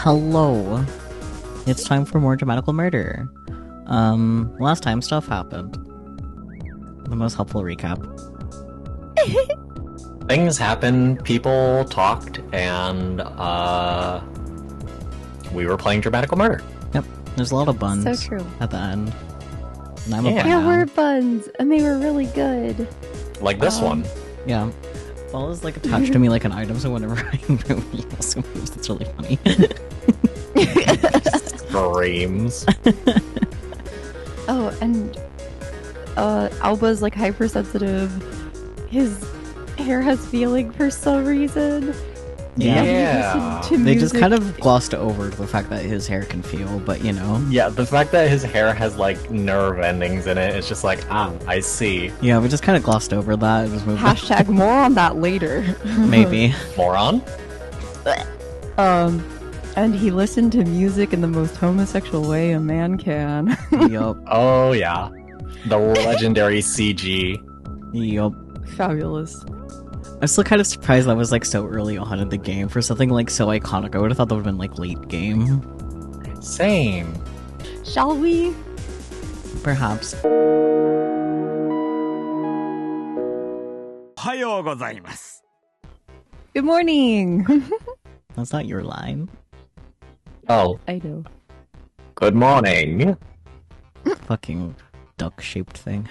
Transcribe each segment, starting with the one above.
Hello. It's time for more dramatical murder. Last time stuff happened. The most helpful recap. Things happened, people talked, and we were playing dramatical murder. Yep. There's a lot of buns So true. at the end. And I'm a bun There now. were buns, and they were really good. Like this one. Yeah. Ball is like attached to me like an item, so whenever I move, he also moves. It's really funny. Screams. Oh, and Alba's like hypersensitive. His hair has feeling for some reason. Yeah. And he Yeah. listened to They just music. kind of glossed over the fact that his hair can feel, but you know. Yeah, the fact that his hair has like nerve endings in it, it's just like, I see. Yeah, we just kind of glossed over that. Just moved on. Hashtag more on that later. Maybe. Moron? And he listened to music in the most homosexual way a man can. Yup. Oh yeah. The legendary CG. Yup. Fabulous. I'm still kind of surprised that was like so early on in the game for something like so iconic. I would have thought that would have been like late game. Same. Shall we? Perhaps. おはようございます。 Good morning. That's not your line. Oh, I know. good morning. Fucking duck-shaped thing.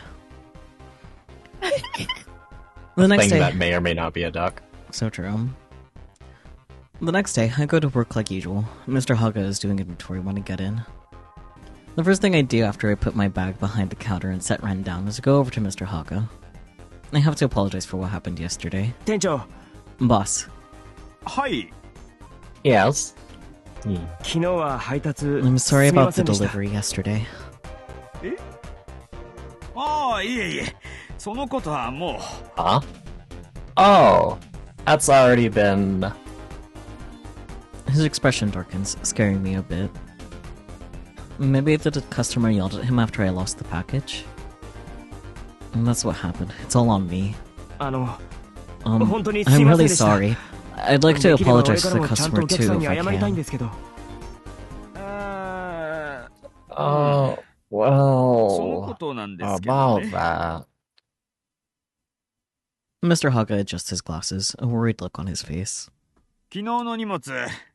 The next Thing day. that may or may not be a duck. So true. The next day, I go to work like usual. Mr. Haga is doing inventory when I get in. The first thing I do after I put my bag behind the counter and set Ren down is to go over to Mr. Haga. I have to apologize for what happened yesterday. 店長、 Boss, はい。 Yes. 昨日は配達 I'm sorry すみま about せ the んでした。 delivery yesterday. ああ、いえいえ。そのことはも Huh? Oh, that's already been... His expression darkens, scaring me a bit. Maybe the customer yelled at him after I lost the package? And that's what happened. It's all on me. う、本当にす I'm みませ really んでした。 sorry. I'd like to できれば apologize 俺 to から the もちゃんと customer お客さ too んに if I 謝りたいん can. ですけど。Oh, そのこ well... となんですけど About ね。 that... Mr. Haga adjusts his glasses, a worried look on his face. 昨日の荷物、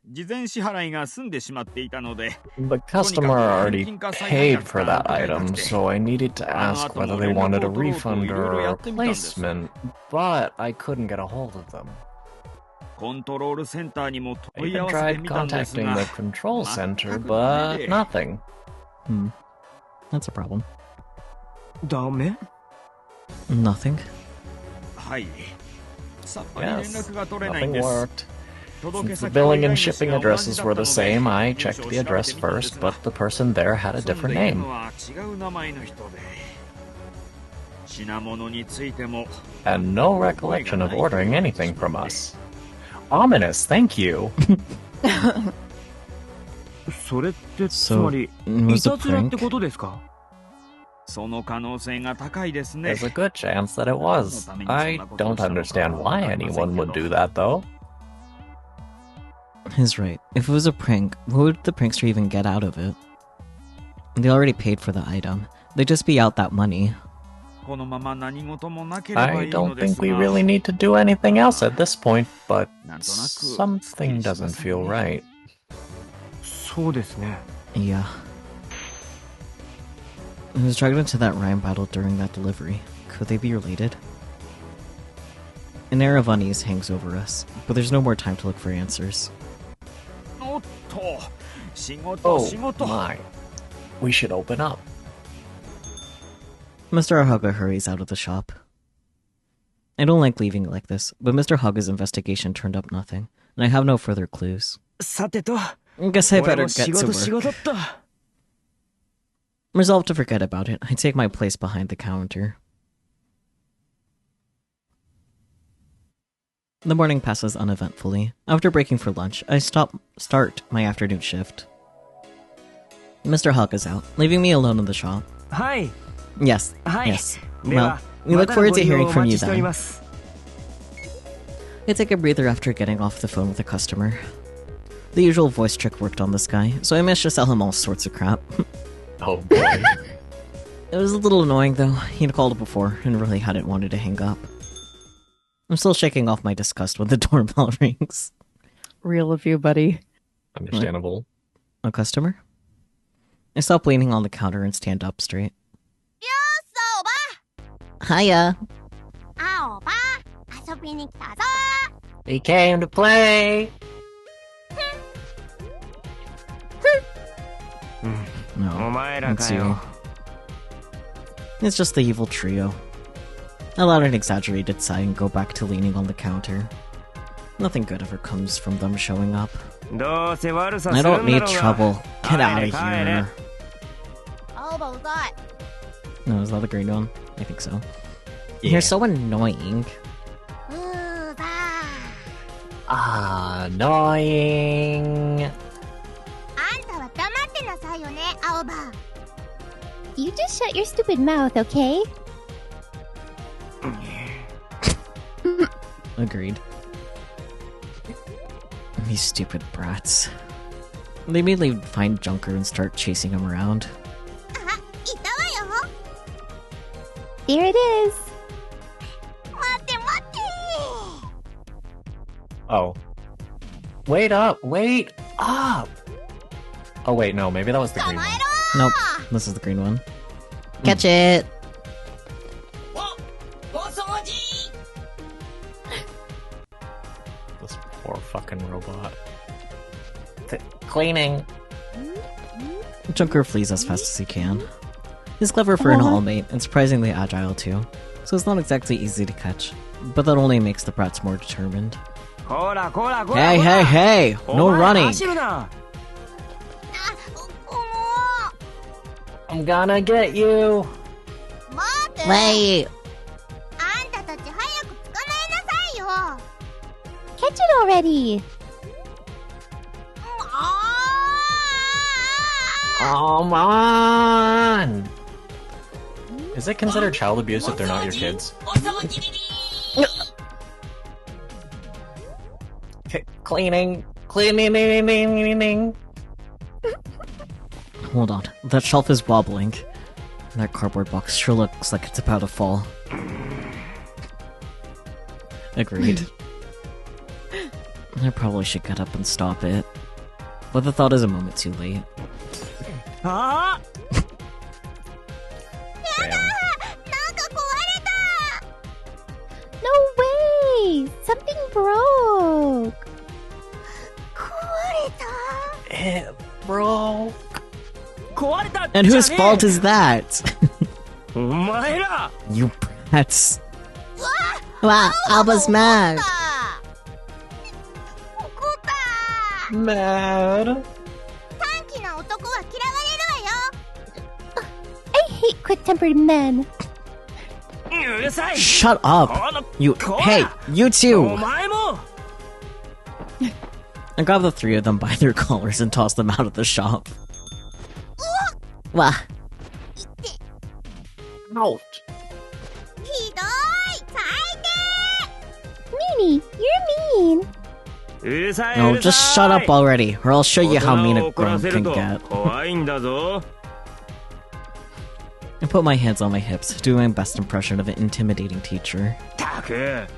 事前支払いが済んでしまっていたので、 The customer already paid for that item, so I needed to ask whether they wanted a refund or a replacement, but I couldn't get a hold of them. コントロールセンターにも I 問い合 even わせて tried みたんですが contacting the control center, but nothing. That's a problem. ダメ Nothing? はい。さっぱり連 Yes, 絡が取れないん nothing です。 worked. 届け Since the 先 billing の and 依頼主 shipping が同じ addresses だ were った the ので same, I 住所 checked を the 調べて address みたんです first, が but the person there had a 住ん different でいる name. のは違う名前の人で、品物についても And no recollection of ordering anything from us. Ominous, thank you. それってつ So, まり it い was a たずらって prank? ことですか？その可能性が高いですね。 There's a good chance that it was. I don't understand why anyone would do that, though. He's right. If it was a prank, what would the prankster even get out of it? They already paid for the item. They'd just be out that money. このまま何事もなければ I いいの don't です think we が、 really need to do anything else at this point, but なんとなく something doesn't feel right. そうですね。 Yeah. I was dragged into that rhyme battle during that delivery. Could they be related? An air of unease hangs over us, but there's no more time to look for answers. おっと、仕事 Oh 仕事。 my. We should open up. Mr. Haga hurries out of the shop. I don't like leaving it like this, but Mr. Haga's investigation turned up nothing, and I have no further clues. さてと、 I guess I 俺 better も仕 get to 事仕 work. 事っと。 Resolved to forget about it, I take my place behind the counter. The morning passes uneventfully. After breaking for lunch, I start my afternoon shift. Mr. Haga's out, leaving me alone in the shop. はい。 Yes, はい。 yes. で Well, は、 we ま look た forward の to ご利用 hearing お from 待 you ちしており then. ます。 I take a breather after getting off the phone with the customer. The usual voice trick worked on this guy, so I managed to sell him all sorts of crap. Oh boy. It was a little annoying though, he'd called it before and really hadn't wanted to hang up. I'm still shaking off my disgust when the doorbell rings. Real of you, buddy. Understandable. A customer? I stop leaning on the counter and stand up straight. Hiya! We came to play! No, it's you. It's just the evil trio. I let an exaggerated sigh and go back to leaning on the counter. Nothing good ever comes from them showing up. I don't need trouble. Get out of here. No, is that the green one? I think so. Yeah. You're so annoying. Annoying. You just shut your stupid mouth, okay? Agreed. These stupid brats. They immediately find Junker and start chasing him around. There it is. Oh. Wait up! Wait up! Oh wait, no, maybe that was the green one. Nope, this is the green one. Catch it! This poor fucking robot. Cleaning. Junker flees as fast as he can. He's clever for an all-mate, and surprisingly agile too, so it's not exactly easy to catch, but that only makes the brats more determined. Hey, hey, hey! No running! I'm gonna get you! Wait! Catch it already. Come on! Is it considered child abuse if they're not your kids? Cleaning. Cleaning. Hold on, that shelf is wobbling. That cardboard box sure looks like it's about to fall. Agreed. I probably should get up and stop it. But the thought is a moment too late. Damn. No way! Something broke. It broke. And whose fault is that? You brats. Wow, Alba's mad. Mad. I hate quick-tempered men. Shut up! You- Hey, you two! I grabbed the three of them by their collars and tossed them out of the shop. Wah. Out. Meanie, you're mean. No, just shut up already, or I'll show you how mean a grown can get. I put my hands on my hips, doing my best impression of an intimidating teacher.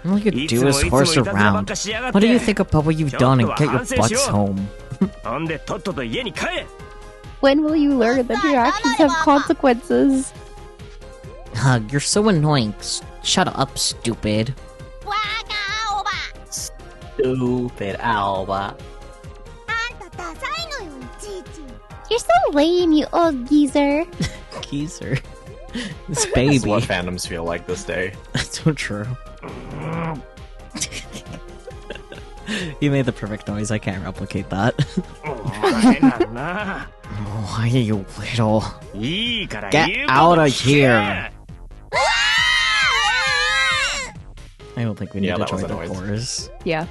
All you could do is horse around. What do you think about what you've done and get your butts home? When will you learn that your actions have consequences? You're so annoying. Shut up, stupid. Stupid Alba. You're so lame, you old geezer. Geezer. This That's baby. what fandoms feel like this day. That's so true. You made the perfect noise, I can't replicate that. Why are you little? Get out of here! I don't think we need Yeah, to that was join a the noise. chorus. Yeah.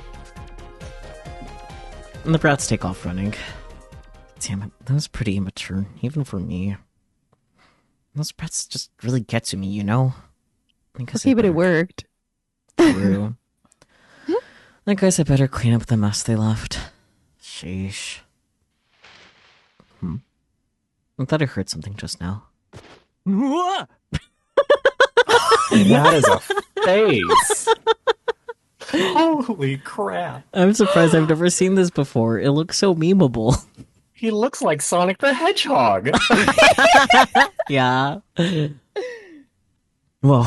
And the brats take off running. Damn it, that was pretty immature, even for me. Those brats just really get to me, you know? I guess Okay, but it worked. True. I guess I better clean up the mess they left. Sheesh. I thought I heard something just now. That is a face! Holy crap. I'm surprised I've never seen this before. It looks so memeable. He looks like Sonic the Hedgehog! Yeah. Whoa.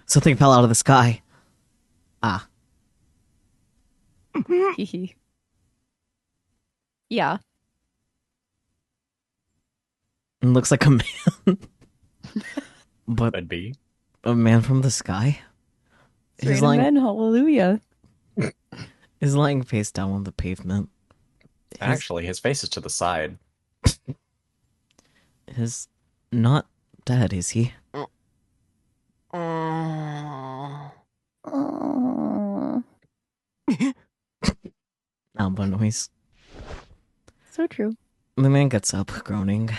Something fell out of the sky. Ah. Yeah. It looks like a man. But Could be. a man from the sky? He's lying, Men, hallelujah. he's lying face down on the pavement. Actually, his face is to the side. He's not dead, is he? Elbow noise. So true. The man gets up, groaning.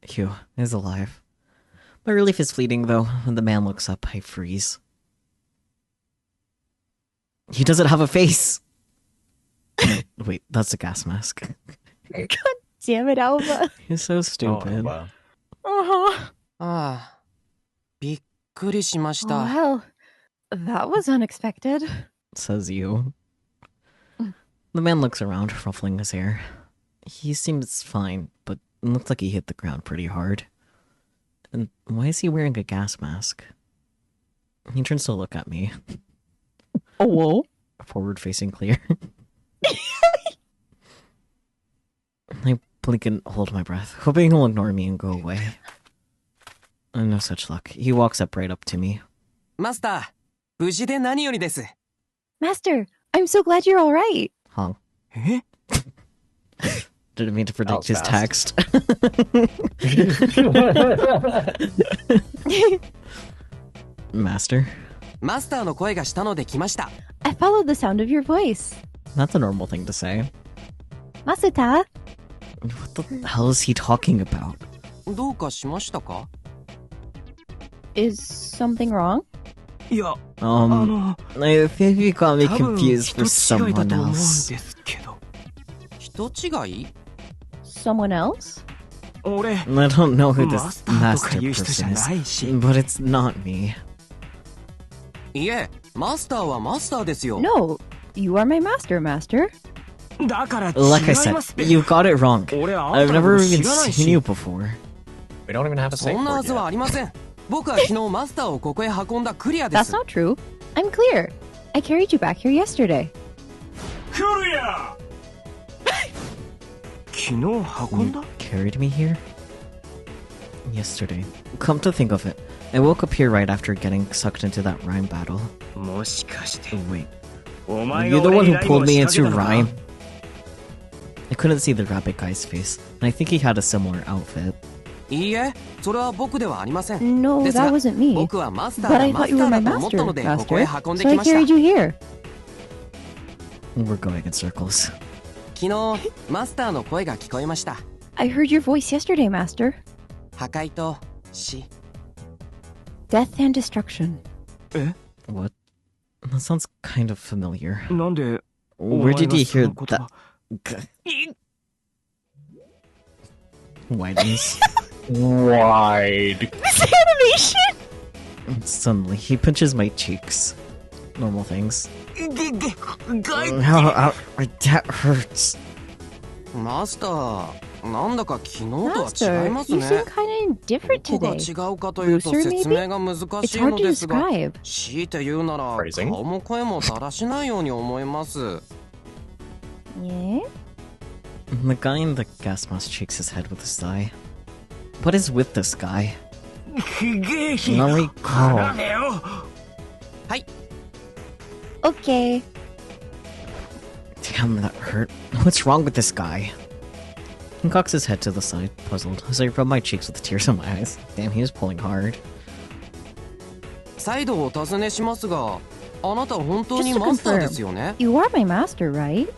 Phew, he's alive. My relief is fleeting, though. When the man looks up, I freeze. He doesn't have a face! Wait, that's a gas mask. God damn it, Alba. He's so stupid. Oh, wow. Uh-huh. ああ、びっくりしました。 Well, that was unexpected. Says you. The man looks around, ruffling his hair. He seems fine, but it looks like he hit the ground pretty hard. And why is he wearing a gas mask? He turns to look at me. Oh, whoa. Forward facing clear. I blink and hold my breath, hoping he'll ignore me and go away. No such luck. He walks up right up to me. マスター、無事で何よりです。 Master, I'm so glad you're all right. Hong. え Didn't mean to predict his fast. text. Master? マスターの声がしたので来ました。 I followed the sound of your voice. That's a normal thing to say. Masuta? What the hell is he talking about? どうかしましたか Is something wrong? いや、 I think you got me 多分 confused for 人違いだ someone と思うん else. ですけど。人違い Someone else? 俺、 I don't know who マ this スターとか master いう人じゃ person ない is, し。 but it's not me. いえ、マスターはマスターですよ。 No, you are my master, Master. だから Like I 違い said, ますって。 you got it wrong. 俺あん I've たのこ never と even 知らない seen you し。 before. We don't even have a safe そんなは word ずはあ yet. りません。僕は昨日マスターをここへ運んだクリアで That's す。 not true. I'm clear. I carried you back here yesterday. 来るや昨日運んだ Carried me here? Yesterday. Come to think of it, I woke up here right after getting sucked into that rhyme battle. もしかして Oh, wait. お前 You're が the 俺 one に who ライブを pulled me 仕 into 掛けたのか rhyme? I couldn't see the rabbit guy's face, and I think he had a similar outfit. いいえ、それは僕ではありません。 No, です that が wasn't me. 僕はマスタ But ー I がマ thought ス you タ were ー my だと思った master, のでここへ Master. 運んで So き I ました。 carried you here. We're going in circles. 昨日マスターの声が聞こえました。 I heard your voice yesterday, Master. 破壊と死。 Death and destruction. What? That sounds kind of familiar. なんで Where did you hear お前がその言葉 that? Widens. Wide. This animation! Suddenly, he pinches my cheeks. Normal things. ガイ That hurts. マスター、なんだか昨日とは Master, 違います you ね seem。kind of different どこが today. 違うかというと Looser, 説明が難 It's しいの hard to ですが、 describe. 強いて言うなら Phrasing? 顔も声もだらしないように思います。 Yeah? The guy in the gas mask shakes his head with a sigh. What is with this guy? ひげひ Let me 離 go. れよ Okay. Damn, that hurt. What's wrong with this guy? He cocks his head to the side, puzzled, as I rub my cheeks with tears in my eyes. Damn, he is pulling hard. 再度お尋ねしますが、あなた本当に Just to マスター confirm. ですよね。 You are my master, right?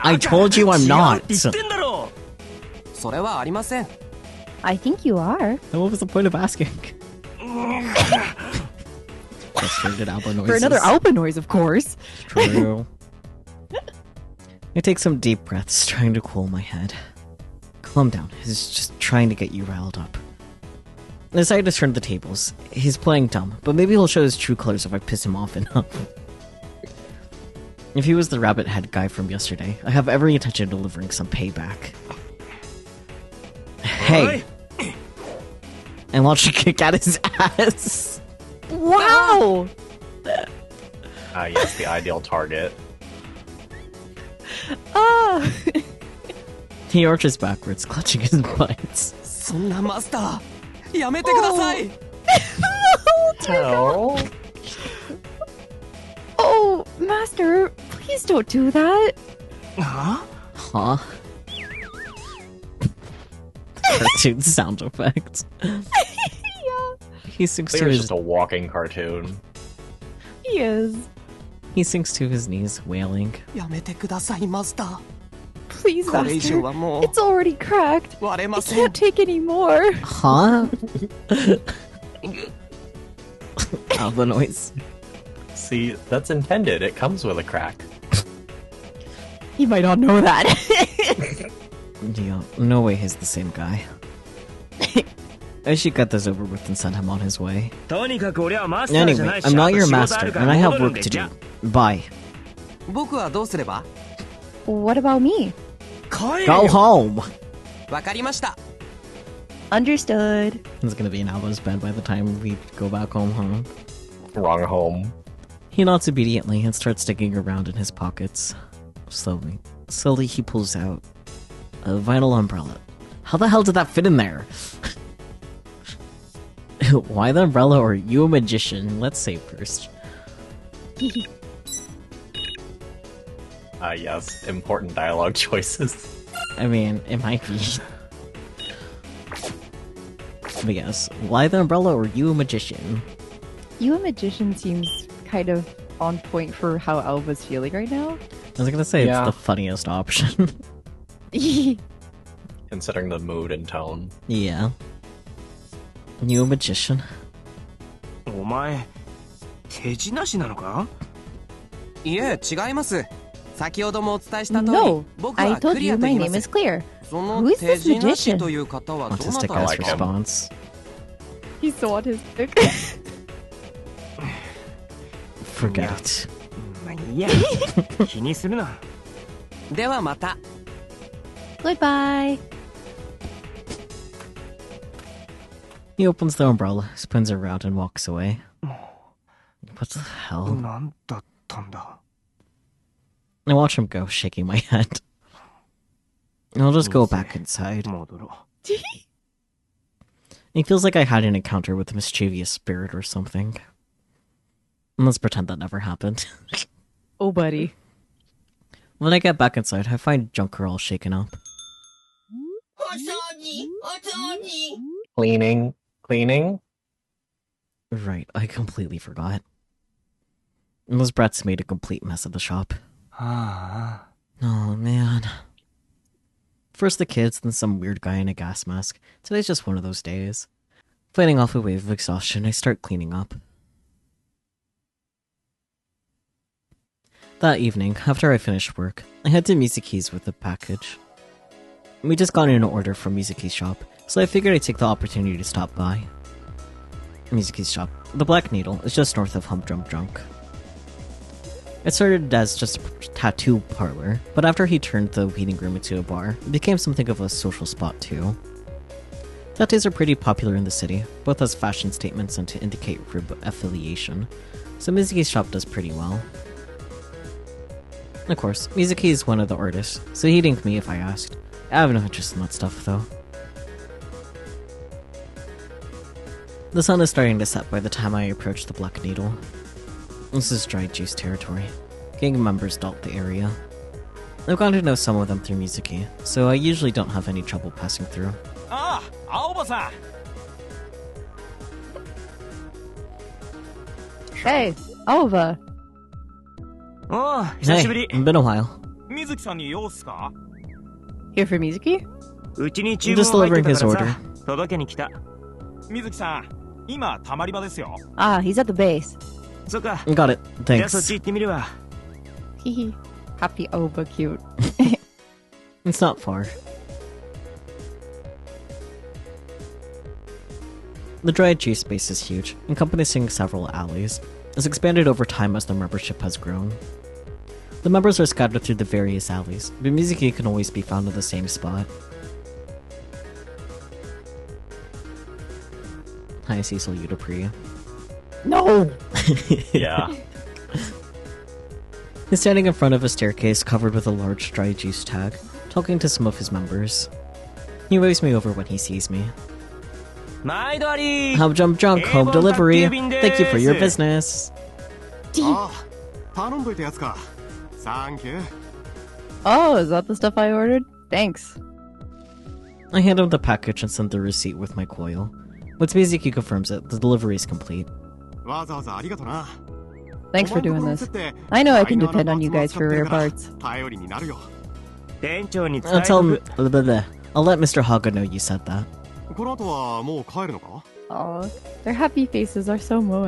I told you I'm 違う not. って言ってんだろそれはありません。 I think you are. Then what was the point of asking? Frustrated Alba noises. For another Alba noise, of course. True. I take some deep breaths, trying to cool my head. Calm down, he's just trying to get you riled up. I decide to turn the tables. He's playing dumb, but maybe he'll show his true colors if I piss him off enough. If he was the rabbit head guy from yesterday, I have every intention of delivering some payback. Hey! And launch a kick at his ass! Wow! Yes, the ideal target. Ah! He arches backwards, clutching his butt. そんなマスターやめてください No. Oh, Master, please don't do that. Huh? Cartoon sound effects. Yeah, He sinks to Clear's his just a walking cartoon. he is. he sinks to his knees, wailing. やめてくださいマスター Please, これ以上 Master. はもう It's already cracked. 割れ I ませ can't ん take any more. Huh? The noise. See, that's intended. It comes with a crack. He might not know that. Yeah, no way he's the same guy. I should get this over with and send him on his way. とにかく俺はマスターじゃな Anyway, いし I'm not あと your 仕事あ master, るか and ら I have 戻るん work で to じゃ do. Bye. 僕はどうすれば What about me? 帰れ Go よ home! わかりました Understood. It's gonna be in Alva's bed by the time we go back home, huh? Wrong home. He nods obediently and starts digging around in his pockets. Slowly he pulls out a vinyl umbrella. How the hell did that fit in there? Why the umbrella, or are you a magician? Let's say first. Yes, important dialogue choices. I mean, it might be. But yes, why the umbrella, or are you a magician? You a magician seems kind of on point for how Alva's feeling right now. I was gonna say Yeah. it's the funniest option. Considering the mood and tone. Yeah. You a magician? お前手品師なのかいえ違います先ほどもお伝えした通り No, 僕 I は told クリ you アと my 言いま name is す Clear. そ Who の is 手 this 品師 magician? という方はどな Autistic た ass ですか response. He's so autistic. Forget it. まあいいや気にするなではまた Goodbye. He opens the umbrella, spins around, and walks away. What the hell? なんだったんだ I watch him go, shaking my head. I'll just go back inside. 戻ろ It feels like I had an encounter with a mischievous spirit or something. Let's pretend that never happened. Oh, buddy. When I get back inside, I find Junker all shaken up. Cleaning? Right, I completely forgot. Those brats made a complete mess of the shop. あ Oh, man. First the kids, then some weird guy in a gas mask. Today's just one of those days. Fighting off a wave of exhaustion, I start cleaning up. That evening, after I finished work, I head to Mizuki's with a package. We just got in an order from Mizuki's shop, so I figured I'd take the opportunity to stop by. Mizuki's shop, the Black Needle, is just north of Humdrum Drunk. It started as just a tattoo parlor, but after he turned the waiting room into a bar, it became something of a social spot too. Tattoos are pretty popular in the city, both as fashion statements and to indicate rib affiliation, so Mizuki's shop does pretty well. Of course, Mizuki is one of the artists, so he'd ink me if I asked. I have no interest in that stuff, though. The sun is starting to set by the time I approach the Black Needle. This is dry juice territory. Gang members dot the area. I've gotten to know some of them through Mizuki, so I usually don't have any trouble passing through. ああaobaさん Hey, Alva. おう久しぶり Hey, been a while. 水木さんに用っすか Here for Mizuki? うちに注 I'm just 文が入 delivering ってた his から order. さ届けに来た水木さん今たまり場ですよ Ah, he's at the base. そっか Got it. じゃあそっ Thanks. ち行ってみるわ Hehe. Happy aoba cute. It's not far. The dry juice space is huge, encompassing several alleys. It's expanded over time as the membership has grown. The members are scattered through the various alleys, but Mizuki can always be found in the same spot. Hi, Cecil Udapri. No! Yeah. He's standing in front of a staircase covered with a large dry juice tag, talking to some of his members. He waves me over when he sees me. Home jump junk, home delivery. Thank you for your business. Oh, is that the stuff I ordered? Thanks. I hand him the package and send the receipt with my coil. Once Mizuki confirms it, the delivery is complete. Thanks for doing this. I know I can depend on you guys for rare parts. I'll let Mr. Haga know you said that. Aw, their happy faces are so moe.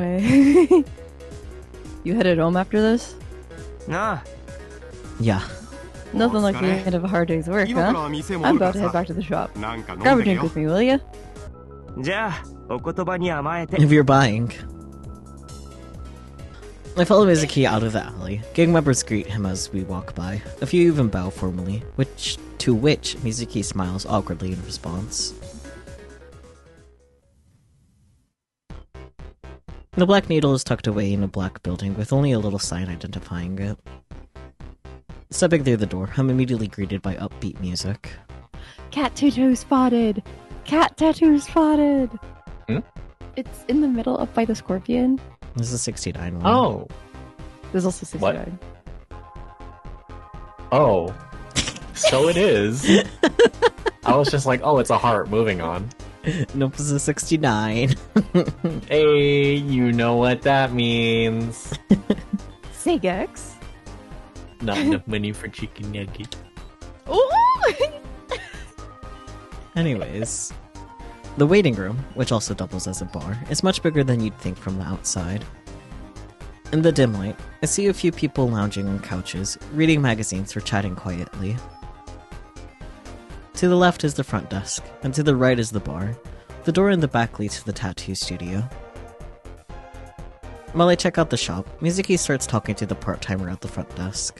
You headed home after this? Nah. Yeah. Nothing like the end of a hard day's work, huh? I'm about to head back to the shop. Grab a drink with me, will ya? If you're buying. I follow Mizuki out of the alley. Gang members greet him as we walk by. A few even bow formally, to which Mizuki smiles awkwardly in response. The black needle is tucked away in a black building with only a little sign identifying it. Stepping through the door, I'm immediately greeted by upbeat music. Cat tattoo spotted! Cat tattoo spotted! Hmm? It's in the middle up by the scorpion. This is 69 one. Oh. There's also 69. Oh. So it is. I was just like, oh, it's a heart. Moving on. Nope, this is 69. Hey, you know what that means. Segex. Not enough money for chicken nugget. Ooh! Anyways, the waiting room, which also doubles as a bar, is much bigger than you'd think from the outside. In the dim light, I see a few people lounging on couches, reading magazines or chatting quietly. To the left is the front desk, and to the right is the bar. The door in the back leads to the tattoo studio. While I check out the shop, Mizuki starts talking to the part-timer at the front desk.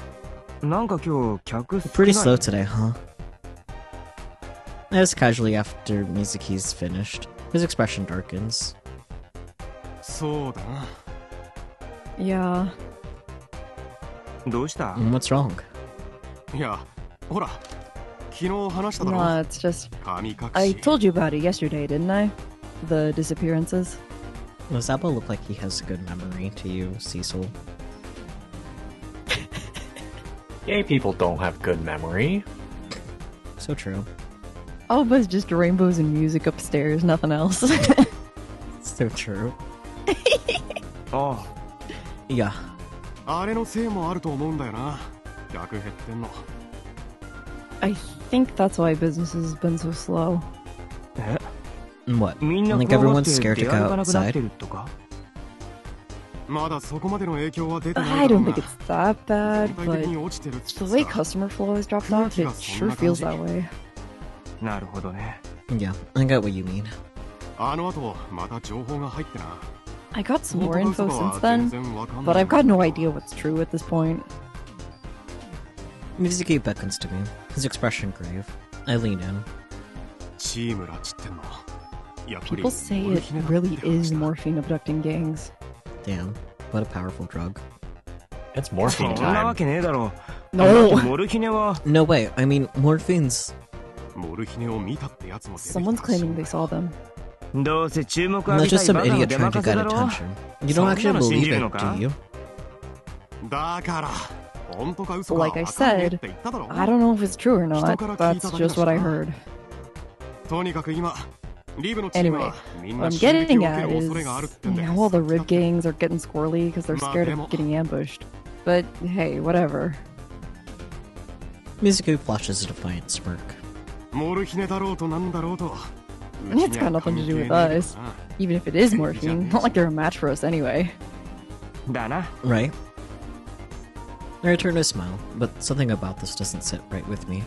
Pretty slow today, huh? I ask casually after Mizuki's finished. His expression darkens. Yeah. What's wrong? No, it's just... I told you about it yesterday, didn't I? The disappearances. Does Abba look like he has a good memory to you, Cecil? Gay people don't have good memory. So true. Aoba's just rainbows and music upstairs, nothing else. So true. Oh. Yeah. I think that's why business has been so slow. What? Like everyone's scared to go outside? I don't think it's that bad, but the way customer flow has dropped off, it sure feels that way. Yeah, I got what you mean. I got some more info since then, but I've got no idea what's true at this point. Mizuki beckons to me, his expression grave. I lean in. People say it really is morphine abducting gangs. Damn, what a powerful drug. It's morphine time. No! No way, I mean, morphine's... Someone's claiming they saw them. That's just some idiot trying to get attention. You don't actually believe it, do you? Like I said, I don't know if it's true or not. That's just what I heard. Anyway, what I'm getting at is now all the rib gangs are getting squirrely because they're scared of getting ambushed. But hey, whatever. Mizuki flashes a defiant smirk. It's got nothing to do with us. Even if it is morphine, not like they're a match for us anyway. Right? I return a smile, but something about this doesn't sit right with me.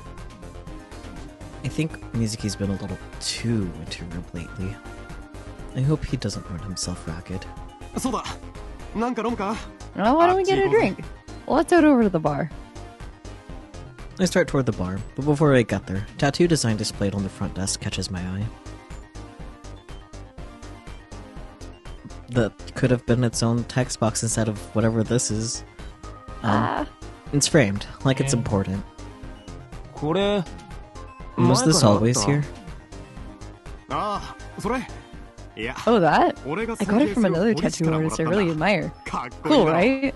I think Mizuki's been a little too into Rib lately. I hope he doesn't run himself ragged. Oh, why don't we get a drink? Let's head over to the bar. I start toward the bar, but before I get there, tattoo design displayed on the front desk catches my eye. That could have been its own text box instead of whatever this is. It's framed, like it's important. Was this always here? Oh, that? I got it from another tattoo artist I really admire. Cool, right?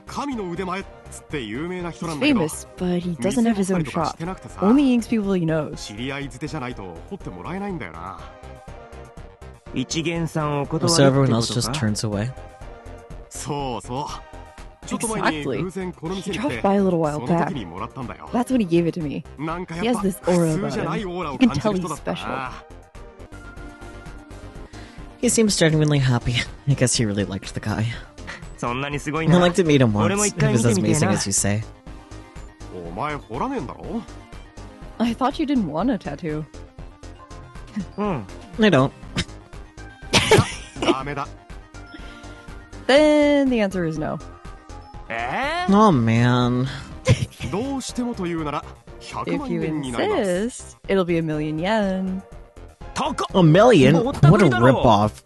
He's famous, but he doesn't have his own shop. Only inks people he knows. So everyone else just turns away? Exactly. He dropped by a little while back. That's when he gave it to me. He has this aura about him. You can tell he's special. He seems genuinely happy. I guess he really liked the guy. I'd like to meet him once, if he's as amazing as you say. I thought you didn't want a tattoo. I don't. Then the answer is no. Oh man. If you insist, it'll be 1,000,000 yen. $1 million? What a ripoff.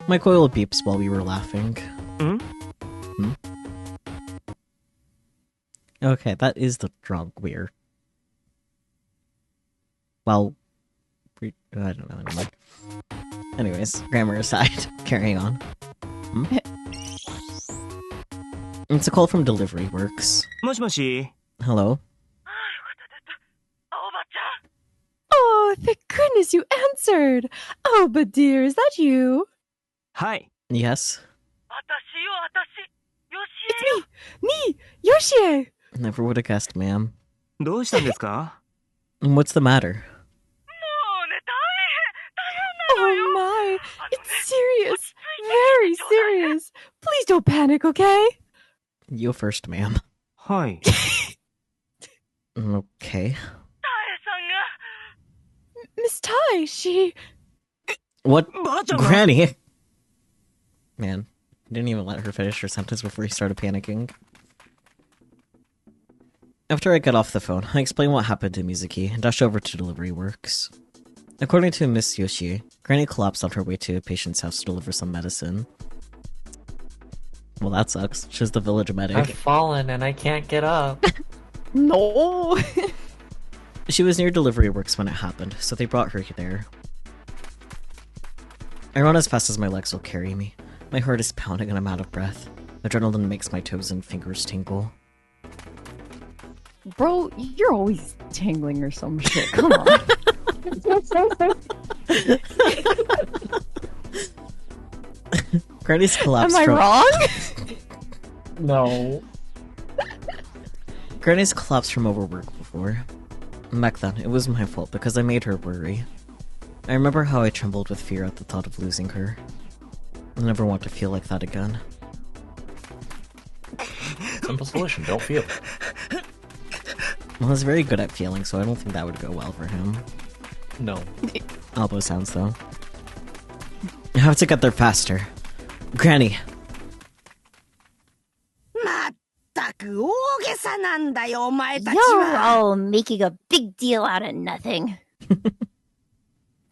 My coil beeps while we were laughing. Okay, that is the drunk weird. Well, I don't know anymore. Anyways, grammar aside, carrying on. It's a call from Delivery Works. Hello? Oh, thank goodness you answered! Oh, but dear, is that you? Yes? It's me! Yoshie! Never would have guessed, ma'am. What's the matter? Oh my! It's serious! Very serious! Please don't panic, okay? You first, ma'am. Okay. Miss Tai, she... What? Granny! Man, didn't even let her finish her sentence before he started panicking. After I get off the phone, I explain what happened to Mizuki and dash over to Delivery Works. According to Miss Yoshie, Granny collapsed on her way to a patient's house to deliver some medicine. Well, that sucks. She's the village medic. I've fallen and I can't get up. No! She was near Delivery Works when it happened, so they brought her there. I run as fast as my legs will carry me. My heart is pounding and I'm out of breath. Adrenaline makes my toes and fingers tingle. Bro, you're always tingling or some shit. Come on. Granny's collapsed. Am I wrong? No. Granny's collapsed from overwork before. Back then, it was my fault because I made her worry. I remember how I trembled with fear at the thought of losing her. I never want to feel like that again. Simple solution, don't feel. Well, he's very good at feeling, so I don't think that would go well for him. No. Elbow sounds, though. I have to get there faster. Granny! You're all making a big deal out of nothing.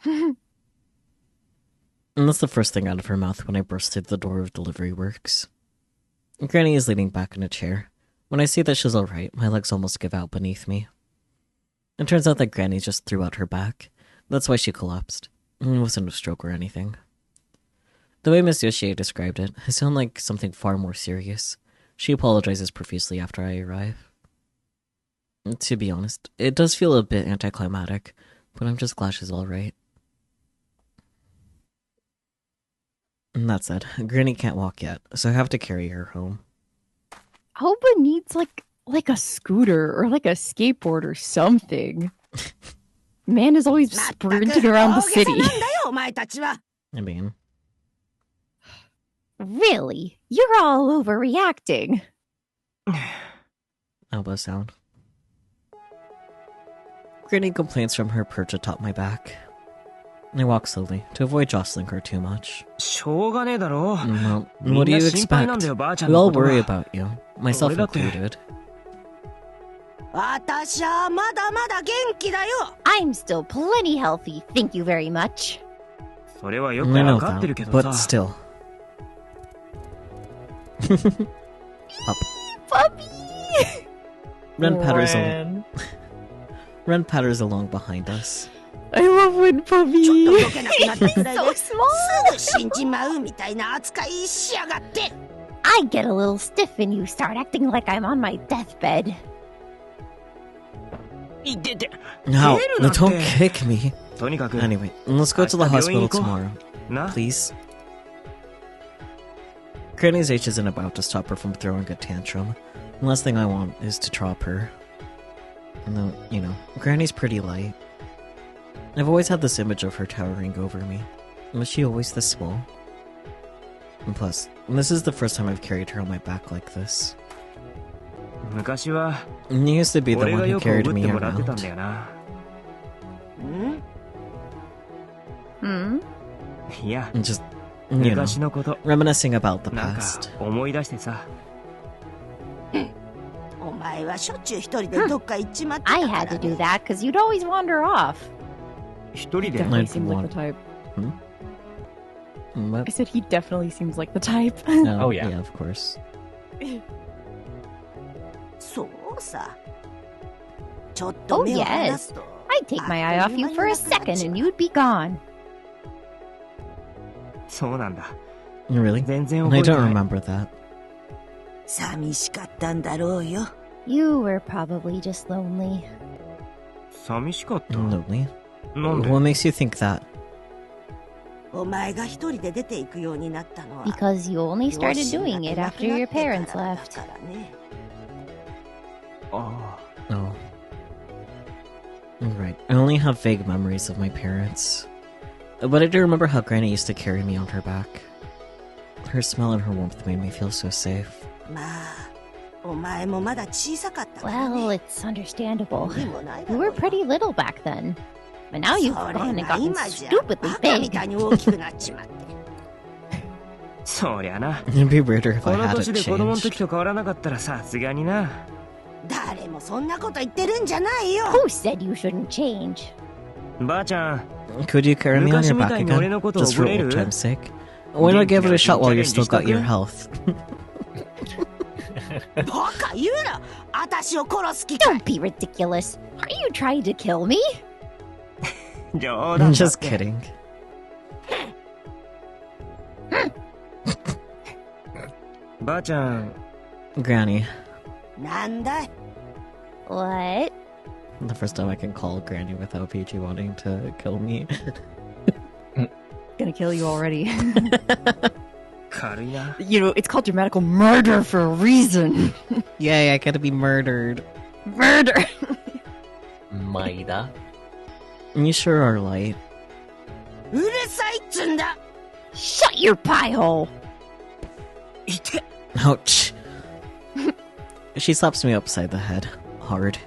And that's the first thing out of her mouth when I burst through the door of Delivery Works. Granny is leaning back in a chair. When I see that she's alright, my legs almost give out beneath me. It turns out that Granny just threw out her back. That's why she collapsed. It wasn't a stroke or anything. The way Miss Yoshie described it sounded like something far more serious. She apologizes profusely after I arrive. To be honest, it does feel a bit anticlimactic, but I'm just glad she's alright. And that said, Granny can't walk yet, so I have to carry her home. Aoba needs like a scooter or like a skateboard or something. Man is always sprinting around the city. I mean, Really? You're all overreacting. Elbow sound. Granny complains from her perch atop my back. I walk slowly, to avoid jostling her too much. Well, what do you expect? We all worry about you, myself included. I'm still plenty healthy, thank you very much. I know that, but still. Up. Puppy! Ren patters along behind us. I love when Puppy. He's so small. I get a little stiff and you start acting like I'm on my deathbed. No, don't kick me. Anyway, let's go to the hospital tomorrow. Please. Granny's H isn't about to stop her from throwing a tantrum. The last thing I want is to drop her. And though, you know, Granny's pretty light. I've always had this image of her towering over me. Was she always this small? And plus, this is the first time I've carried her on my back like this. You used to be the one who carried me around. And just, you know, reminiscing about the past. I had to do that because you'd always wander off. He definitely seems like the type. What? I said he definitely seems like the type. Oh yeah, of course. Oh yes, I'd take my eye off you for a second and you'd be gone. Really? I don't remember that. You were probably just lonely. Lonely? What makes you think that? Because you only started doing it after your parents left. Oh. Right. I only have vague memories of my parents. But I do remember how Granny used to carry me on her back. Her smell and her warmth made me feel so safe. Well, it's understandable. You were pretty little back then. But now you've gone and gotten stupidly big. It'd be weirder if I hadn't changed. Who said you shouldn't change? Could you carry me on your back again? Just for old time's sake? Why not give it a shot while you're still got your health? Don't be ridiculous. Are you trying to kill me? I'm just kidding. Granny. What? The first time I can call Granny without PG wanting to kill me. Gonna kill you already. You know, it's called dramatical murder for a reason. Yay, I gotta be murdered. Murder! Maida. You sure are light. Shut your pie hole! Ouch. She slaps me upside the head. Hard.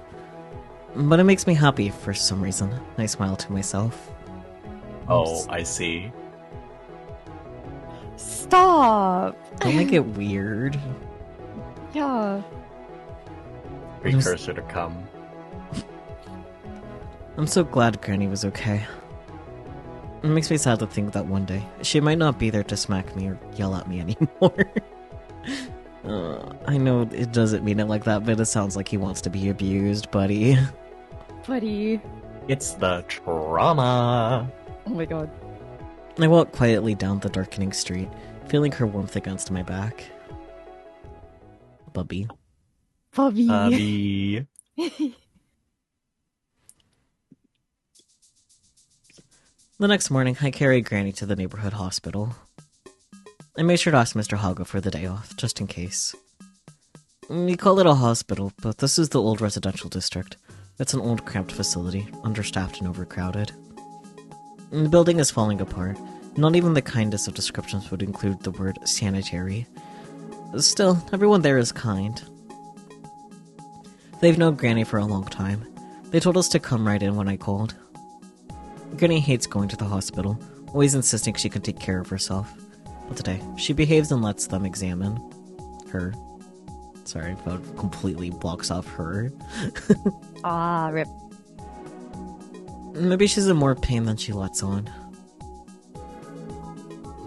But it makes me happy for some reason. I smile to myself. Oh, I see. Stop! Don't make it weird. Yeah. Precursor to come. I'm so glad Granny was okay. It makes me sad to think that one day she might not be there to smack me or yell at me anymore. I know it doesn't mean it like that, but it sounds like he wants to be abused, buddy. Buddy. It's the trauma. Oh my god. I walk quietly down the darkening street, feeling her warmth against my back. Bubby. Bubby. Bubby. The next morning, I carry Granny to the neighborhood hospital. I made sure to ask Mr. Haga for the day off, just in case. We call it a hospital, but this is the old residential district. It's an old, cramped facility, understaffed and overcrowded. The building is falling apart, Not even the kindest of descriptions would include the word sanitary. Still, everyone there is kind. They've known Granny for a long time. They told us to come right in when I called. Granny hates going to the hospital, always insisting she can take care of herself. But today, she behaves and lets them examine her. Sorry, that completely blocks off her. Ah, rip. Maybe she's in more pain than she lets on.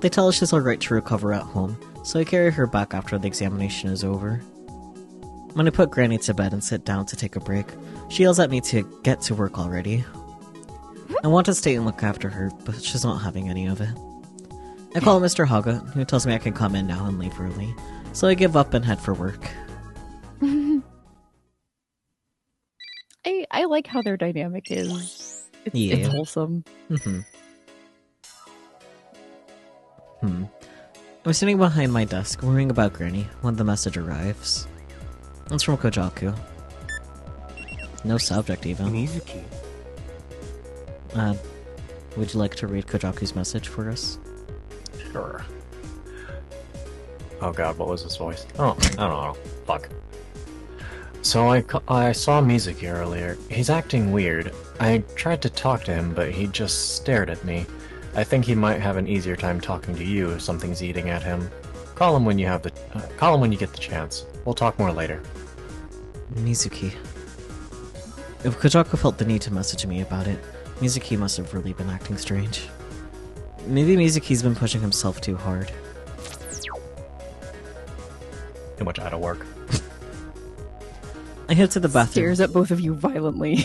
They tell us she's alright to recover at home, so I carry her back after the examination is over. When I put Granny to bed and sit down to take a break, she yells at me to get to work already. I want to stay and look after her, but she's not having any of it. I call Mr. Haga, who tells me I can come in now and leave early, so I give up and head for work. I like how their dynamic is. Yeah. It's wholesome. I'm sitting behind my desk, worrying about Granny, when the message arrives. It's from Kojaku. No subject, even. Mizuki. Would you like to read Kojaku's message for us? Sure. Oh god, what was his voice? Oh, I don't know. Fuck. So I saw Mizuki earlier. He's acting weird. I tried to talk to him, but he just stared at me. I think he might have an easier time talking to you if something's eating at him. Call him when you get the chance. We'll talk more later. Mizuki. If Kojaku felt the need to message me about it, Mizuki must have really been acting strange. Maybe Mizuki's been pushing himself too hard. Too much out of work. I head to the bathroom. Stares at both of you violently.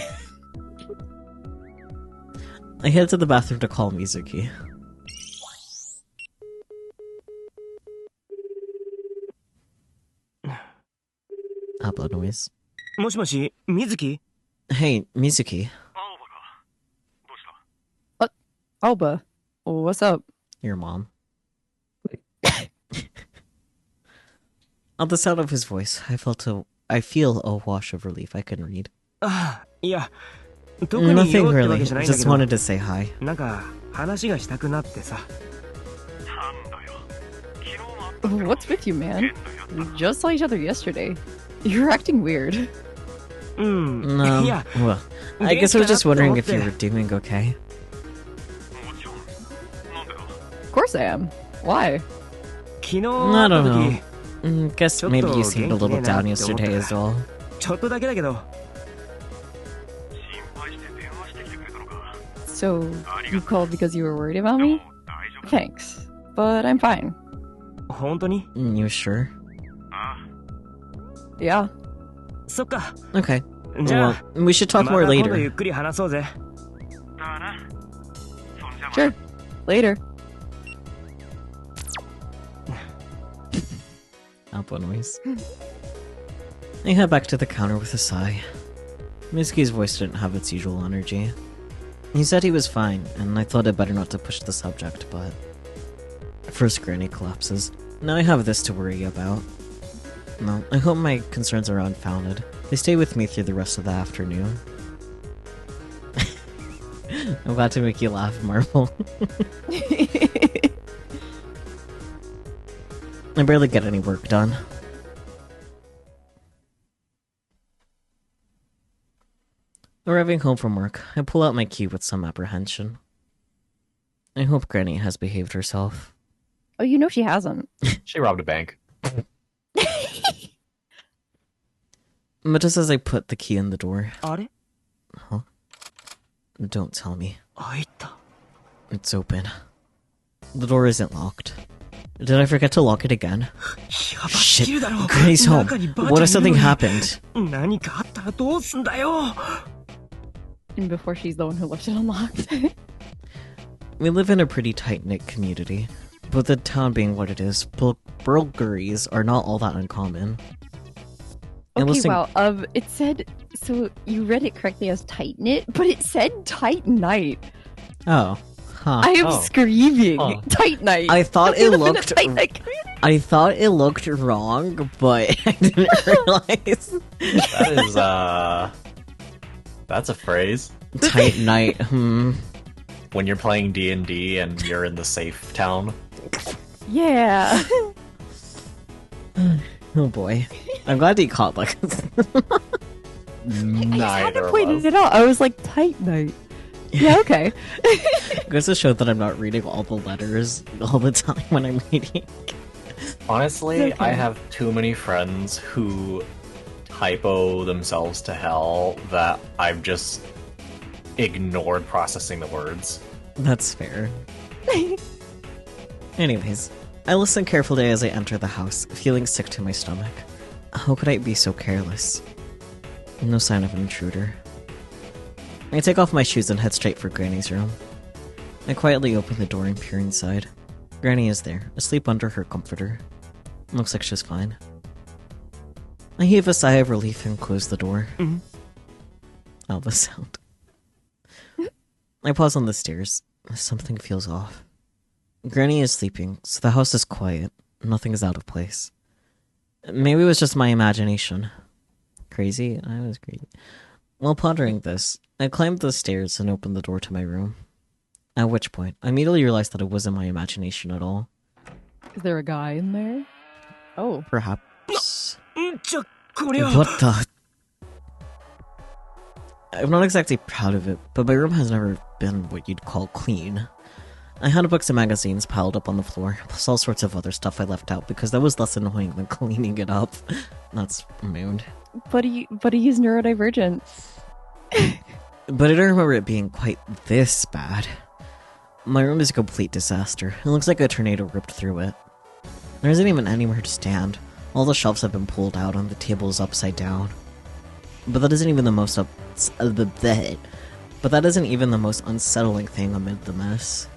I head to the bathroom to call Mizuki. Upload noise. もしもし、Mizuki? Hey, Mizuki. Aoba, what's up? Your mom. At the sound of his voice, I feel a wash of relief. I can read. いや、特に Nothing 用ってわ really. けじゃないんだ Just けど、 wanted to say hi. なんか話がしたくなってさ。 What's with you, man? We just saw each other yesterday. You're acting weird. いや、 Well, I guess I was just wondering if you were doing okay. Of course I am. Why? 昨日 I 会っ don't た know. 時、 Guess maybe you seemed a little down yesterday as well. ちょっとだけだけど。 So, you called because you were worried about me? Thanks. But I'm fine. 本当に？ You sure? Yeah. そっか。 Okay. じゃ Well, あ、 we should talk ま more た今度ゆ later. っくり話そうぜ。 Sure. Later. Alpha noise. I head back to the counter with a sigh. Mizuki's voice didn't have its usual energy. He said he was fine, and I thought it better not to push the subject, but... First Granny collapses. Now I have this to worry about. No, I hope my concerns are unfounded. They stay with me through the rest of the afternoon. I'm about to make you laugh, Marvel. I barely get any work done. Arriving home from work, I pull out my key with some apprehension. I hope Granny has behaved herself. Oh, you know she hasn't. She robbed a bank. But just as I put the key in the door... あれ？ Huh? Don't tell me. 開いた。 It's open. The door isn't locked. Did I forget to lock it again? やばすぎるだろ。 Granny's home. 中にばあちゃん What if いる something のに happened? 何かあったらどうすんだよ。 And before she's the one who left it unlocked. We live in a pretty tight-knit community, but the town being what it is, burglaries are not all that uncommon. And Okay, listening- wow. It said... So, you read it correctly as tight-knit, but it said tight-night. Oh. Huh. I am Oh. screaming. Huh. Tight-night. I thought You it live in a looked... tight-knit community? I thought it looked wrong, but I didn't realize. That is, that's a phrase. Tight night, when you're playing D&D and you're in the safe town. Yeah. Oh boy. I'm glad he caught like I just had Neither to of point us. it out. I was like, tight night. Yeah, okay. goes to show that I'm not reading all the letters all the time when I'm reading. Honestly, It's okay. I have too many friends who typo themselves to hell that I've just ignored processing the words. That's fair. Anyways, I listen carefully as I enter the house, feeling sick to my stomach. How could I be so careless? No sign of an intruder. I take off my shoes and head straight for Granny's room. I quietly open the door and peer inside. Granny is there, asleep under her comforter. Looks like she's fine. I heave a sigh of relief and close the door. Oh, the sound. I pause on the stairs. Something feels off. Granny is sleeping, so the house is quiet. Nothing is out of place. Maybe it was just my imagination. Crazy? I was crazy. While pondering this, I climbed the stairs and opened the door to my room. At which point, I immediately realized that it wasn't my imagination at all. Is there a guy in there? Oh. Perhaps... What the... I'm not exactly proud of it, but my room has never been what you'd call clean. I had books and magazines piled up on the floor, plus all sorts of other stuff I left out because that was less annoying than cleaning it up. That's mood. But he's neurodivergent. But I don't remember it being quite this bad. My room is a complete disaster. It looks like a tornado ripped through it. There isn't even anywhere to stand. All the shelves have been pulled out and the table is upside down. But that isn't even the most But that isn't even the most unsettling thing amid the mess.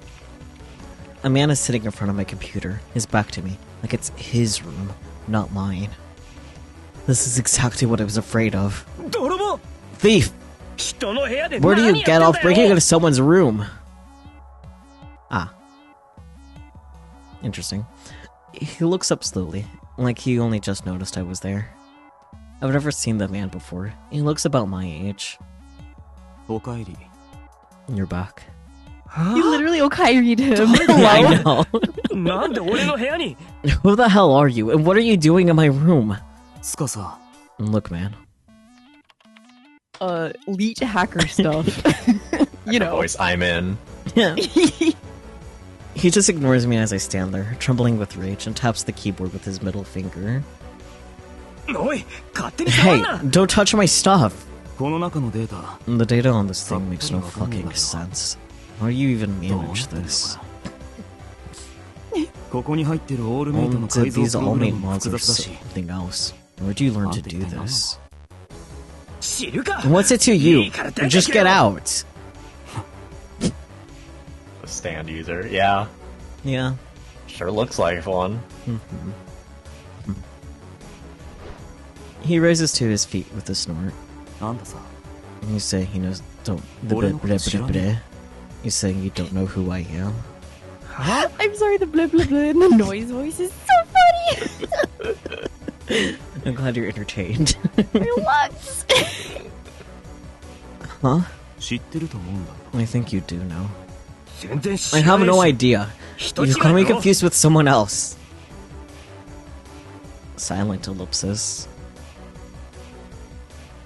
A man is sitting in front of my computer, his back to me, like it's his room, not mine. This is exactly what I was afraid of. Thief! Where do you get off breaking into someone's room? Ah. Interesting. He looks up slowly, like he only just noticed I was there. I've never seen the man before. He looks about my age. You're back. You literally Okairi'd him. I know. なんで俺の部屋に Who the hell are you, and what are you doing in my room? つかさ Look, man. Leech hacker stuff. You know. Voice, I'm in. Yeah. He just ignores me as I stand there, trembling with rage, and taps the keyboard with his middle finger. おい勝手に触 Hey, んな don't touch my stuff! この中のデータ The data on this thing makes no fucking sense. How do you even manage this? ここに入ってるオールメイトの Did 改造 these プロ all グラ made ムも mods 複 or 雑だし something else? Where do you learn to do this? 知るか What's it to い you? いから出て Just け get よ out! The stand user. Yeah. Yeah. Sure looks like one. He rises to his feet with a snort. なんださ You say he knows don't You saying you don't know who I am? I'm sorry, the blah blah blah in the noise voice is so funny. I'm glad you're entertained. Relax. Huh? 知ってると思うんだ I think you do know. 全然知 I ら have ねえ no し idea. 人 You 違い got me だろ confused with someone else. Silent ellipsis.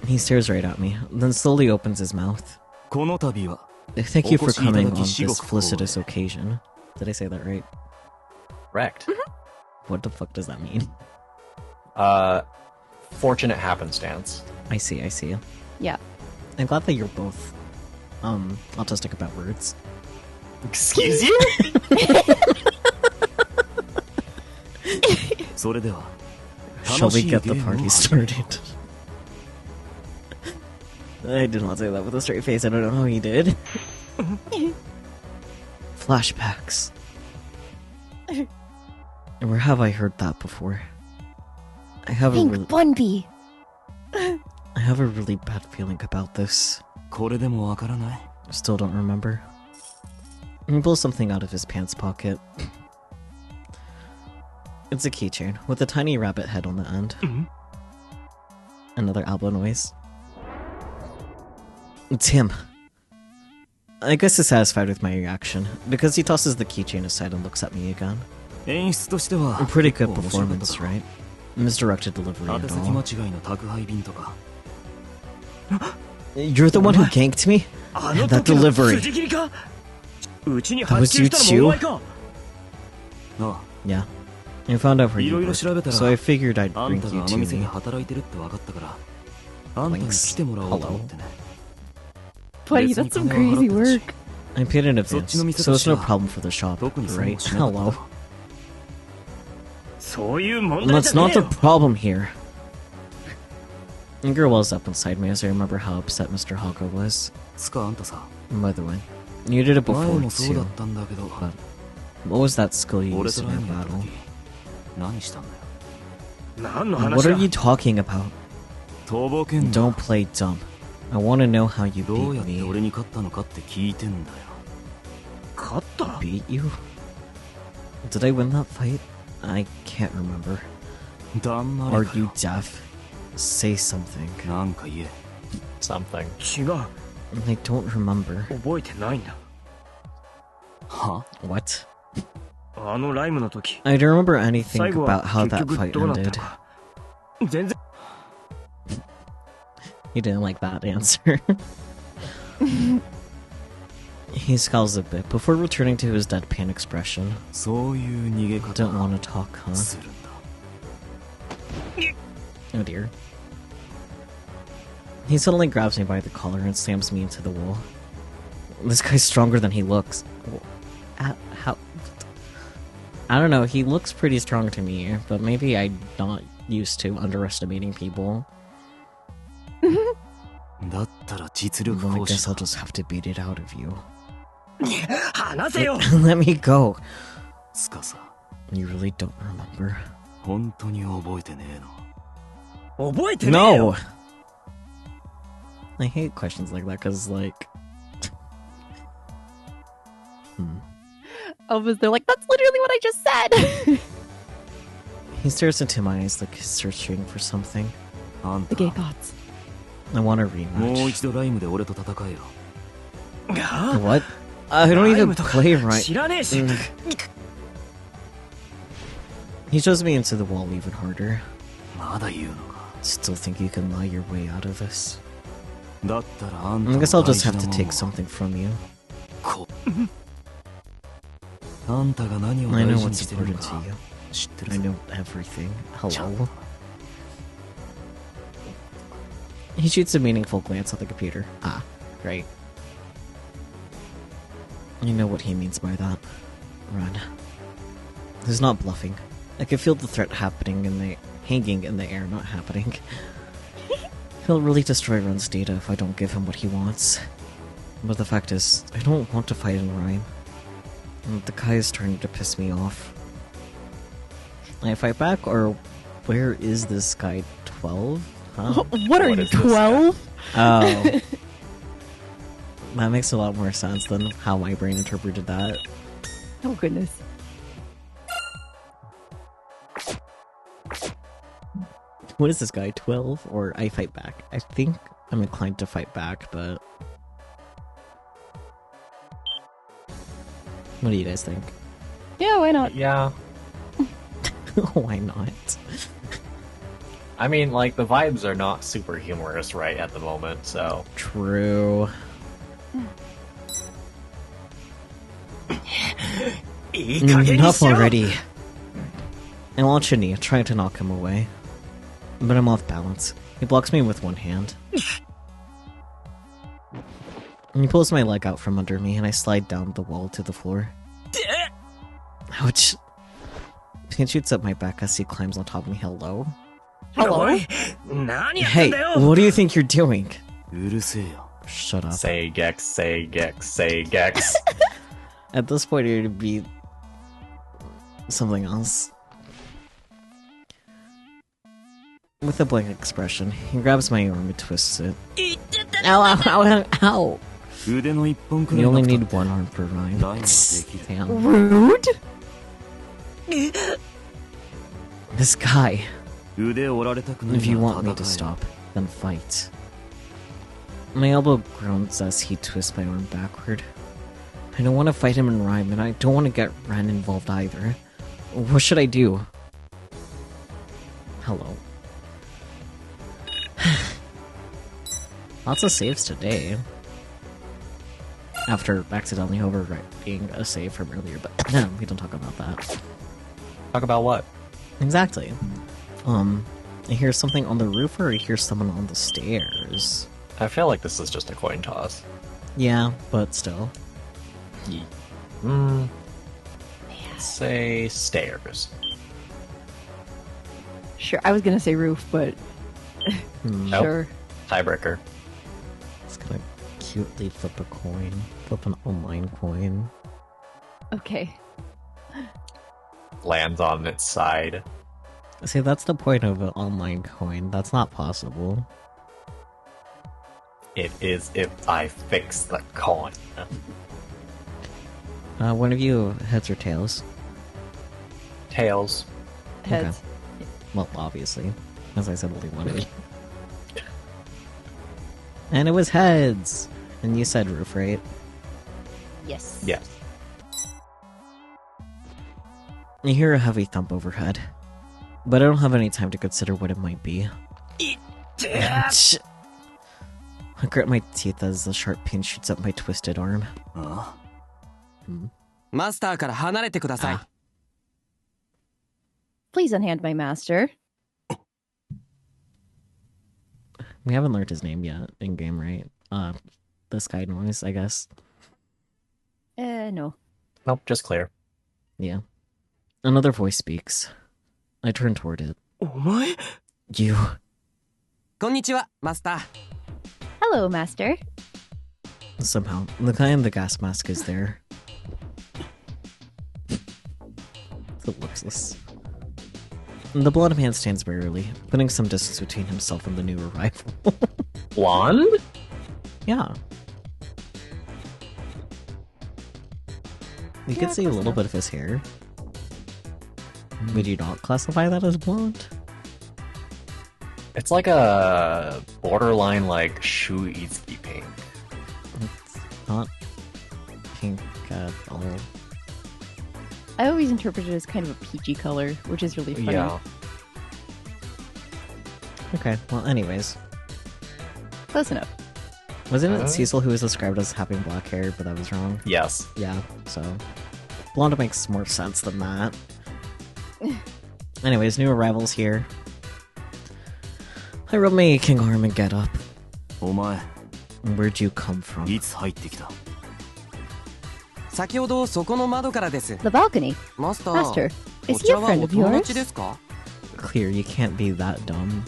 He stares right at me, then slowly opens his mouth. この度は Thank you for coming on this お越しいただき、至極光栄。 felicitous occasion. Did I say that right? Wrecked. What the fuck does that mean? Fortunate happenstance. I see. Yeah. I'm glad that you're both, autistic about words. Excuse you? それでは Shall 楽 we しい get ゲ the ームを party 始める started? I did not say that with a straight face. I don't know how he did. Flashbacks. Where have I heard that before? I have a Pink Bunby. really bad feeling about this. これでもわからない Still don't remember. He pulls something out of his pants pocket. It's a keychain with a tiny rabbit head on the end. Another Alba noise. It's him. I guess he's satisfied with my reaction, because he tosses the keychain aside and looks at me again. A pretty good performance, right? Misdirected delivery and all. You're the one who ganked me? That delivery. That was you too? Yeah. I found out where you worked, so I figured I'd bring you to me. Thanks. Hello. Buddy, that's some crazy work. I paid in advance, so it's no problem for the shop, right? Hello. That's not the problem here. Anger wells up inside me as I remember how upset Mr. Haga was. By the way, you did it before too, but what was that skill you used in our battle? What are you talking about? Don't play dumb. I want to know how you beat me. Beat you? Did I win that fight? I can't remember. Are you deaf? Say something. Something. I don't remember. What? I don't remember anything about how that fight ended. He didn't like that answer. He scowls a bit before returning to his deadpan expression. Don't want to talk, huh? Oh dear. He suddenly grabs me by the collar and slams me into the wall. This guy's stronger than he looks. How? I don't know, he looks pretty strong to me, but maybe I'm not used to underestimating people. Well, I guess I'll just have to beat it out of you. Let me go. You really don't remember? No! I hate questions like that, cause like... They're like, that's literally what I just said! He stares into my eyes like he's searching for something. The gay thoughts. I want a rematch. What? I don't even play right. He shoves me into the wall even harder. Still think you can lie your way out of this? I guess I'll just have to take something from you. I know what's important to you. I know everything. Hello? He shoots a meaningful glance at the computer. Ah, great. You know what he means by that. Run. He's not bluffing. I can feel the threat hanging in the air, not happening. He'll really destroy Run's data if I don't give him what he wants. But the fact is, I don't want to fight in rhyme. And the guy is starting to piss me off. I fight back, or where is this guy? 12? Huh? What are you, 12? Oh. That makes a lot more sense than how my brain interpreted that. Oh, goodness. What is this guy, 12? Or I fight back? I think I'm inclined to fight back, but... What do you guys think? Yeah, why not? Yeah. Why not? I mean, like, the vibes are not super humorous right at the moment, so... True. Enough already. I launch a knee, trying to knock him away. But I'm off balance. He blocks me with one hand. And he pulls my leg out from under me, and I slide down the wall to the floor. Ouch. He shoots up my back as he climbs on top of me. Hello? Hello? Hey, what do you think you're doing? Shut up. Say Gex, say Gex, say Gex. At this point, it would be something else. With a blank expression, he grabs my arm and twists it. Ow, ow, ow, ow, ow! You only need one arm per rhyme. Damn. Rude? This guy. If you want me to stop, then fight. My elbow groans as he twists my arm backward. I don't want to fight him in rhyme, and I don't want to get Ren involved either. What should I do? Hello. Lots of saves today. After accidentally overwriting a save from earlier, but we don't talk about that. Talk about what? Exactly. I hear something on the roof, or I hear someone on the stairs. I feel like this is just a coin toss. Yeah, but still. Say stairs. Sure, I was gonna say roof, but Nope. sure. Tiebreaker. It's gonna cutely flip a coin. Flip an online coin. Okay. Lands on its side. See, that's the point of an online coin. That's not possible. It is if I fix the coin. One of you heads or tails? Tails. Heads. Well, obviously. As I said, only one of you. And it was heads! And you said roof, right? Yes. Yes. You hear a heavy thump overhead. But I don't have any time to consider what it might be. I grit my teeth as the sharp pain shoots up my twisted arm. マスターから離れてください。 Please unhand my master. We haven't learned his name yet in game, right? This guy noise, I guess. No. Nope, just clear. Yeah. Another voice speaks. I turn toward it. お前 You. こんにちは、マスター。 Hello, master. Somehow, the guy in the gas mask is there. So lookless. The blonde man stands warily, putting some distance between himself and the new arrival. Blonde? Yeah. You could see a little bit of his hair. Would you not classify that as blonde? It's like a borderline like Shuizuki pink. It's not pink at all. I always interpret it as kind of a peachy color, which is really funny. Yeah. Okay, well, anyways. Close enough. Wasn't it Cecil who was described as having black hair, but that was wrong? Yes. Yeah, so. Blonde makes more sense than that. Anyways, new arrivals here. I rub my king arm and get up. お前 Where'd you come from? いつ入ってきた先ほどそこの窓からです。 The balcony. マスター、 Master, こ is ち he ら a は friend お of 友 yours? 達ですか？ Clear, you can't be that dumb.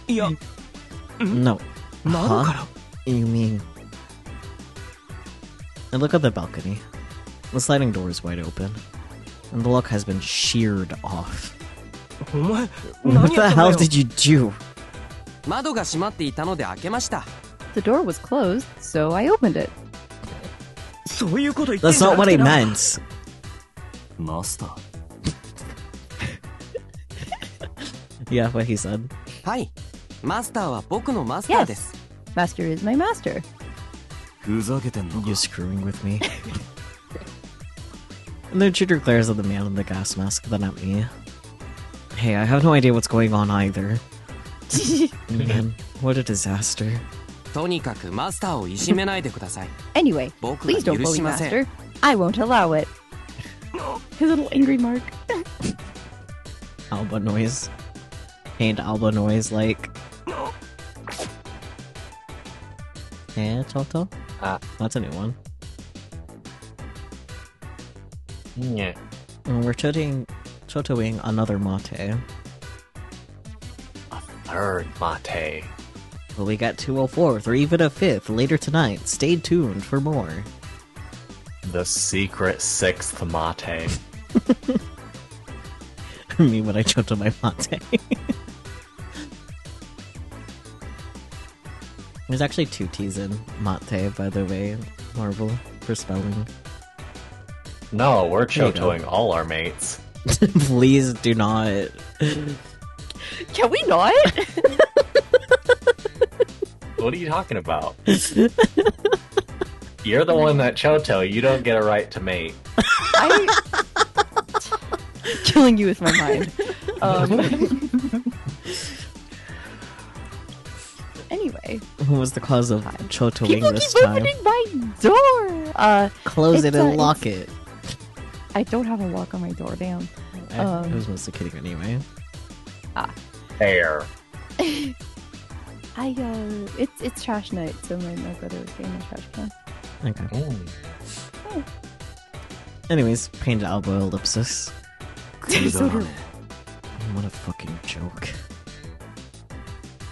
いや、 No. 窓から You mean... I look at the balcony. The sliding door is wide open. And the lock has been sheared off. お前、 What 何 the やったんだ hell よ did you do? 窓が閉まっていたので開けました。 The door was closed, so I opened it. そういうこと言ってん That's じゃ not なく what て I な。 meant. マスター Yeah, what he said. はい、マスターは僕のマスターです。 Master is my master. ふざけてんの You screwing with me? And the intruder glares at the man in the gas mask, then at me. Hey, I have no idea what's going on either. Man, what a disaster. とにかくマスターをいじめないでください。 Anyway, 僕が please don't 許 bully しません。 master. I won't allow it. His little angry mark. Alba noise. Ain't Alba noise like... Yeah, Toto? That's a new one. Yeah. And we're Totoing another mate. Third mate. Will we get 204th or even a 5th later tonight? Stay tuned for more. The secret sixth mate. Me when I Choto my mate. There's actually 2 T's in mate, by the way, Marvel, for spelling. No, we're There you go. chotoing all our mates. Please do not. Can we not? What are you talking about? You're the one that Choto. You don't get a right to mate. Killing you with my mind. Anyway. What was the cause of Chotoing People this keep time? opening my door! Close it and lock it. I don't have a lock on my door, damn. I was mostly kidding anyway. Fair. It's trash night, so my brother was getting a trash can. Okay. Oh. Anyways, painted elbow ellipsis. So true. What a fucking joke.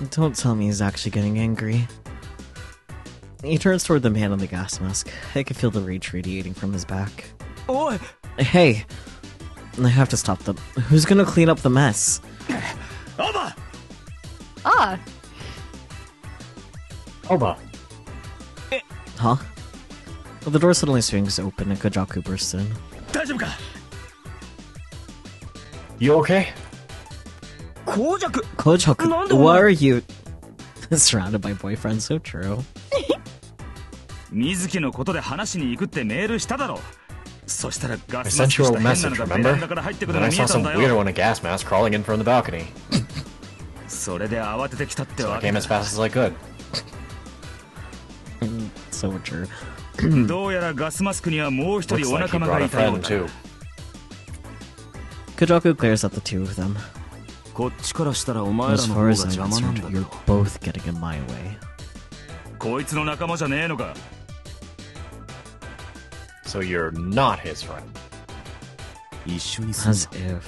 Don't tell me he's actually getting angry. He turns toward the man in the gas mask. I can feel the rage radiating from his back. Oi! Hey! I have to stop them. Who's gonna clean up the mess? Aoba! Ah! Oba. Huh? Well, the door suddenly swings open and Kajaku bursts in. 大丈夫か You okay? 紅弱 Kojaku, Nanda why wa- are you surrounded by boyfriends? So true. 水木のことで話しに行くってメールしただろそしたらガ I スマ sent スク you し a た変な message, のがベラ remember? ンダから入ってく Then るの I 見 saw えたん some だ weirdo よ in a gas mask crawling in from the balcony. それで慌ててきたって So I わけ came だ as fast as I could. So true. どうやらガスマスクにはもう一 Looks 人お like he 仲間が brought a いたよう friend だ too. Kajaku glares at the two of them. こっちからしたらお前ら As の方 far が as I'm 邪魔なん concerned, だ you're よ both getting in my way. こいつの仲間じゃねえのか So you're not his friend. 一緒に住ん As だ if.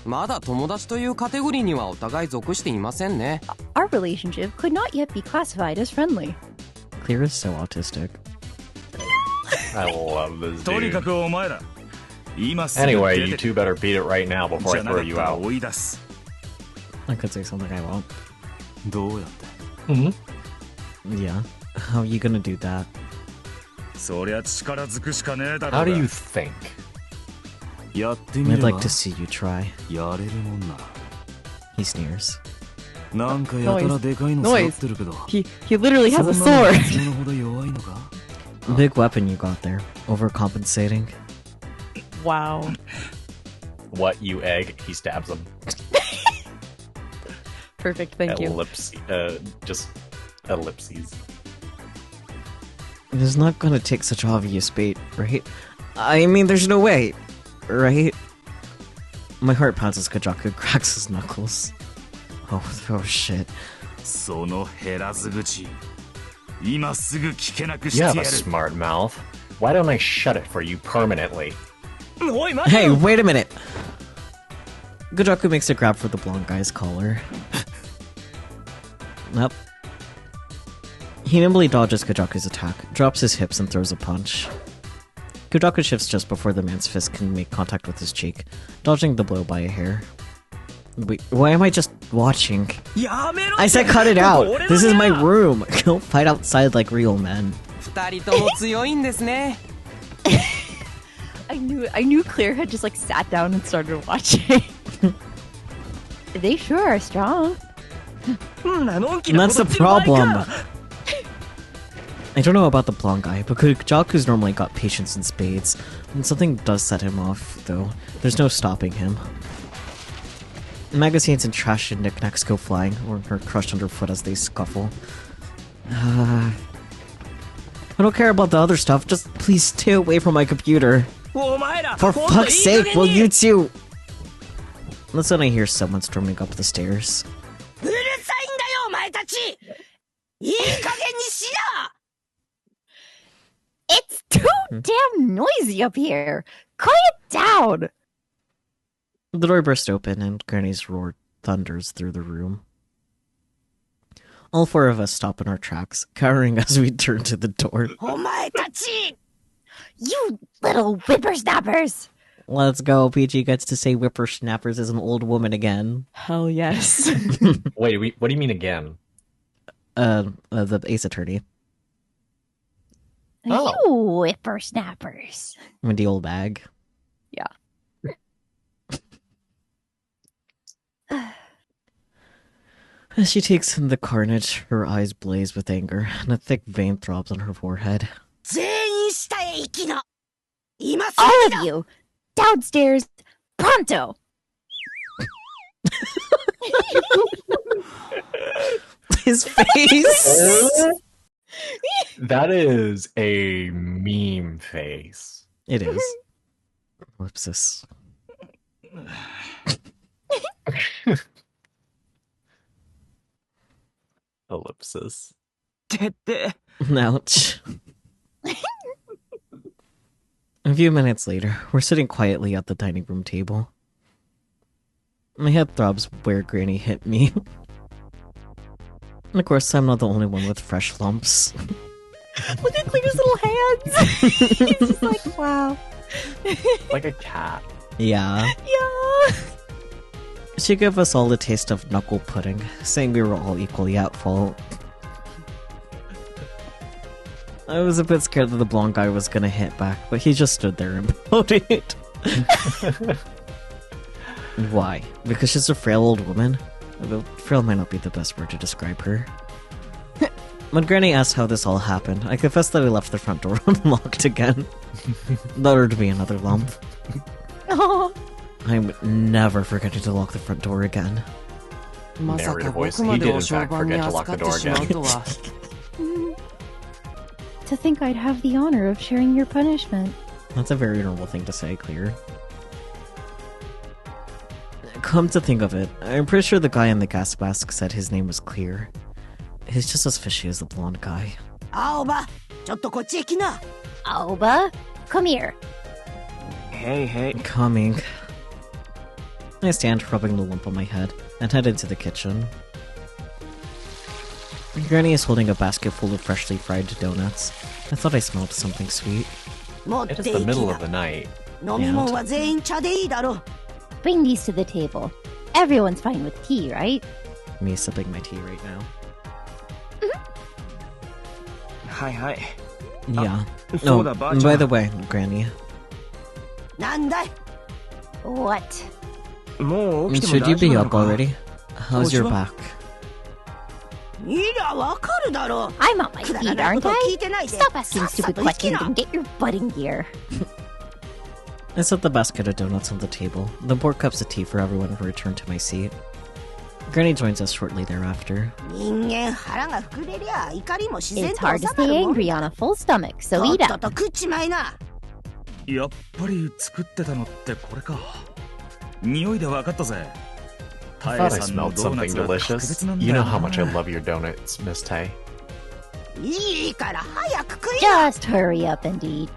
まだ友達というカテゴリーにはお互い属していませんね。 Our relationship could not yet be classified as friendly. Clear is so autistic. I love this とにか dude. くお前ら今すぐ Anyway, 出 you て two better beat it right now じ before ゃ I なか throw っ you たら out. 追い出す I could say something I won't. どうやって Mm-hmm. Yeah. How are you gonna do that? そりゃ力ずくしかねえだろ How う do が you think? やってみれ I'd ば like to see you try. やれるもんな He sneers. なんかやたらでかいの背負ってるけど He literally has a そんなの sword. 必要なほど弱いのか Big weapon you got there. Overcompensating. Wow. What, you egg? He stabs him. Perfect, thank you. Just ellipses. It is not gonna take such obvious bait, right? I mean, there's no way, right? My heart pounds as Kajaku cracks his knuckles. Oh shit. その減らず口今すぐ聞けなくし You て have や a る smart mouth. Why don't I shut it for you permanently? おい待 Hey, wait a minute! Kajaku makes a grab for the blonde guy's collar. Nope. He nimbly dodges Kajaku's attack, drops his hips, and throws a punch. Kajaku shifts just before the man's fist can make contact with his cheek, dodging the blow by a hair. Wait, why am I just watching? やめろ I said cut it こ out! こ俺の This is 部 my 屋 room! Don't fight outside like real men. 二人とも強いんですね。I knew Claire had just like sat down and started watching. They sure are strong. なのんき And な that's こ the とってお前 problem! か I don't know about the blonde guy, but Kajaku's normally got patience in spades. When something does set him off, though, there's no stopping him. Magazines and trash and knickknacks go flying, or are crushed underfoot as they scuffle. I don't care about the other stuff, just please stay away from my computer. お前ら For ほんと fuck's いい sake, 加減 will に you two... That's when I hear someone storming up the stairs. うるさいんだよお前たちいい加減にしな It's too damn noisy up here. Quiet down. The door bursts open and Granny's roar thunders through the room. All four of us stop in our tracks, cowering as we turn to the door. お前たち You little whippersnappers. Let's go. PG gets to say whippersnappers as an old woman again. Hell yes. Wait, what do you mean again? The ace attorney. Oh. You whippersnappers. With the old bag. As she takes in the carnage, her eyes blaze with anger, and a thick vein throbs on her forehead. All of you, downstairs, pronto! His face! That is a meme face. It is. Ellipsis. Ellipsis. Ouch. A few minutes later, we're sitting quietly at the dining room table. My head throbs where Granny hit me. And of course, I'm not the only one with fresh lumps. Look at Claire's little hands. He's just like, wow. Like a cat. Yeah. Yeah. She gave us all a taste of knuckle pudding, saying we were all equally at fault. I was a bit scared that the blonde guy was gonna hit back, but he just stood there and pouted. Why? Because she's a frail old woman? Although frail might not be the best word to describe her. When Granny asked how this all happened, I confessed that I left the front door unlocked again. That would be another lump. Oh. I'm never forgetting to lock the front door again. Narrator voice. He did in fact forget to lock the door again. To think I'd have the honor of sharing your punishment. That's a very normal thing to say, Clear. Come to think of it, I'm pretty sure the guy in the gas mask said his name was Clear. He's just as fishy as the blonde guy. Aoba, come here. Hey. Coming. I stand rubbing the lump on my head and head into the kitchen. Granny is holding a basket full of freshly fried donuts. I thought I smelled something sweet. It is the middle of the night. Bring these to the table. Everyone's fine with tea, right? Me sipping my tea right now. Hi. Yeah. No, by the way, Granny. What? Should you be up already? How's your back? I'm on my feet, aren't I? Stop asking stupid questions and get your butt in gear. I set the basket of donuts on the table, then pour cups of tea for everyone and return to my seat. Granny joins us shortly thereafter. It's hard to stay angry on a full stomach, so eat up. やっぱり作ってたのってこれか。匂いで分かったぜ。 I thought I smelled something delicious. You know how much I love your donuts, Miss Tay. Just hurry up and eat.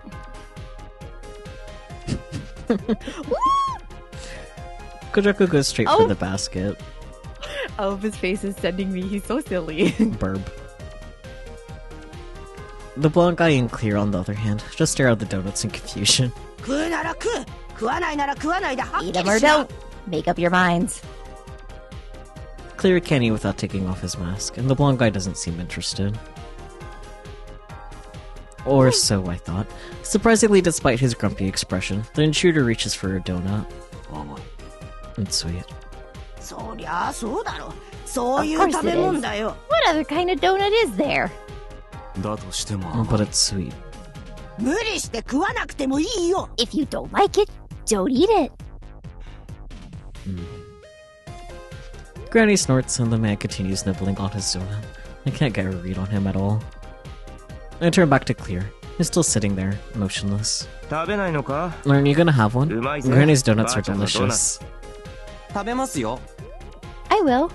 Kojako goes straight for the basket. Oh, his face is sending me. He's so silly. Burb. The blonde guy and Clear, on the other hand, just stare at the donuts in confusion. Eat them or don't. Make up your minds. Clear can't eat without taking off his mask, and the blonde guy doesn't seem interested. Or so I thought. Surprisingly, despite his grumpy expression, the intruder reaches for a donut. It's sweet. Of course it is. What other kind of donut is there? But it's sweet. If you don't like it, don't eat it. Granny snorts and the man continues nibbling on his donut. I can't get a read on him at all. I turn back to Clear. He's still sitting there, motionless. Aren't you gonna have one? Granny's donuts are delicious. I will.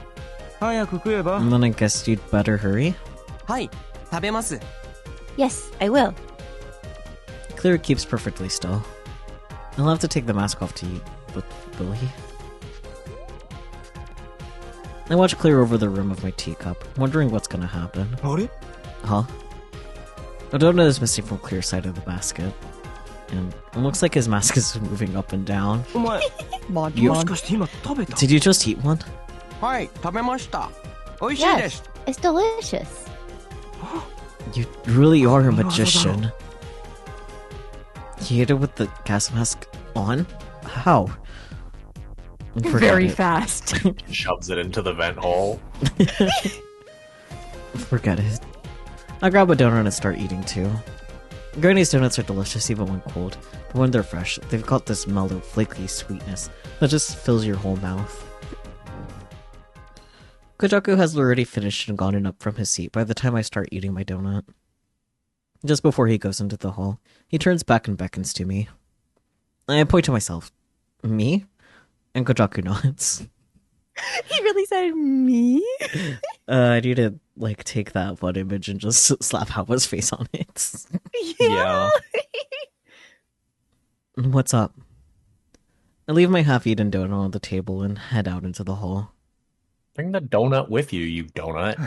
And then I guess you'd better hurry? Yes, I will. Clear keeps perfectly still. I'll have to take the mask off to eat, but will he? I watch Clear over the rim of my teacup, wondering what's gonna happen. Huh? A donut is missing from Clear's side of the basket. And it looks like his mask is moving up and down. Did you just eat one? Yes, it's delicious. You really are a magician. You ate it with the gas mask on? How? Very fast. Shoves it into the vent hole. Forget it. I grab a donut and start eating too. Granny's donuts are delicious even when cold, but when they're fresh, they've got this mellow, flaky sweetness that just fills your whole mouth. Kojaku has already finished and gotten up from his seat by the time I start eating my donut. Just before he goes into the hall, he turns back and beckons to me. I point to myself. Me? And Kojaku nods. He really said me? I need to, take that one image and just slap Hawa's face on it. Yeah. What's up? I leave my half-eaten donut on the table and head out into the hall. Bring the donut with you, you donut.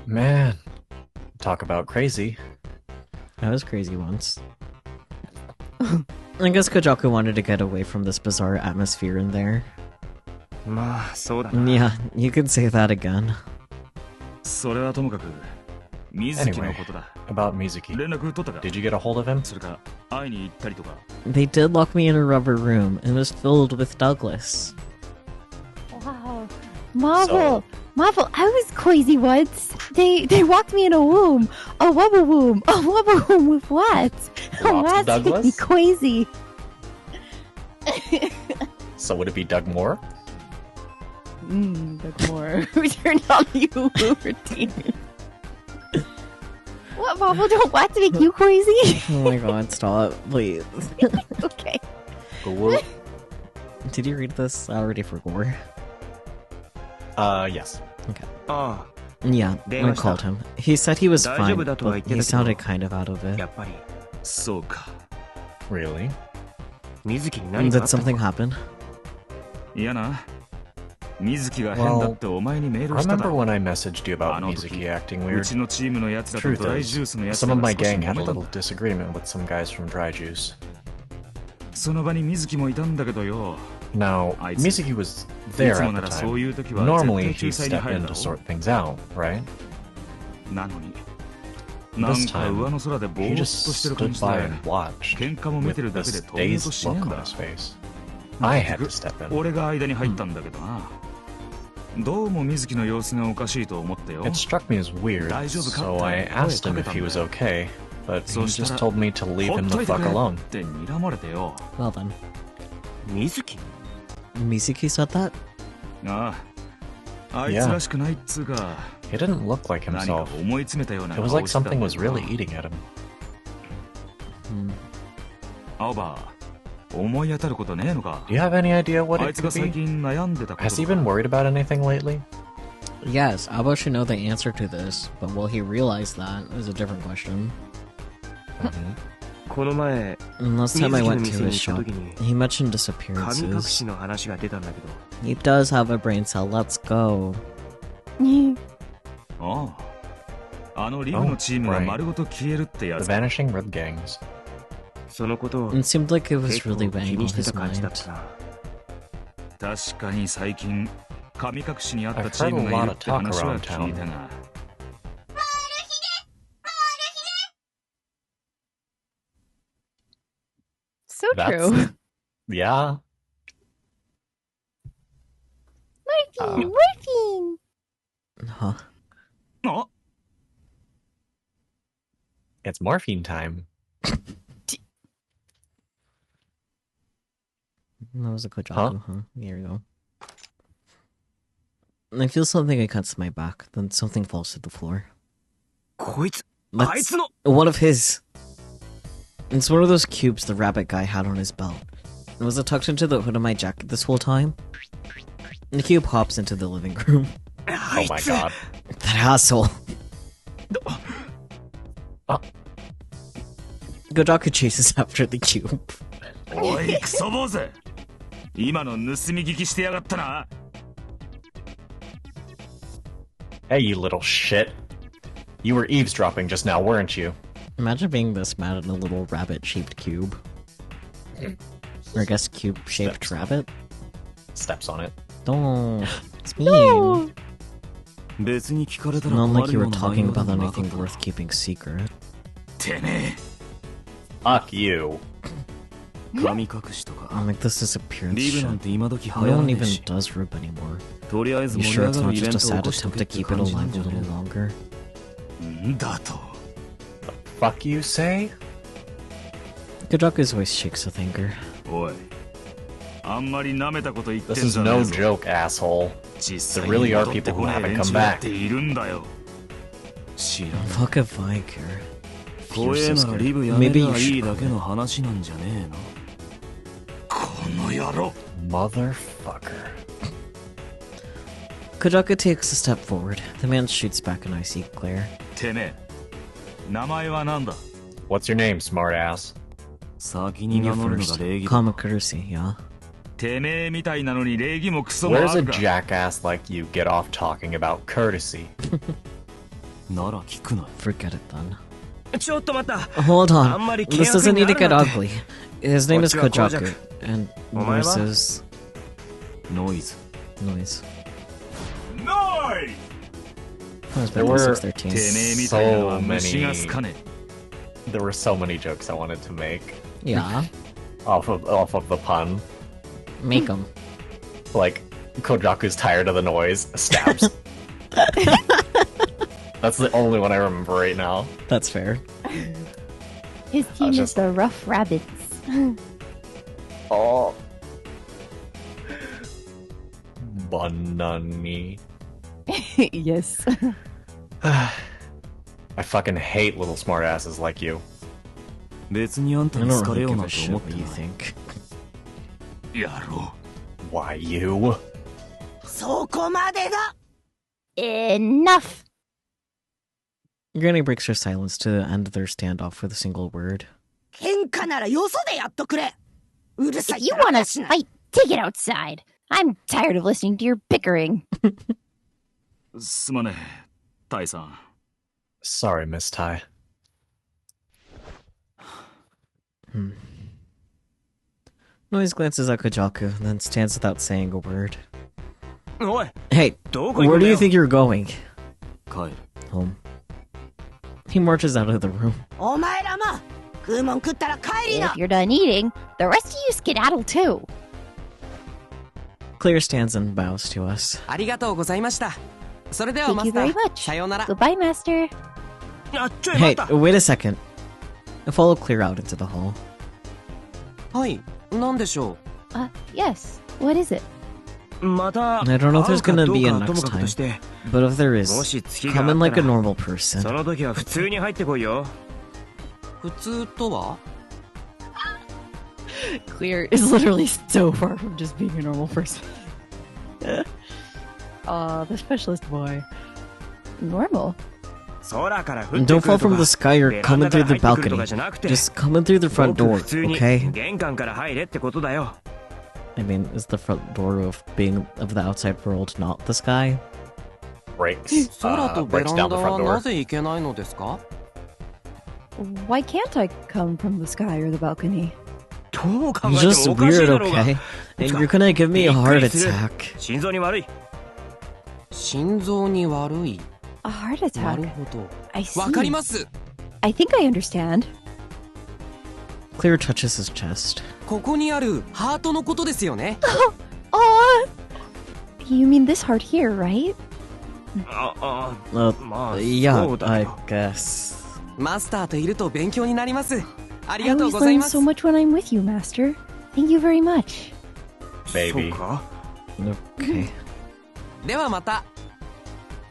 Man, talk about crazy. I was crazy once. I guess Kojaku wanted to get away from this bizarre atmosphere in there. Yeah, you could say that again. Anyway, about Mizuki. Did you get a hold of him? They did lock me in a rubber room, and it was filled with Douglas. Wow. Marvel! Marvel, I was crazy once. They walked me in a womb. A wubba womb. A wubba womb with what? Lots of Douglas? Crazy. So would it be Doug Moore? Doug Moore. We turned on the Hulu routine. What, Marvel, don't want to make you crazy? Oh my god, stop, please. Okay. Did you read this? Already for gore. Yes. Okay. Ah. Yeah, I called him. He said he was fine, but he sounded kind of out of it. Really? Did something happen? Well, remember when I messaged you about Mizuki acting weird? Truth is, some of my gang had a little disagreement with some guys from Dry Juice. Now, Mizuki was there at the time. Normally, he'd step in to sort things out, right? This time, he just stood by and watched, with this dazed look on his face. I had to step in. It struck me as weird, so I asked him if he was okay, but he just told me to leave him the fuck alone. Well then. Mizuki said that? Yeah. He didn't look like himself. It was like something was really eating at him. Do you have any idea what it could be? Has he been worried about anything lately? Yes, Abo should know the answer to this, but will he realize that is a different question. Last time I went to his shop, he mentioned disappearances. He does have a brain cell, let's go. Oh, right. The Vanishing Rib Gangs. It seemed like it was really weighing on his mind. I've heard a lot of talk around town. So true. Yeah. Morphine! Huh. It's morphine time. That was a Kojaku, huh? There we go. I feel something cuts my back, then something falls to the floor. That's one of his. It's one of those cubes the rabbit guy had on his belt. Was it tucked into the hood of my jacket this whole time? And the cube hops into the living room. Oh my god. That asshole. Kojaku chases after the cube. Hey, you little shit. You were eavesdropping just now, weren't you? Imagine being this mad at a little rabbit-shaped cube. Or I guess cube-shaped rabbit? Steps on it. Don't. It's mean. Not like you were talking about anything worth keeping secret. Fuck you. 神隠しとか I'm like, this is appearance リブ shit. なんて今時流 No 行ら one ねえ even し does RUB anymore. とりあえず You 盛り sure 上 it's がる not イベン just a トを起 sad こしと attempt け to って keep it 感じなん alive じ a ゃね little えの longer? んだと Fuck you say? Kajaku's voice shakes with anger. おいあんまり舐めたこと言ってん This is じゃね no えぞ joke, asshole. 実際 There really に are 戻って people こ who ねえ haven't 連 come 中だ back. っているんだよ 知らん Fuck if I care. 怖えならリブやめりゃいいだけの話なんじゃねえのこの野郎 Motherfucker. Kajaku takes a step forward. The man shoots back an icy glare. てめえ名前は何だ What's your name, smartass? 先に You 名乗るのが first. 礼儀だ Common courtesy, yeah? てめえみたいなのに礼儀もクソも Where's あ a るか jackass like you get off talking about courtesy? なら聞くな Forget it then. ちょっと待った Hold あんま on. り This 険悪 doesn't に need な to る get なんて ugly. His name is こっちは Kajaku. And お前は noises. ノイズ Noise. ノイ That was There back in were- 613. てめえみたいなのは So 虫が many. 好かね There were so many jokes I wanted to make Yeah. off of the pun. Make them. Like, Kojaku's tired of the noise, stabs. That's the only one I remember right now. That's fair. His team is just- the Rough Rabbits. Oh. Banani. Yes. I fucking hate little smartasses like you. 別にあんた I に don't 好かれ really よう give な a んて shit 思っ what て you ない think. え野郎 Why you? そこまでだ Enough. Granny breaks her silence to end their standoff with a single word. 喧嘩ならよそでやっとくれうるさ If い you から want 話 to しない fight, take it outside. I'm tired of listening to your bickering. すまねえタイさん Sorry, Miss Tai. Noise glances at Kajaku, then stands without saying a word. おい Hey, どこ行 where くん do だ you よ think you're going? 帰る Home. He marches out of the room. お前らも食うもん食ったら帰り If な you're done eating, the rest of you skedaddle too. Claire stands and bows to us. ありがとうございましたそれでは Thank マ you スタ very ー much. さようなら Goodbye, Master. あちょい待 Hey, った wait a second. I follow Claire out into the hall. はい何でしょ Yes. What is it? また I don't know if 会 there's うか gonna どう be a かとも next かくと time. して But if there も is, し月があ come った in like a ら normal そ person. の時は普通に入ってこいよう普通とは Clear is literally so far from just being a normal person. The specialist boy. Normal. 空から降って Don't くる fall と from か the sky or ベラ come ン in ダか through ら the 入ってくると balcony. かじゃなくて Just come in through the ご front く door, 普通に okay? 玄関から入れってことだよ I mean, is the front door of being of the outside world not the sky? Breaks, 空とベ breaks ラン down ダ the は front な door. ぜ行けないのですか Why can't I come from the sky or the balcony? どう考 It's えて just もおかしい weird, だろうが okay? And you're gonna give me a heart attack. 心臓に悪い心臓に悪い A heart なる attack. ほど I see. わかります I think I understand. Claire touches his chest. ここにあるハートのことですよね Oh! You mean this heart here, right? あ Uh, まあ yeah, そうだ I けど guess. マスターといると勉強になりますあり I がとう always ござい learn ます so much when I'm with you, Master. Thank you very much. Baby. そうか Okay, ではまた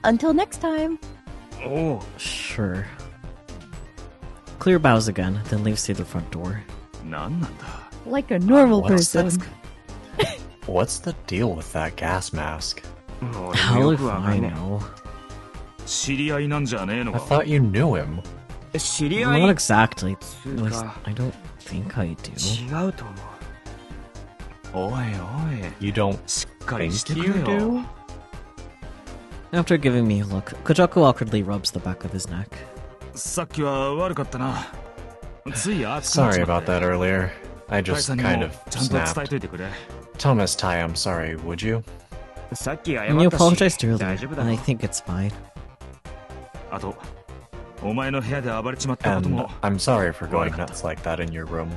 Until next time. おう sure. Claire bows again, then leaves through the front door. 何なんだ Like a normal What's person. What's the deal with that gas mask? 俺も How よ if くわか I んね know? 知り合いなんじゃねえの I か thought you knew him. え知り合い Not exactly. つう At least か I don't think I do. 違うと思うおいおい You don't しっかりし think て you くれよ do? After giving me a look, Kojaku awkwardly rubs the back of his neck. さっきは悪かったなつい熱くなっ Sorry ちま about って that earlier. I タイ just さんに kind も of ちゃんと伝え snapped. といてくれ Tell Miss Tai I'm sorry, would you? さっき謝 And you ったし apologized 大 earlier, 丈夫だ and I ろ think it's fine. あとお前の部屋で暴れちまったこと And も I'm sorry for going nuts like that in your room.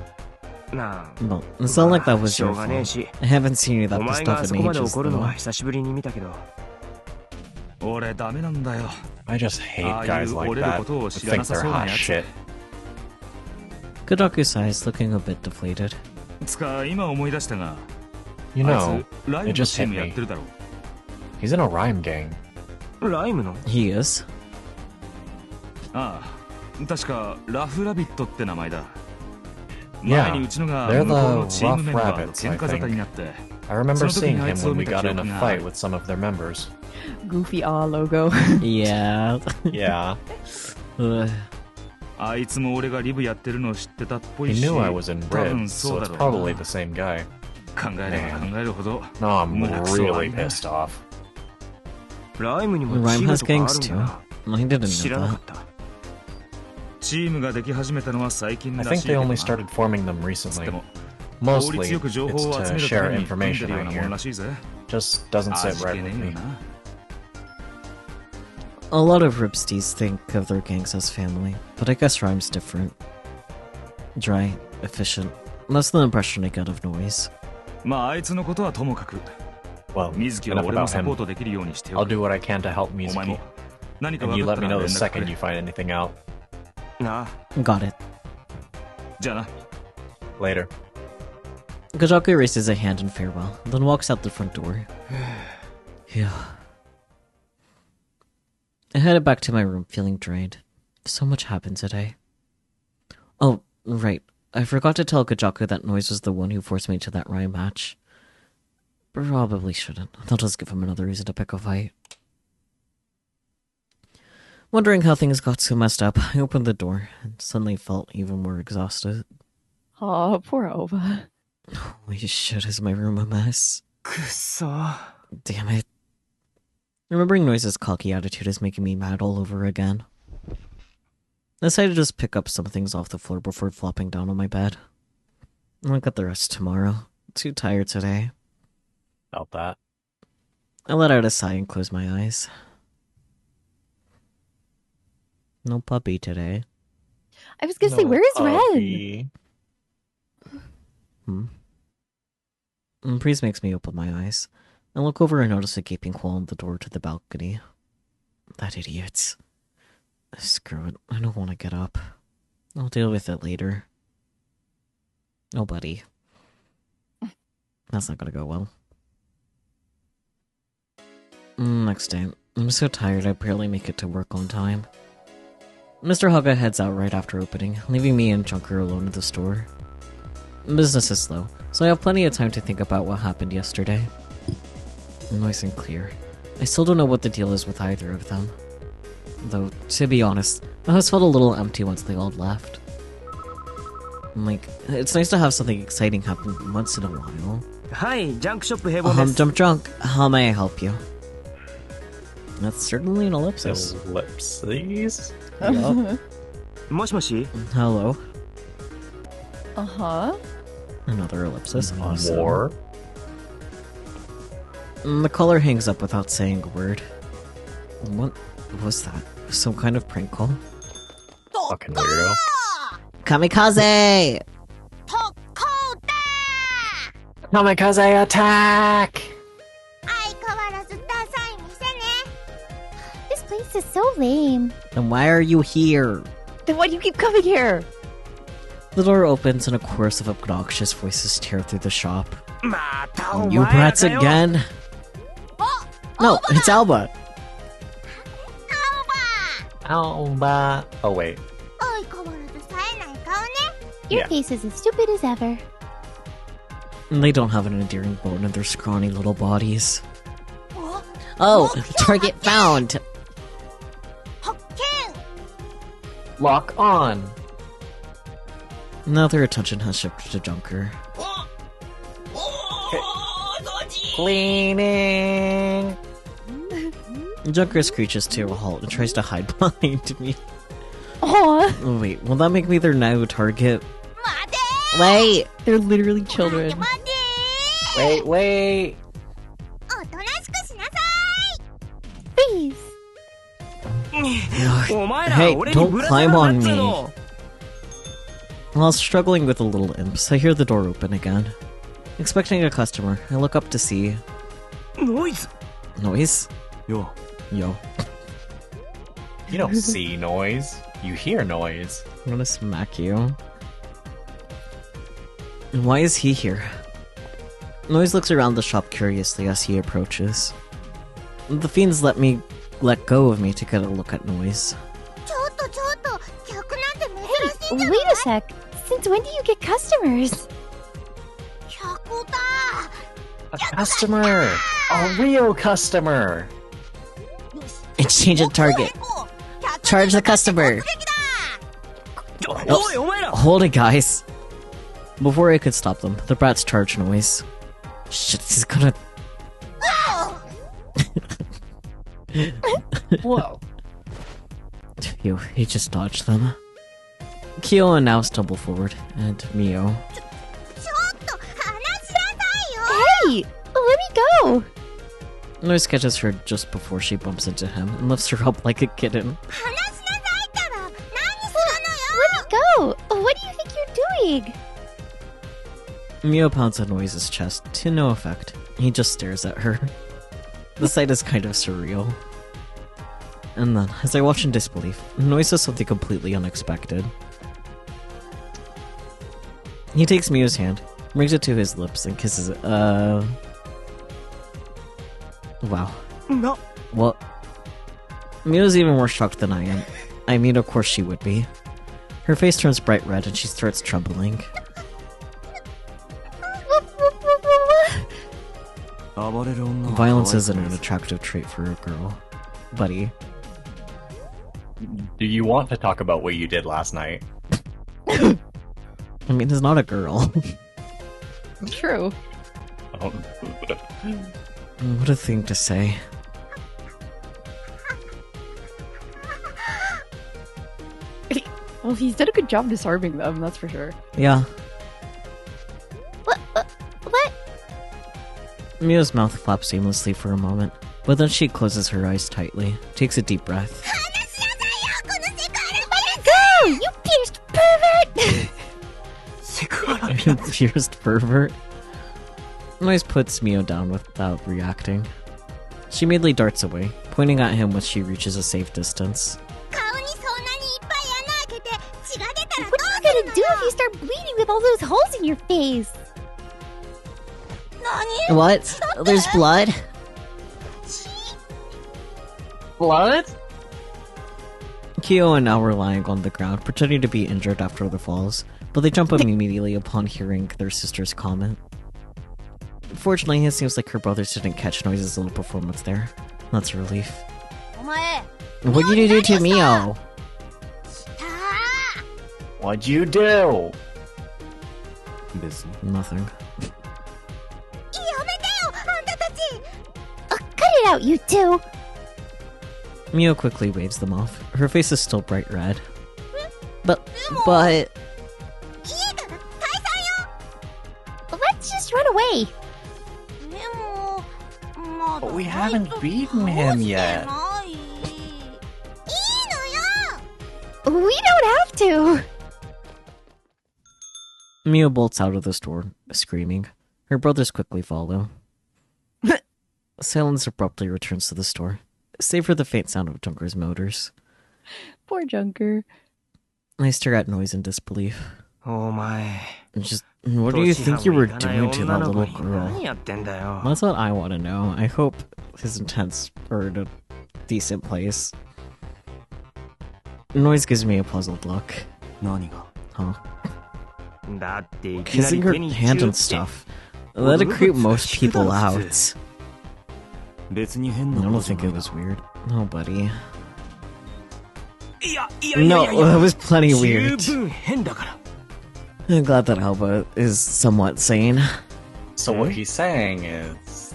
Well, it's not like that was your fault. I haven't seen you that pissed off in ages, though. I just hate guys like that who think they're hot shit. Kajaku's eyes looking a bit deflated. You know, it just hit me. He's in a rhyme gang. He is. Yeah, they're the Rough Rabbits, I think. I remember seeing him when we got in a fight with some of their members. Goofy logo. Yeah. Yeah. He knew I was in Red, so it's probably the same guy. Man. No, I'm really pissed off. Rhyme has gangs too. I didn't know that. I think they only started forming them recently. Mostly, it's to share information, I hear. Just doesn't sit right with me. A lot of Ripsties think of their gangs as family, but I guess Rhyme's different. Dry, efficient. That's the impression I get of Noise. Well, enough about him. I'll do what I can to help Mizuki. And you let me know the second you find anything out. Got it. Later. Kajaku raises a hand in farewell, then walks out the front door. Yeah. I headed back to my room feeling drained. So much happened today. Oh, right. I forgot to tell Kajaku that Noise was the one who forced me to that Rhyme match. Probably shouldn't. I'll just give him another reason to pick a fight. Wondering how things got so messed up, I opened the door and suddenly felt even more exhausted. Aw, poor Aoba. Holy shit, is my room a mess? Damn it. Remembering Noise's cocky attitude is making me mad all over again. I decided to just pick up some things off the floor before flopping down on my bed. I'll get the rest tomorrow. Too tired today. Felt that. I let out a sigh and closed my eyes. No puppy today. I was gonna say, where is Ren? Breeze makes me open my eyes. I look over and notice a gaping hole in the door to the balcony. That idiot. Screw it. I don't want to get up. I'll deal with it later. Oh, buddy. That's not gonna go well. Next day. I'm so tired I barely make it to work on time. Mr. Haga heads out right after opening, leaving me and Junker alone at the store. Business is slow, so I have plenty of time to think about what happened yesterday. Nice and clear. I still don't know what the deal is with either of them. Though, to be honest, the house felt a little empty once they all left. Like, it's nice to have something exciting happen once in a while. Hi, junk shop Hebon. Jump Drunk, how may I help you? That's certainly an ellipsis. Ellipses? Yup. Moshi. Hello. Uh-huh. Another ellipsis. Awesome. More? The caller hangs up without saying a word. What was that? Some kind of prank call? Fucking weirdo. Kamikaze! Kamikaze attack! This place is so lame. Then why are you here? Then why do you keep coming here? The door opens and a chorus of obnoxious voices tear through the shop. You brats again? No, it's Alba. Alba. Oh, wait. Your face is as stupid as ever. They don't have an endearing bone in their scrawny little bodies. Oh, target found! Lock on! Now their attention has shifted to Junker. Cleaning! Junker screeches to a halt and tries to hide behind me. Aww. Wait, will that make me their now target? Wait! They're literally children. Wait! Please. Hey, don't climb on me. While struggling with the little imps, I hear the door open again. Expecting a customer, I look up to see... Noise! Noise? Yo. Yo. You don't see noise. You hear noise. I'm gonna smack you. And why is he here? Noise looks around the shop curiously as he approaches. The fiends let go of me to get a look at Noise. Hey, wait a sec. Since when do you get customers? A customer! A real customer! Exchange a target. Charge the customer. Oh, hold it, guys. Before I could stop them, the brats charged Noise. Shit, he's gonna... Whoa. Phew, he just dodged them. Kyo and now stumble forward, and Mio. Hey, let me go. Noise catches her just before she bumps into him and lifts her up like a kitten. Let me go. What do you think you're doing? Mio pounds on Noise's chest, to no effect. He just stares at her. The sight is kind of surreal. And then, as I watch in disbelief, Noise says something completely unexpected. He takes Mio's hand, brings it to his lips, and kisses it. Wow. No. Well, Mio's even more shocked than I am. I mean, of course she would be. Her face turns bright red and she starts trembling. Violence isn't an attractive trait for a girl. Buddy. Do you want to talk about what you did last night? I mean, it's not a girl. True. What a thing to say. Well, he's done a good job disarming them, that's for sure. Yeah. What? Mio's mouth flaps aimlessly for a moment, but then she closes her eyes tightly, takes a deep breath. Go! You pierced pervert! Pierced pervert? Noise puts Mio down without reacting. She immediately darts away, pointing at him when she reaches a safe distance. What are you gonna do if you start bleeding with all those holes in your face? What? There's blood? Blood? Kyo and now were lying on the ground, pretending to be injured after the falls, but they jump up immediately upon hearing their sister's comment. Fortunately, it seems like her brothers didn't catch Noise's little performance there. That's a relief. What did you do to Mio? What'd you do? Nothing. Cut it out, you two! Mio quickly waves them off. Her face is still bright red. But... Let's just run away! But we haven't beaten him yet. We don't have to! Mio bolts out of the store, screaming. Her brothers quickly follow. Silence abruptly returns to the store, save for the faint sound of Junker's motors. Poor Junker. I stare at Noise in disbelief. Oh my. Just, what do you think you were doing to that little girl? That's what I want to know. I hope his intents are in a decent place. Noise gives me a puzzled look. Huh? Kissing her hand and stuff. That'd creep most people out. I don't think it was weird. No, buddy. No, that was plenty weird. I'm glad that aoba is somewhat sane. So what he's saying is,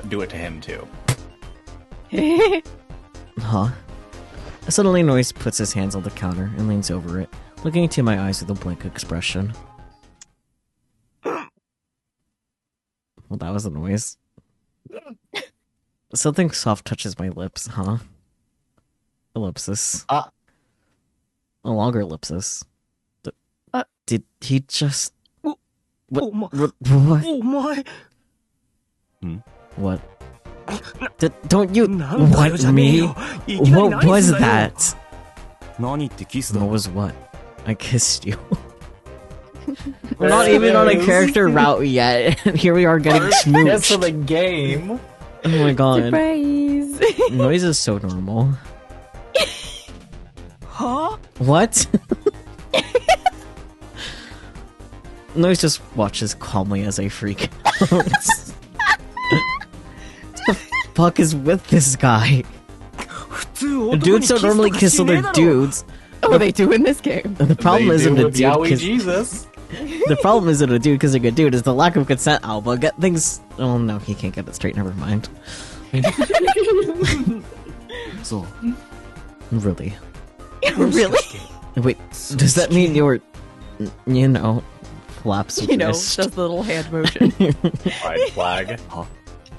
do it to him too. Huh? Suddenly Noise puts his hands on the counter and leans over it, looking into my eyes with a blank expression. Well, that was a noise. Something soft touches my lips, huh? Ellipsis. A longer ellipsis. Did he just... What? Oh my... What? Oh my... What? Don't you... What What, me? What was that? What was what? I kissed you. We're not even on a character route yet, and here we are getting smooched. Yes, for the game. Oh my god. Surprise! Noise is so normal. Huh? What? Noise just watches calmly as I freak out. What the fuck is with this guy? Dudes don't normally kiss other dudes. Oh, they do in this game. The problem isn't a dude. Yowie Jesus. The problem isn't a dude kissing a dude, it's the lack of consent, Alba. Get things... Oh no, he can't get it straight, never mind. So, Really? Really? Wait, does that mean you're... You know, flaps your You know, wrist? does the little hand motion. Pride flag.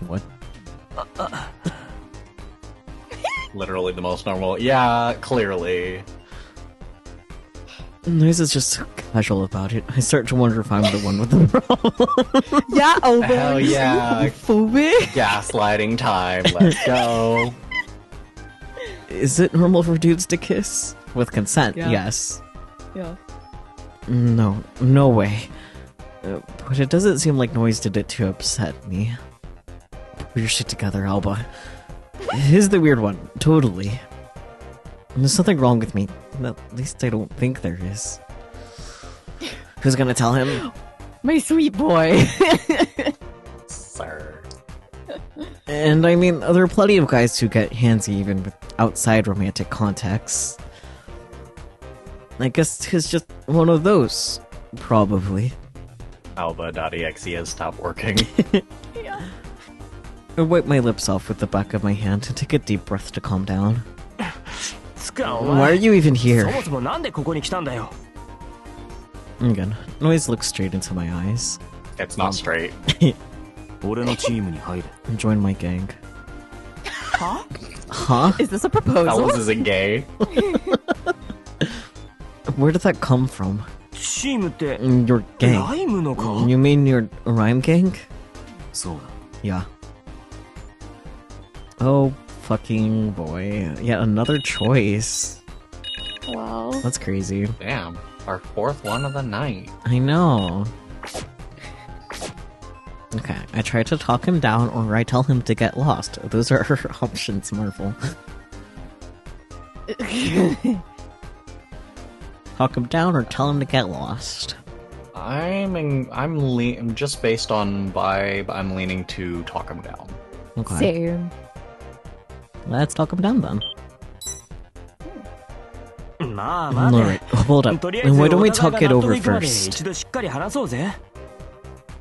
What? Literally the most normal. Yeah, clearly. Noise is just so casual about it. I start to wonder if I'm the one with the problem. Yeah, over. Hell yeah. Phobic. Gaslighting time. Let's go. Is it normal for dudes to kiss? With consent, Yeah. yes. Yeah. No, no way. But it doesn't seem like Noise did it to upset me. Put your shit together, Alba. He's the weird one, totally. There's something wrong with me. At least I don't think there is. Who's gonna tell him? My sweet boy. Sir. And I mean, there are plenty of guys who get handsy even with outside romantic contexts. I guess he's just one of those. Probably. Alba.exe has stopped working. I wipe my lips off with the back of my hand and take a deep breath to calm down. Why are you even here? Again, Noise looks straight into my eyes. It's not straight. Join my gang. Huh? Huh? Is this a proposal? Fellas isn't gay. Where did that come from? チームって Your gang. ライムのか You mean your rhyme gang? そうだ。 Yeah. Oh, fucking boy. Yet another choice. Wow. That's crazy. Damn. Our fourth one of the night. I know. Okay, I try to talk him down or I tell him to get lost. Those are her options, Marvel. Talk him down or tell him to get lost. I'm just based on vibe. I'm leaning to talk him down. Okay. Same. Let's talk him down then. まあまあ Alright, hold up. とりあえず Why don't we お互 talk い it が納 over 得いくまで first? 一度しっかり話そうぜ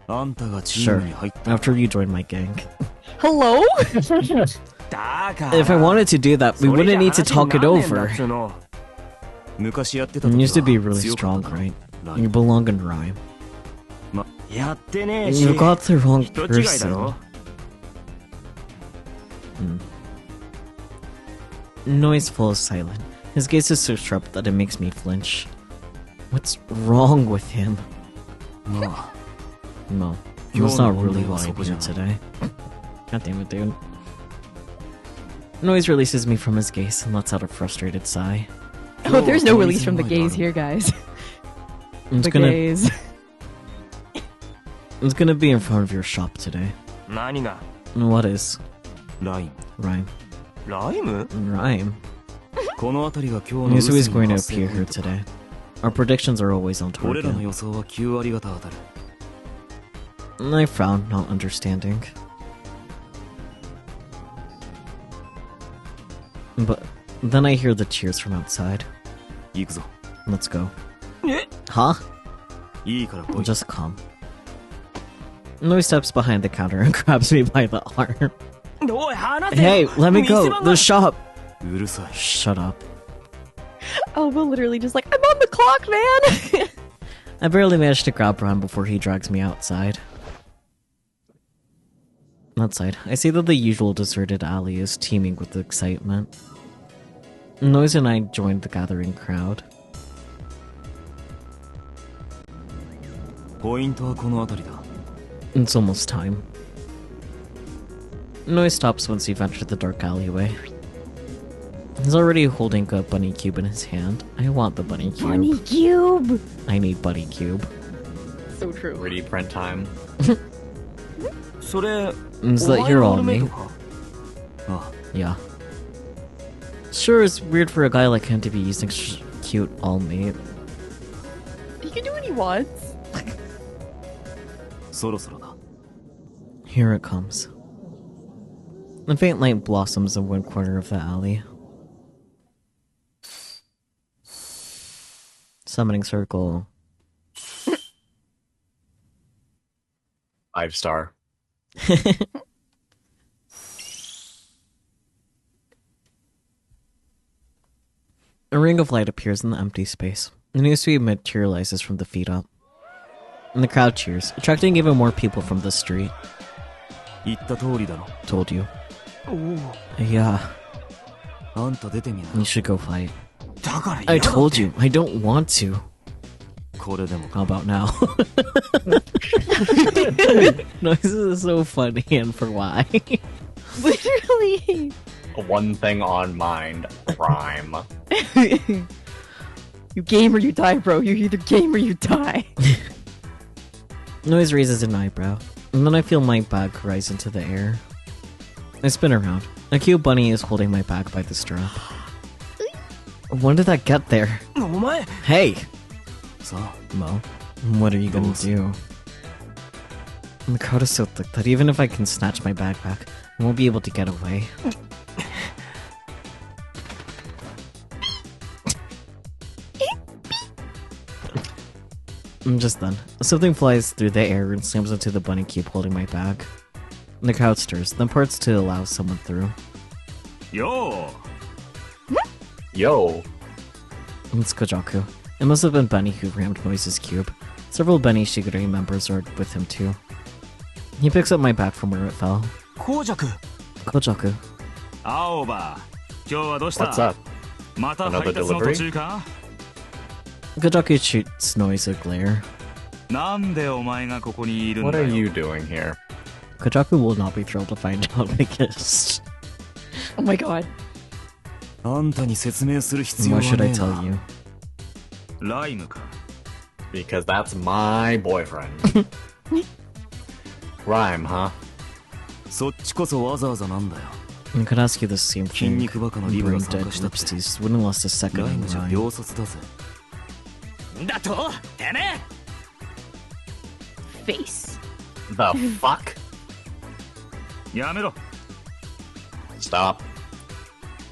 あんたがチー Sure. ムに入った After you join my gang. Hello? だから If I wanted to do that, we それじゃ wouldn't need to 話に talk it なんねえんだ over. っつうの 昔やってた You 時 used to be は really 強かっ strong, たな right? ラ You イン belong in rhyme. やってねえし You got the wrong 人違いだ person. ろ Noise falls silent. His gaze is so sharp that it makes me flinch. What's wrong with him? まあ No, You're that's not the really one why I'm that here was today. God damn it, dude. Noise releases me from his gaze and lets out a frustrated sigh. Oh, there's no release from the gaze here, guys. It's The gonna, gaze. it's gonna be in front of your shop today. 何が What is? ライン Rhyme. ライム Rhyme. この辺りが今日の News is 渦 going の to 発生 appear ポイ here ントか today. Our predictions are always on 俺らの target. 予想は9割方当たる I frown, not understanding. But then I hear the cheers from outside. 行くぞ Let's go. え Huh? いいから来い Just come. Noise steps behind the counter and grabs me by the arm. おい話せ Hey, let me 店 go! 番 The が shop! うるさい Shut up. Alba literally just like, I'm on the clock, man! I barely managed to grab Ron before he drags me outside. Outside, I see that the usual deserted alley is teeming with excitement. Noise and I joined the gathering crowd. It's almost time. Noise stops once you've entered the dark alleyway. He's already holding a bunny cube in his hand. I want the bunny cube. Bunny cube! I need bunny cube. So true. 3D print time. Is that your all mate? Yeah. Sure, it's weird for a guy like him to be using cute all mate. He can do what he wants. Here it comes. The faint light blossoms in one corner of the alley. Summoning circle. 5-star. A ring of light appears in the empty space. The new sweep materializes from the feet up. And the crowd cheers, attracting even more people from the street. Told you. Yeah. You should go fight. I told you, I don't want to. How about now? No, this is so funny, and for why? Literally. One thing on mind, rhyme. You game or you die, bro. You either game or you die. Noise raises an eyebrow, and then I feel my bag rise into the air. I spin around. A cute bunny is holding my bag by the strap. When did that get there? Hey! Mo, what are you gonna do? The crowd is so thick that even if I can snatch my bag back, I won't be able to get away. Just then, something flies through the air and slams into the bunny cube holding my bag. The crowd stirs, then parts to allow someone through. Yo! Yo! It's Kojaku. It must have been Benny who rammed Noise's cube. Several Benny Shigure members are with him too. He picks up my bag from where it fell. Kojaku. Aoba. What's up? Another delivery? Kojaku shoots Noise a glare. What are you doing here? Kojaku will not be thrilled to find out I kissed. Oh my god. What should I tell you? Because that's my boyfriend. Rhyme, huh? I could ask you the same thing. Brain dead lipsties wouldn't last a second in rhyme. Face. The fuck? Stop.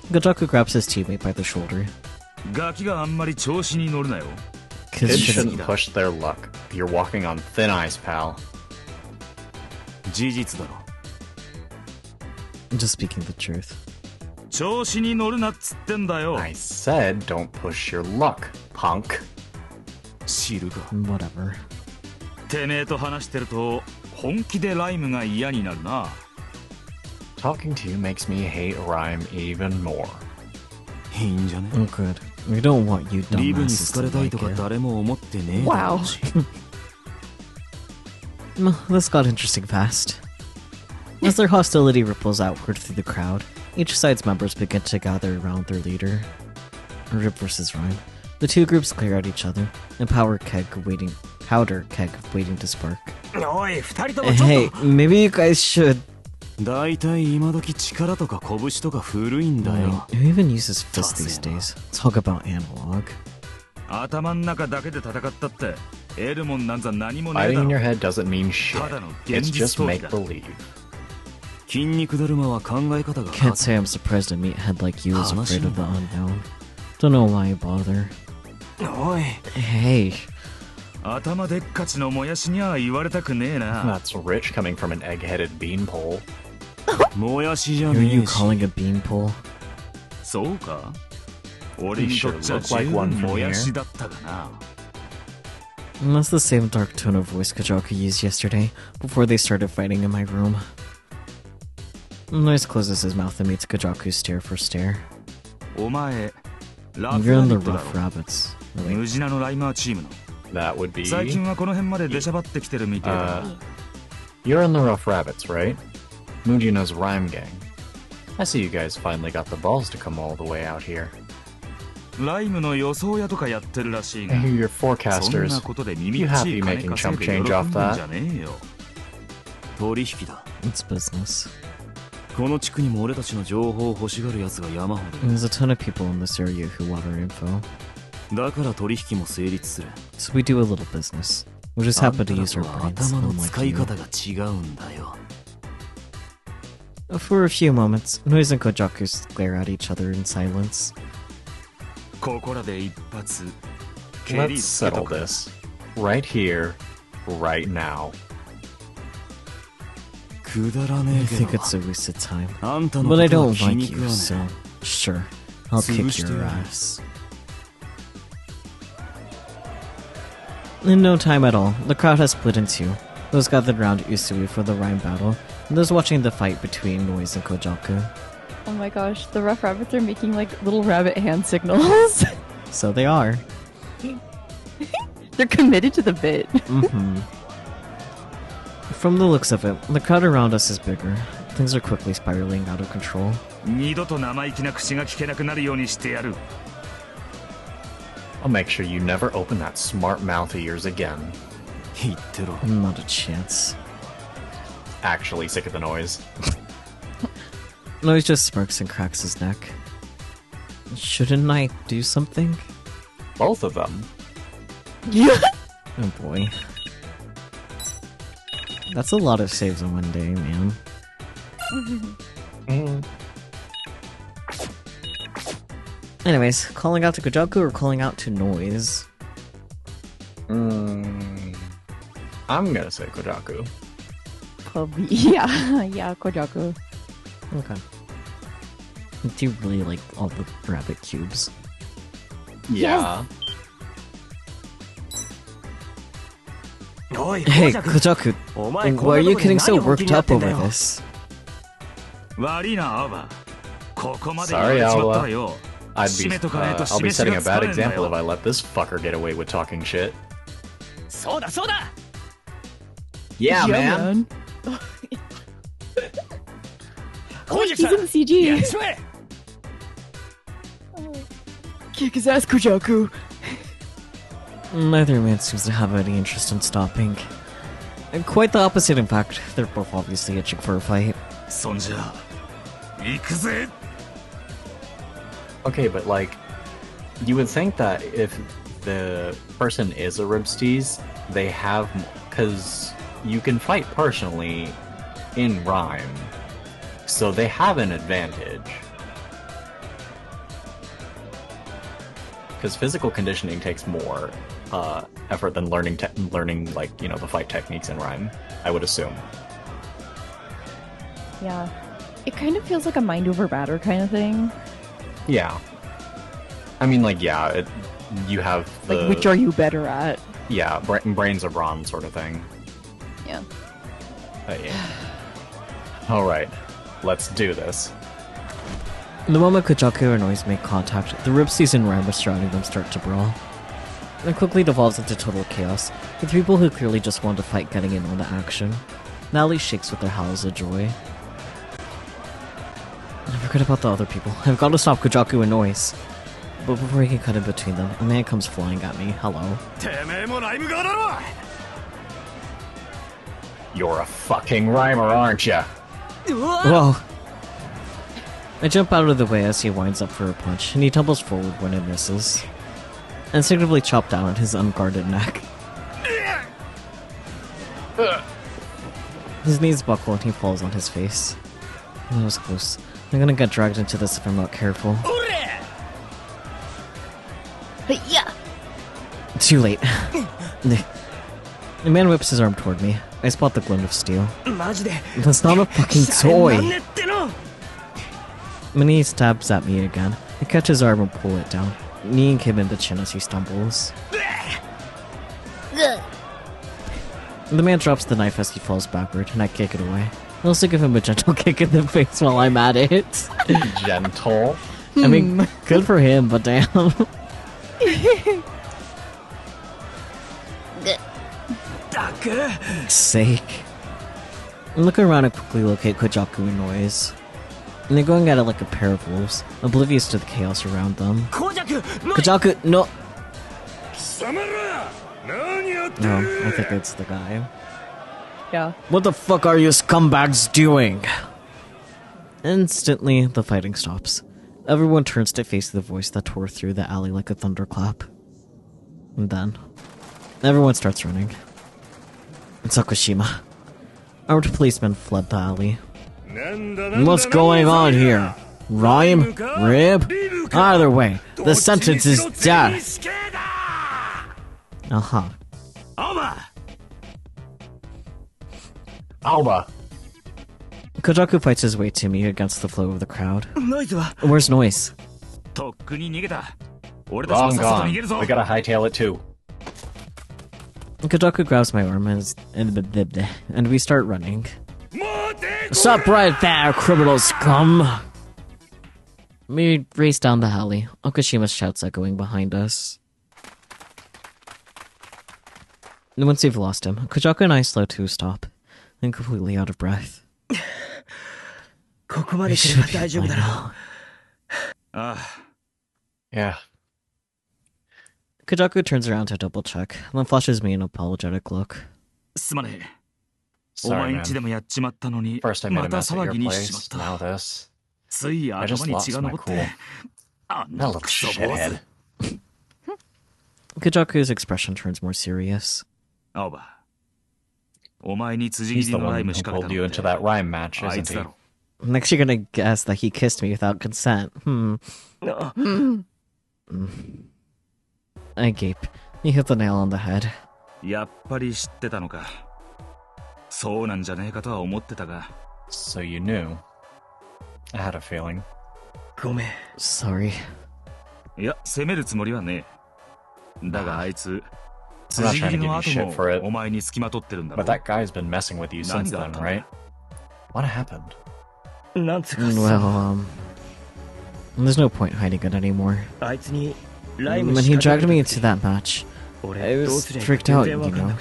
Kojaku grabs his teammate by the shoulder. Kids shouldn't push their luck. You're walking on thin ice, pal. Just speaking the truth. I said don't push your luck, punk. Whatever. Talking to you makes me hate rhyme even more. Oh good. We don't want you dumbasses to like it. Wow. This got interesting fast. As their hostility ripples outward through the crowd, each side's members begin to gather around their leader. Rip versus Rhyme. The two groups clear out each other, and powder keg waiting to spark. Hey, maybe you guys should... Who even uses fists these days? Talk about analog. Fighting in your head doesn't mean shit. It's just make-believe. Can't say I'm surprised a meathead like you is afraid of the unknown. Don't know why I bother. Hey. That's rich coming from an egg-headed beanpole. Who are you calling a beanpole? You sure look like one from here. And that's the same dark tone of voice Kojaku used yesterday, before they started fighting in my room. Noise closes his mouth and meets Kojaku's stare for stare. You're in the Rough Rabbits. Wait. That would be... 最近はこの辺まで出しゃばってきてるみたいだ。You're in the Rough Rabbits, right? Mujino's rhyme gang. I see you guys finally got the balls to come all the way out here. ライムの予想屋とかやってるらしいが。 I hear your forecasters. そんなことで耳 You っち happy い金 making 稼 chump いで change 喜 off んでんじ that? ゃねえよ。取引だ。 It's business. この地区にも俺たちの情報を欲しがる奴が山ほど。 There's a ton of people in this area who want our info. だから取引も成立する。 So we do a little business. We just happen to use our brains, 頭の unlike 使い you. 方が違うんだよ。 For a few moments, Noise and Kojaku glare at each other in silence. ここらで一発。 Let's settle this. Right here, right now. くだらね I えけ think ど。 it's a waste of time. あんたの But I ことは don't 気 like に食 you, わね so sure, I'll kick your ass. In no time at all, the crowd has split in two. Those gathered around Usui for the rhyme battle, and those watching the fight between Noise and Kojaku. Oh my gosh, the Rough Rabbits are making like little rabbit hand signals. So they are. They're committed to the bit. Mm-hmm. From the looks of it, the crowd around us is bigger. Things are quickly spiraling out of control. 二度と生意気な口が聞けなくなるようにしてやる。 I'll make sure you never open that smart mouth of yours again. 言ってろ。 Not a chance. Actually sick of the noise. Noise just smirks and cracks his neck. Shouldn't I do something? Both of them. Yeah. Oh boy. That's a lot of saves in one day, man. Anyways, calling out to Kojaku or calling out to Noise? I'm gonna say Kojaku. Probably. Yeah, Kojaku. Okay. Do you really like all the rabbit cubes? Yeah. Hey, Kojaku, why are you getting so worked up over this? 悪いな、アオバ。ここまで Sorry, やっちまった Aoba. らよ。 I'll be setting a bad example if I let this fucker get away with talking shit. そうだそうだ。 Yeah, man. Oh, he's in the CG. やっちまえ。 Kick his ass, Kojaku. Neither man seems to have any interest in stopping. And quite the opposite, in fact. They're both obviously itching for a fight. そんじゃ、行くぜ。 Okay, but like, you would think that if the person is a ribsteez, they have, because you can fight personally in rhyme, so they have an advantage. Because physical conditioning takes more effort than learning like, you know, the fight techniques in rhyme, I would assume. Yeah. It kind of feels like a mind over matter kind of thing. Yeah. I mean, like, yeah, you have the... Like, which are you better at? Yeah, brains are brawn sort of thing. Yeah. Yeah. Alright, let's do this. The moment Kojaku and Noise make contact, the ribsteez and Rhyme surrounding them start to brawl. It quickly devolves into total chaos, with people who clearly just want to fight getting in on the action. Natalie shakes with their howls of joy. I forget about the other people. I've got to stop Kojaku and Noise. But before he can cut in between them, a man comes flying at me. Hello. てめえもライム側だろ。 You're a fucking rhymer, aren't ya? Whoa! I jump out of the way as he winds up for a punch, and he tumbles forward when it misses. Instinctively chop down at his unguarded neck. His knees buckle and he falls on his face. That was close. I'm gonna get dragged into this if I'm not careful. Yeah. Too late. The man whips his arm toward me. I spot the glint of steel. マジで。 That's not a fucking シャレ toy! なんねっての。 Minnie stabs at me again. I catch his arm and pull it down, kneeing him in the chin as he stumbles. The man drops the knife as he falls backward, and I kick it away. I also give him a gentle kick in the face while I'm at it. Gentle? I mean, good for him, but damn. sake. I'm looking around and quickly locate Kojaku and Noise. And they're going at it like a pair of wolves, oblivious to the chaos around them. Kojaku, no! No, I think it's the guy. Yeah. What the fuck are you scumbags doing? Instantly, the fighting stops. Everyone turns to face the voice that tore through the alley like a thunderclap. And then, everyone starts running. In Sakushima, armed policemen fled the alley. What's going on here? Rhyme? Rib? Either way, the sentence is death. Uh-huh. Aoba! Kojaku fights his way to me against the flow of the crowd. Where's Noise? Long gone. We gotta hightail it too. Kojaku grabs my arm and we start running. Stop right there, criminal scum! We race down the alley, Okashima's shouts echoing behind us. And once we've lost him, Kojaku and I slow to a stop, and completely out of breath. We should be by now. Yeah. Kojaku turns around to double check, then flashes me an apologetic look. Sorry, man. First I made a mess at your place, now this. I just lost my cool. That little shithead. Kojaku's expression turns more serious. He's the one who pulled you into that rhyme match, isn't he? Next you're gonna guess that he kissed me without consent. I gape. He hit the nail on the head. So you knew. I had a feeling. Sorry. I'm not trying to give you shit for it, but that guy's been messing with you since then, right? What happened? Well, there's no point hiding it anymore. When he dragged me into that match, I was freaked out, you know.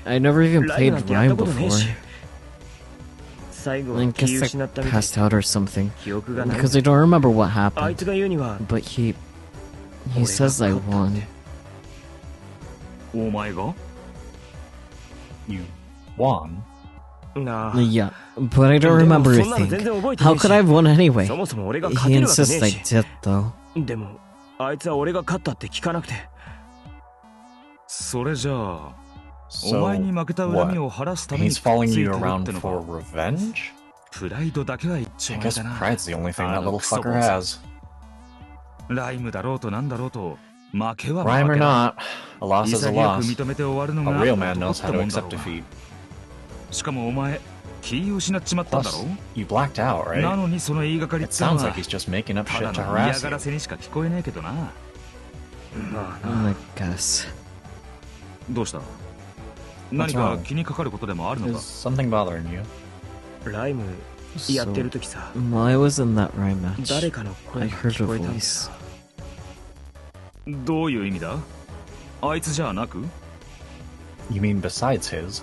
I never even played Rhyme before. I guess I passed out or something, because I don't remember what happened. But he says I won. You won? Yeah, but I don't remember a thing. How could I have won anyway? He insists I did, though. So, what? He's following you around for revenge? I guess pride's the only thing that little fucker has. Rhyme or not, a loss is a loss. A real man knows how to accept defeat. Plus, you blacked out, right? It sounds like he's just making up shit to harass you. I guess. What's wrong? Is something bothering you? So, while I was in that Rhyme match, I heard a voice. You mean besides his?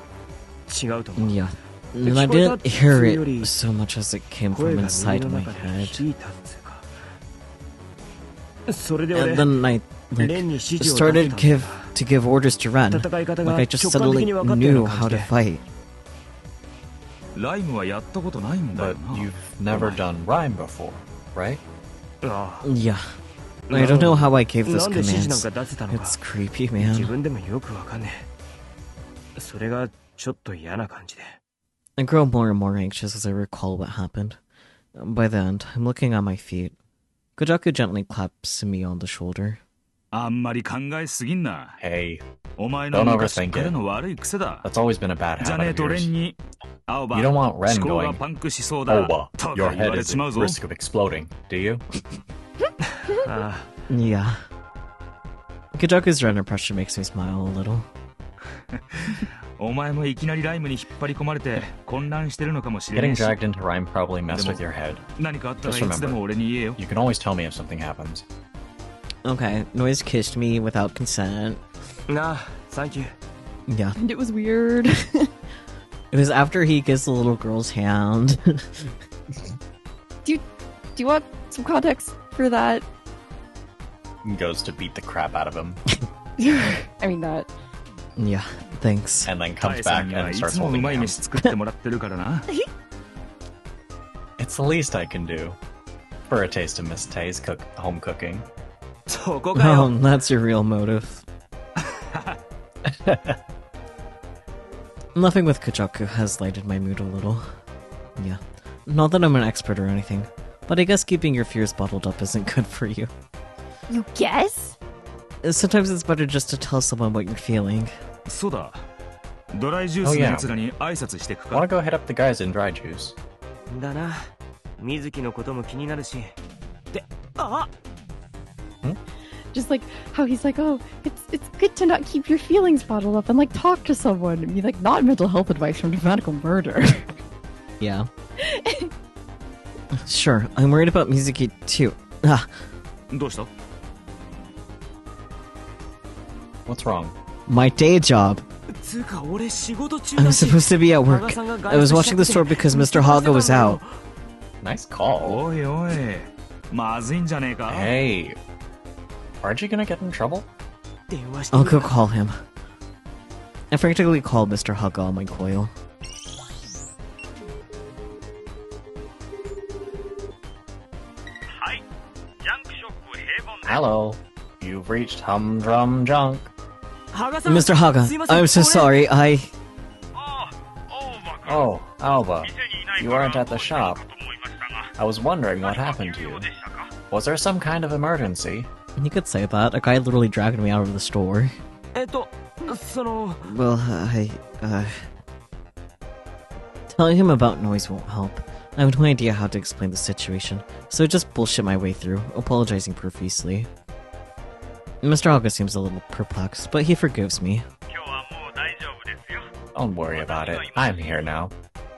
Yeah. And I didn't hear it so much as it came from inside my head. And then I started to give orders to Ren. Like I just suddenly knew how to fight. But you've never done Rhyme before, right? Yeah. I don't know how I gave those commands. It's creepy, man. I grow more and more anxious as I recall what happened. By the end, I'm looking at my feet. Kojaku gently claps me on the shoulder. Hey, don't overthink it. That's always been a bad habit of yours. You don't want Ren going, Aoba, your head is at risk of exploding, do you? Yeah. Kojaku's Ren impression makes me smile a little. Getting dragged into Rhyme probably messed with your head. Just remember, you can always tell me if something happens. Okay, Noise kissed me without consent. Nah, thank you. Yeah. And it was weird. It was after he kissed the little girl's hand. Do you want some context for that? He goes to beat the crap out of him. I mean that. Yeah, thanks. And then comes back and starts holding him. It's the least I can do. For a taste of Miss Tay's home cooking. Oh, that's your real motive. Nothing with Kujaku has lightened my mood a little. Yeah. Not that I'm an expert or anything, but I guess keeping your fears bottled up isn't good for you. You guess? Sometimes it's better just to tell someone what you're feeling. Oh yeah. Wanna go hit up the guys in dry juice? Just like how he's like, oh, it's good to not keep your feelings bottled up and like talk to someone. I mean, like not mental health advice from DRAMAtical murder. Yeah. Sure, I'm worried about Mizuki too. Ah. What's wrong? My day job. I'm supposed to be at work. I was watching the store because Mr. Haga was out. Nice call. Hey, aren't you gonna get in trouble? I'll go call him. I frantically called Mr. Haga on my coil. Hello, you've reached Humdrum Junk. Mr. Haga, I'm so sorry, Oh, aoba, you aren't at the shop. I was wondering what happened to you. Was there some kind of emergency? You could say that. A guy literally dragged me out of the store. Well, telling him about noise won't help. I have no idea how to explain the situation, so I just bullshit my way through, apologizing profusely. Mr. Haga seems a little perplexed, but he forgives me. Don't worry about it. I'm here now.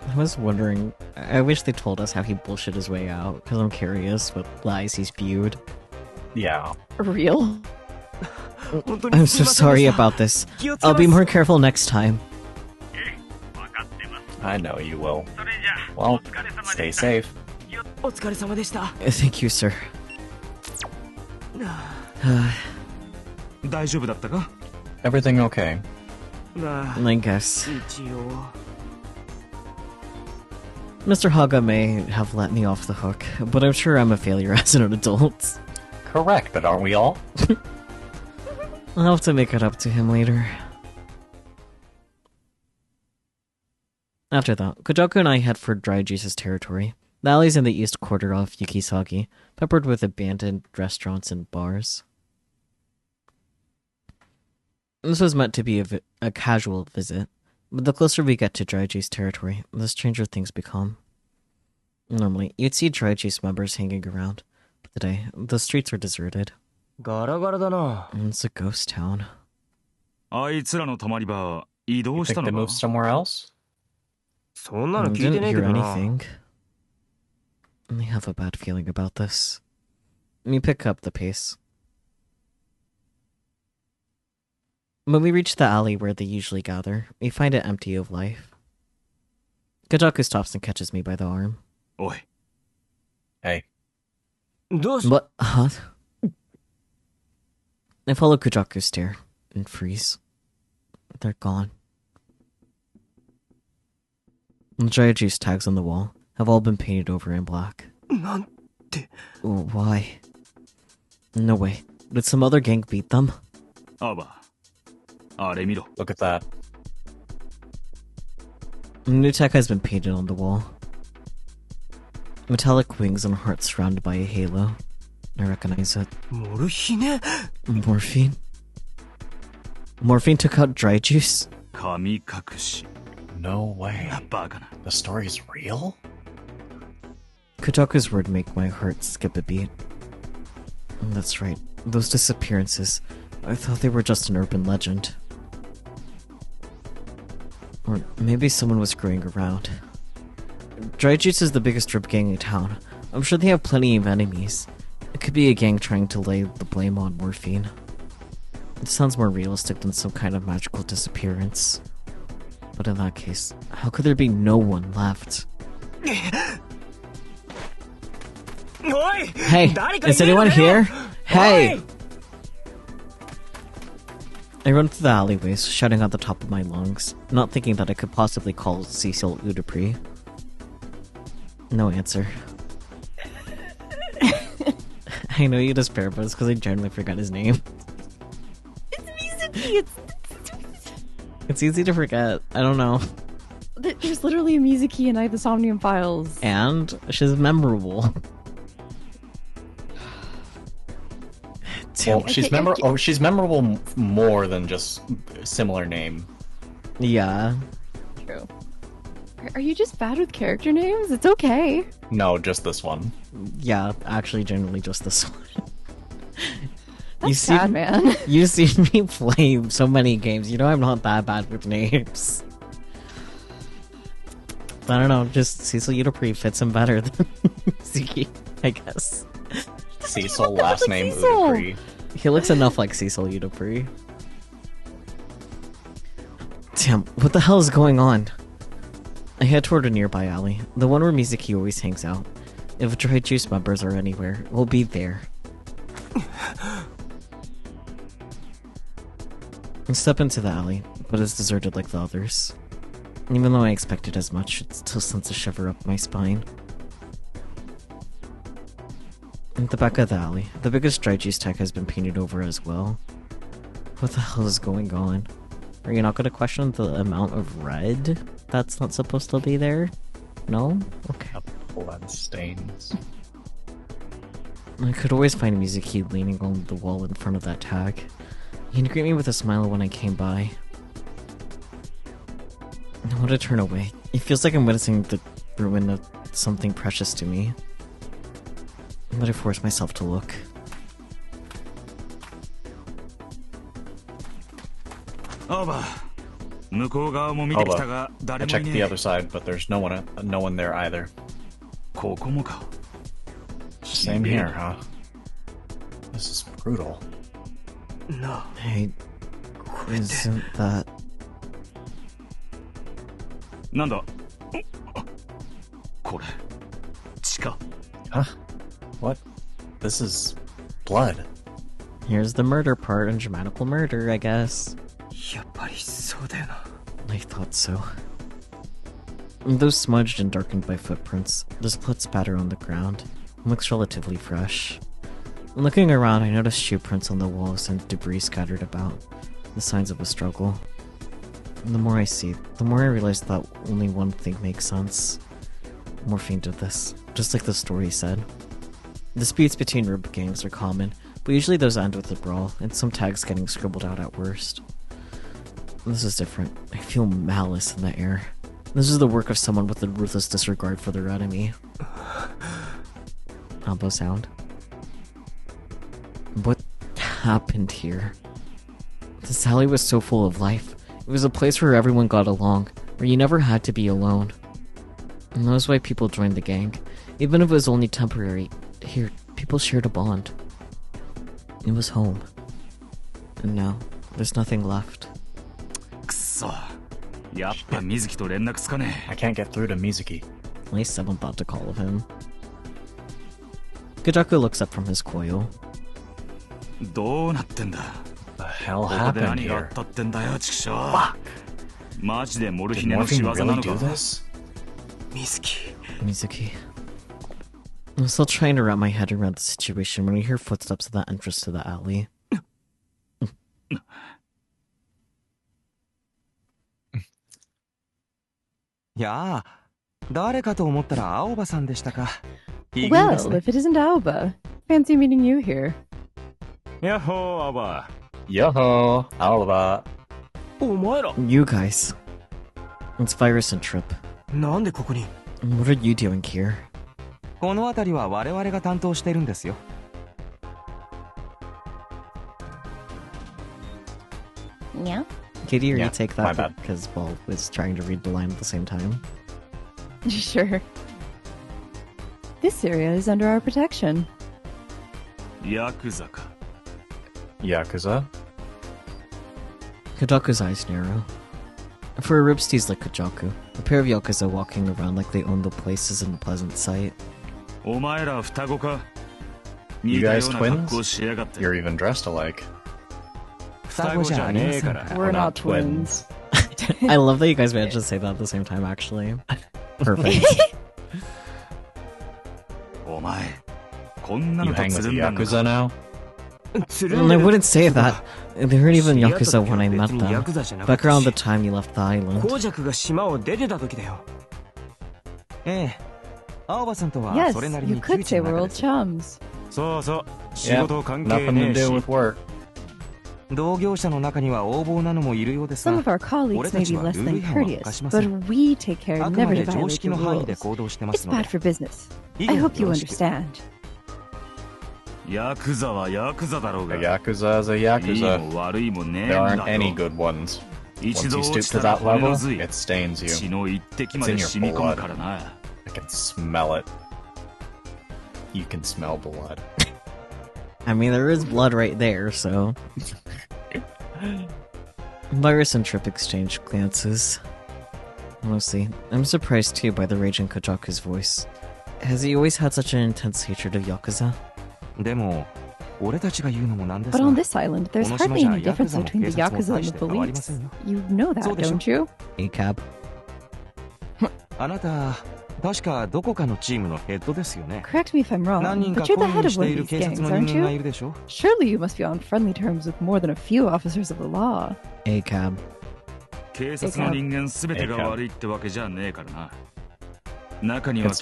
I was wondering, I wish they told us how he bullshit his way out, because I'm curious what lies he's spewed. Yeah. Real? I'm so sorry about this. I'll be more careful next time. I know you will. Well, stay safe. Thank you, sir. Everything okay? I guess. Mr. Haga may have let me off the hook, but I'm sure I'm a failure as an adult. Correct, but aren't we all? I'll have to make it up to him later. After that, Kujaku and I head for Dry Juice's territory. The alley's in the east quarter of Yukisagi, peppered with abandoned restaurants and bars. This was meant to be a casual visit, but the closer we get to Dry Juice territory, the stranger things become. Normally, you'd see Dry Juice members hanging around, but today, the streets are deserted. It's a ghost town. You think they moved somewhere else? I didn't hear anything. I have a bad feeling about this. We pick up the pace. When we reach the alley where they usually gather, we find it empty of life. Kujaku stops and catches me by the arm. Oi. Hey. What? Huh? I follow Kujaku's stare and freeze. They're gone. The dry juice tags on the wall have all been painted over in black. Why? No way. Did some other gang beat them? Look at that. New tech has been painted on the wall. Metallic wings and hearts surrounded by a halo. I recognize it. Morphine? Morphine took out dry juice? No way. The story's real? Kujaku's word make my heart skip a beat. That's right. Those disappearances. I thought they were just an urban legend. Or maybe someone was screwing around. Dry Juice is the biggest rip gang in town. I'm sure they have plenty of enemies. It could be a gang trying to lay the blame on Morphine. It sounds more realistic than some kind of magical disappearance. But in that case, how could there be no one left? Hey, is anyone here? Hey! I run through the alleyways, shouting at the top of my lungs, not thinking that I could possibly call Cecil Udupri. No answer. I know you despair, but it's because I generally forgot his name. It's Mizuki! It's easy to forget. I don't know. There's literally a Mizuki in the Somnium Files. And she's memorable. Well, she's memorable. Oh, she's memorable more than just similar name. Yeah. True. Are you just bad with character names? It's okay. No, just this one. Yeah, actually, generally just this one. That's sad, man. You see me play so many games. You know I'm not that bad with names. I don't know, just Cecil Udupri fits him better than Ziki, I guess. Cecil, last name Udupri. He looks enough like Cecil Udupri. Damn, what the hell is going on? I head toward a nearby alley, the one where Mizuki always hangs out. If Dry Juice members are anywhere, we'll be there. I step into the alley, but it's deserted like the others. Even though I expected as much, it still sends a shiver up my spine. At the back of the alley, the biggest Dry Juice tag has been painted over as well. What the hell is going on? Are you not going to question the amount of red that's not supposed to be there? No? Okay. Blood stains. I could always find Mizuki leaning on the wall in front of that tag. He'd greet me with a smile when I came by. I want to turn away. It feels like I'm witnessing the ruin of something precious to me. But I force myself to look. Aoba. I checked the other side, but there's no one there either. Same here, huh? This is brutal. No. Hey, isn't that... Huh? What? This is blood. Here's the murder part and dramatical murder, I guess. I thought so. Though smudged and darkened by footprints, there's blood spatter on the ground. It looks relatively fresh. Looking around, I notice shoe prints on the walls and debris scattered about, the signs of a struggle. And the more I see, the more I realize that only one thing makes sense. Morphine did this, just like the story said. Disputes between rib gangs are common, but usually those end with a brawl, and some tags getting scribbled out at worst. This is different. I feel malice in the air. This is the work of someone with a ruthless disregard for their enemy. Elbow sound. What happened here? This alley was so full of life. It was a place where everyone got along, where you never had to be alone. And that was why people joined the gang. Even if it was only temporary, here, people shared a bond. It was home. And now, there's nothing left. I can't get through to Mizuki. At least someone thought to call of him. Gajaku looks up from his coil. What the hell happened here? Fuck! Did Morphine really do this? Mizuki. I'm still trying to wrap my head around the situation when I hear footsteps at the entrance to the alley. Well, if it isn't Aoba, fancy meeting you here. Yoho, Aoba. Yoho, Aoba. You guys. It's Virus and Trip. What are you doing here? Yeah? Katie, Yeah, retake my that bad. because Ball was trying to read the line at the same time. Sure. This area is under our protection. Yakuza? Kajaku's eyes narrow. For a ripsteez like Kajaku, a pair of Yakuza walking around like they own the place isn't a pleasant sight. You guys twins? You're even dressed alike. We're not twins. I love that you guys managed to say that at the same time, actually. Perfect. You hang with the Yakuza now? I wouldn't say that. They weren't even Yakuza when I met them. Back around the time you left the island. Yes, you could say we're old chums. Yeah, nothing to do with work. Some of our colleagues may be less than courteous, but we take care never to violate the rules. It's bad for business. I hope you understand. A Yakuza is a Yakuza. There aren't any good ones. Once you stoop to that level, it stains you. It's in your blood. I can smell it. You can smell blood. I mean, there is blood right there, so... Virus and Trip exchange glances. Honestly, I'm surprised too by the rage in Kajaku's voice. Has he always had such an intense hatred of Yakuza? But on this island, there's hardly any difference between the Yakuza and the police. You know that, don't you? ACAB. Correct me if I'm wrong, but you're the head of one of these gangs, aren't you? Surely you must be on friendly terms with more than a few officers of the law. ACAB. It's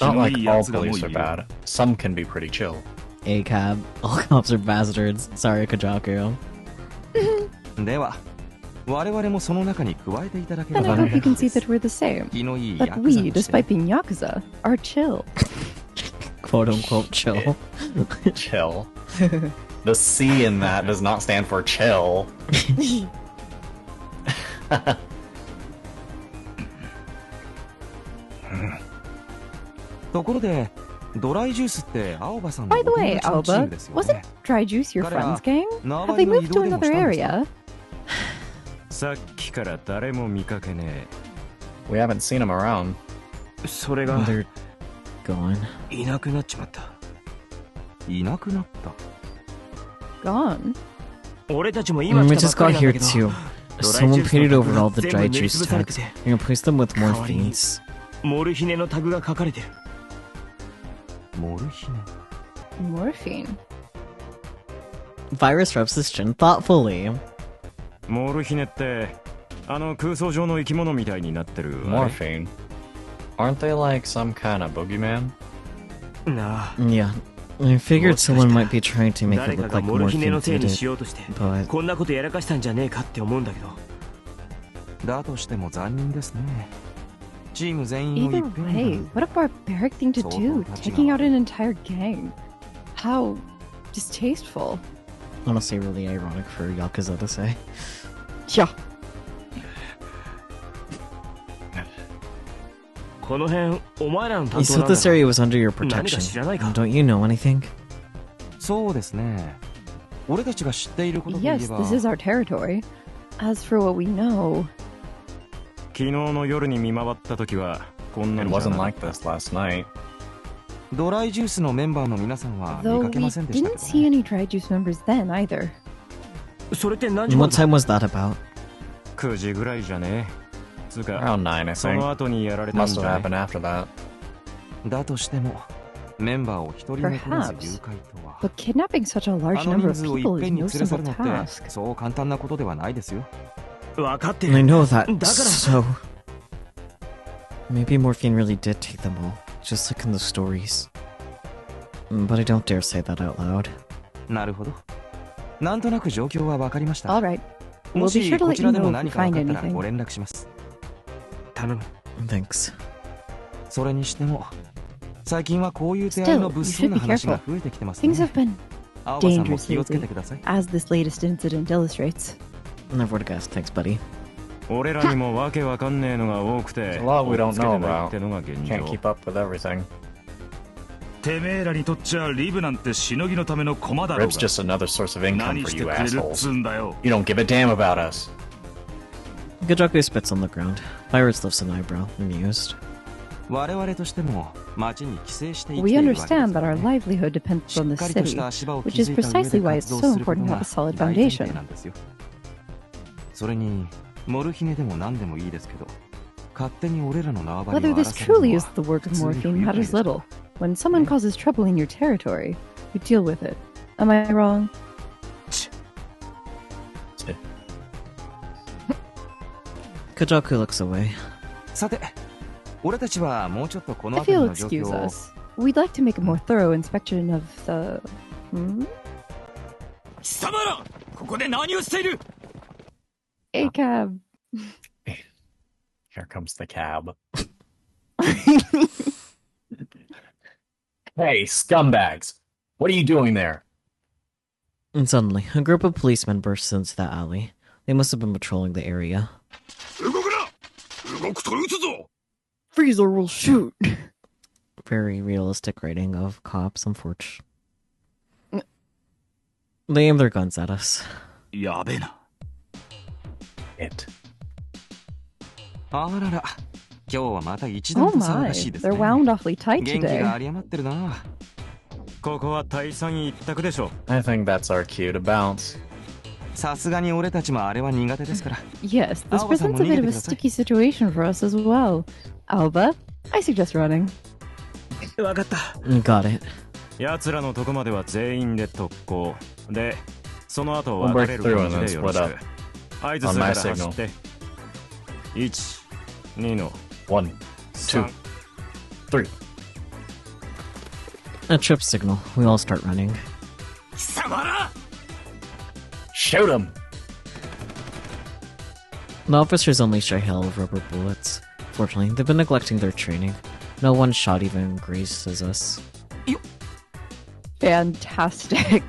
not like all police are bad. Some can be pretty chill. ACAB. All cops are bastards. Sorry, Kajaku. Then I hope you can see that we're the same. But we, despite being Yakuza, are chill. Quote-unquote chill. Chill. The C in that does not stand for chill. By the way, Aoba, wasn't Dry Juice your friend's gang? Have they moved to another area? We haven't seen him around. They're gone. Gone? We just got here too. Someone painted over all the Dry Juice tags and replaced them with morphines. Morphine? Virus rubs his chin thoughtfully. Morphine? Aren't they like some kind of boogeyman? Yeah. I figured someone might be trying to make it look like morphine did it, but... Either way, what a barbaric thing to do, taking out an entire gang. How distasteful. Honestly, really ironic for Yakuza to say. Yeah. You said this area was under your protection. Don't you know anything? Yes, this is our territory. As for what we know... It wasn't like this last night. Though we didn't see any Dry Juice members then either. What time was that about? Around 9, I think. Must have happened after that. Perhaps. But kidnapping such a large number of people is no simple task. I know that, so... Maybe morphine really did take them all, just like in the stories. But I don't dare say that out loud. Alright. We'll be sure to let you know if we find anything. Thanks. Still, you should be careful. Things have been dangerous lately, as this latest incident illustrates. Never would have guessed. Thanks, buddy. There's a lot we don't know about. Can't keep up with everything. Rib's just another source of income for you assholes. You don't give a damn about us. Kajaku spits on the ground. Virus lifts an eyebrow, amused. We understand that our livelihood depends on the city, which is precisely why it's so important to have a solid foundation. Whether this truly is the work of morphine matters little. When someone causes trouble in your territory, you deal with it. Am I wrong? Kajaku looks away. If you'll excuse us, we'd like to make a more thorough inspection of the... A cab. Here comes the cab. Hey, scumbags! What are you doing there? And suddenly, a group of policemen bursts into the alley. They must have been patrolling the area. Freeze or we'll shoot. Very realistic writing of cops, unfortunately. They aim their guns at us. It. Oh my, they're wound awfully tight today. I think that's our cue to bounce. Yes, this presents a bit of a sticky situation for us as well. Aoba, I suggest running. Got it. We'll break through and then split up. On my signal. 1, 2, 3. A trip signal. We all start running. Shoot him! The officers unleash a hail of rubber bullets. Fortunately, they've been neglecting their training. No one shot even grazes us. Fantastic.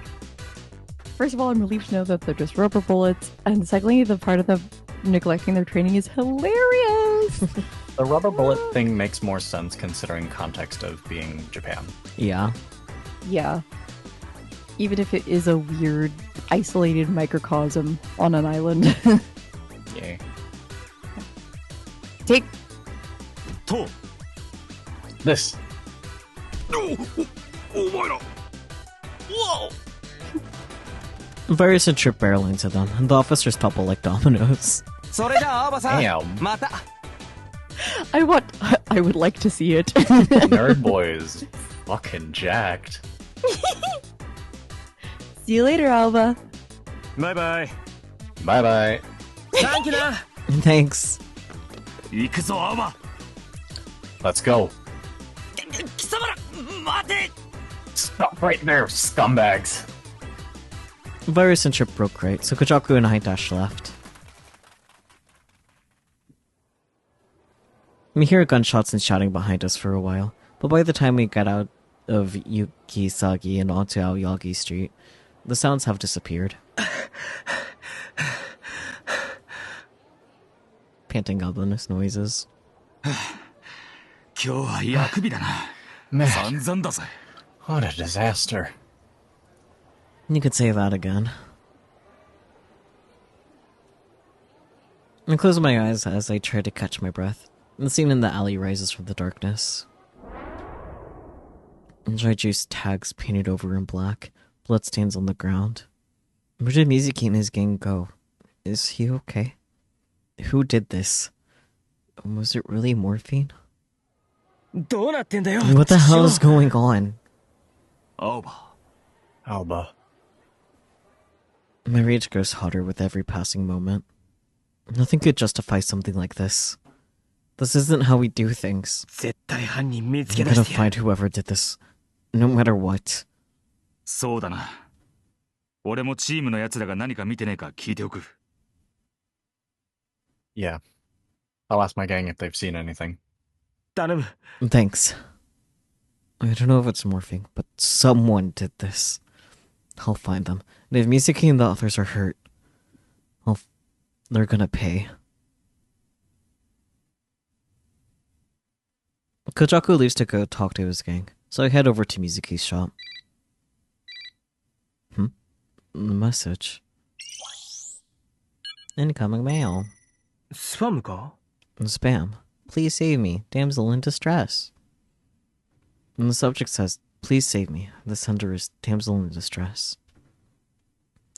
First of all, I'm relieved to know that they're just rubber bullets, and secondly, the part of them neglecting their training is hilarious. The rubber bullet thing makes more sense considering context of being Japan. Yeah. Yeah. Even if it is a weird, isolated microcosm on an island. Yay. Take... This. Whoa! Virus and Trip barrel into them, and the officers topple like dominoes. Damn. I would like to see it. Nerd Boy is fucking jacked. See you later, Aoba. Bye-bye. Bye-bye. Thanks. Let's go. Stop right there, scumbags. Virus and Trip broke right, so Kajaku and I dash left. We hear gunshots and shouting behind us for a while, but by the time we get out of Yukisagi and onto Aoyagi Street, the sounds have disappeared. Panting ominous noises. Man, what a disaster. You could say that again. I close my eyes as I try to catch my breath. The scene in the alley rises from the darkness. Dry juice tags painted over in black, bloodstains on the ground. Where did Mizuki and his gang go? Is he okay? Who did this? Was it really morphine? What the hell is going on? Aoba. My rage grows hotter with every passing moment. Nothing could justify something like this. This isn't how we do things. I'm gonna find whoever did this, no matter what. Yeah. I'll ask my gang if they've seen anything. Thanks. I don't know if it's morphing, but someone did this. I'll find them. And if Mizuki and the others are hurt, they're gonna pay. Kojaku leaves to go talk to his gang, so I head over to Mizuki's shop. The message. Incoming mail. Spam か? Spam. Please save me, damsel in distress. And the subject says, please save me. The sender is damsel in distress.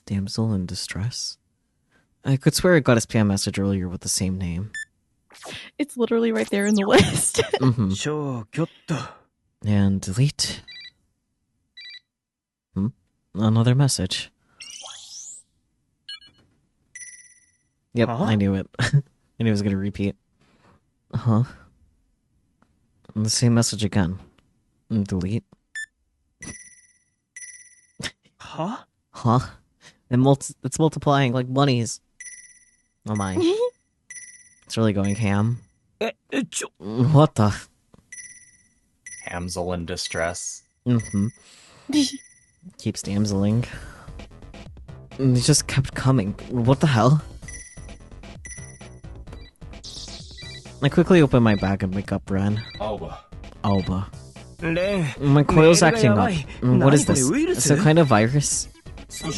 Damsel in distress? I could swear I got a spam message earlier with the same name. It's literally right there in the list. And delete. Another message. Yep, I knew it. I knew it was gonna repeat. And the same message again. And delete. It's multiplying like bunnies. Oh my. It's really going ham. What the? Damsel in distress. Keeps damseling. And it just kept coming. What the hell? I quickly open my bag and wake up Ren. Aoba. My coil's acting up. What is this? It's a kind of virus?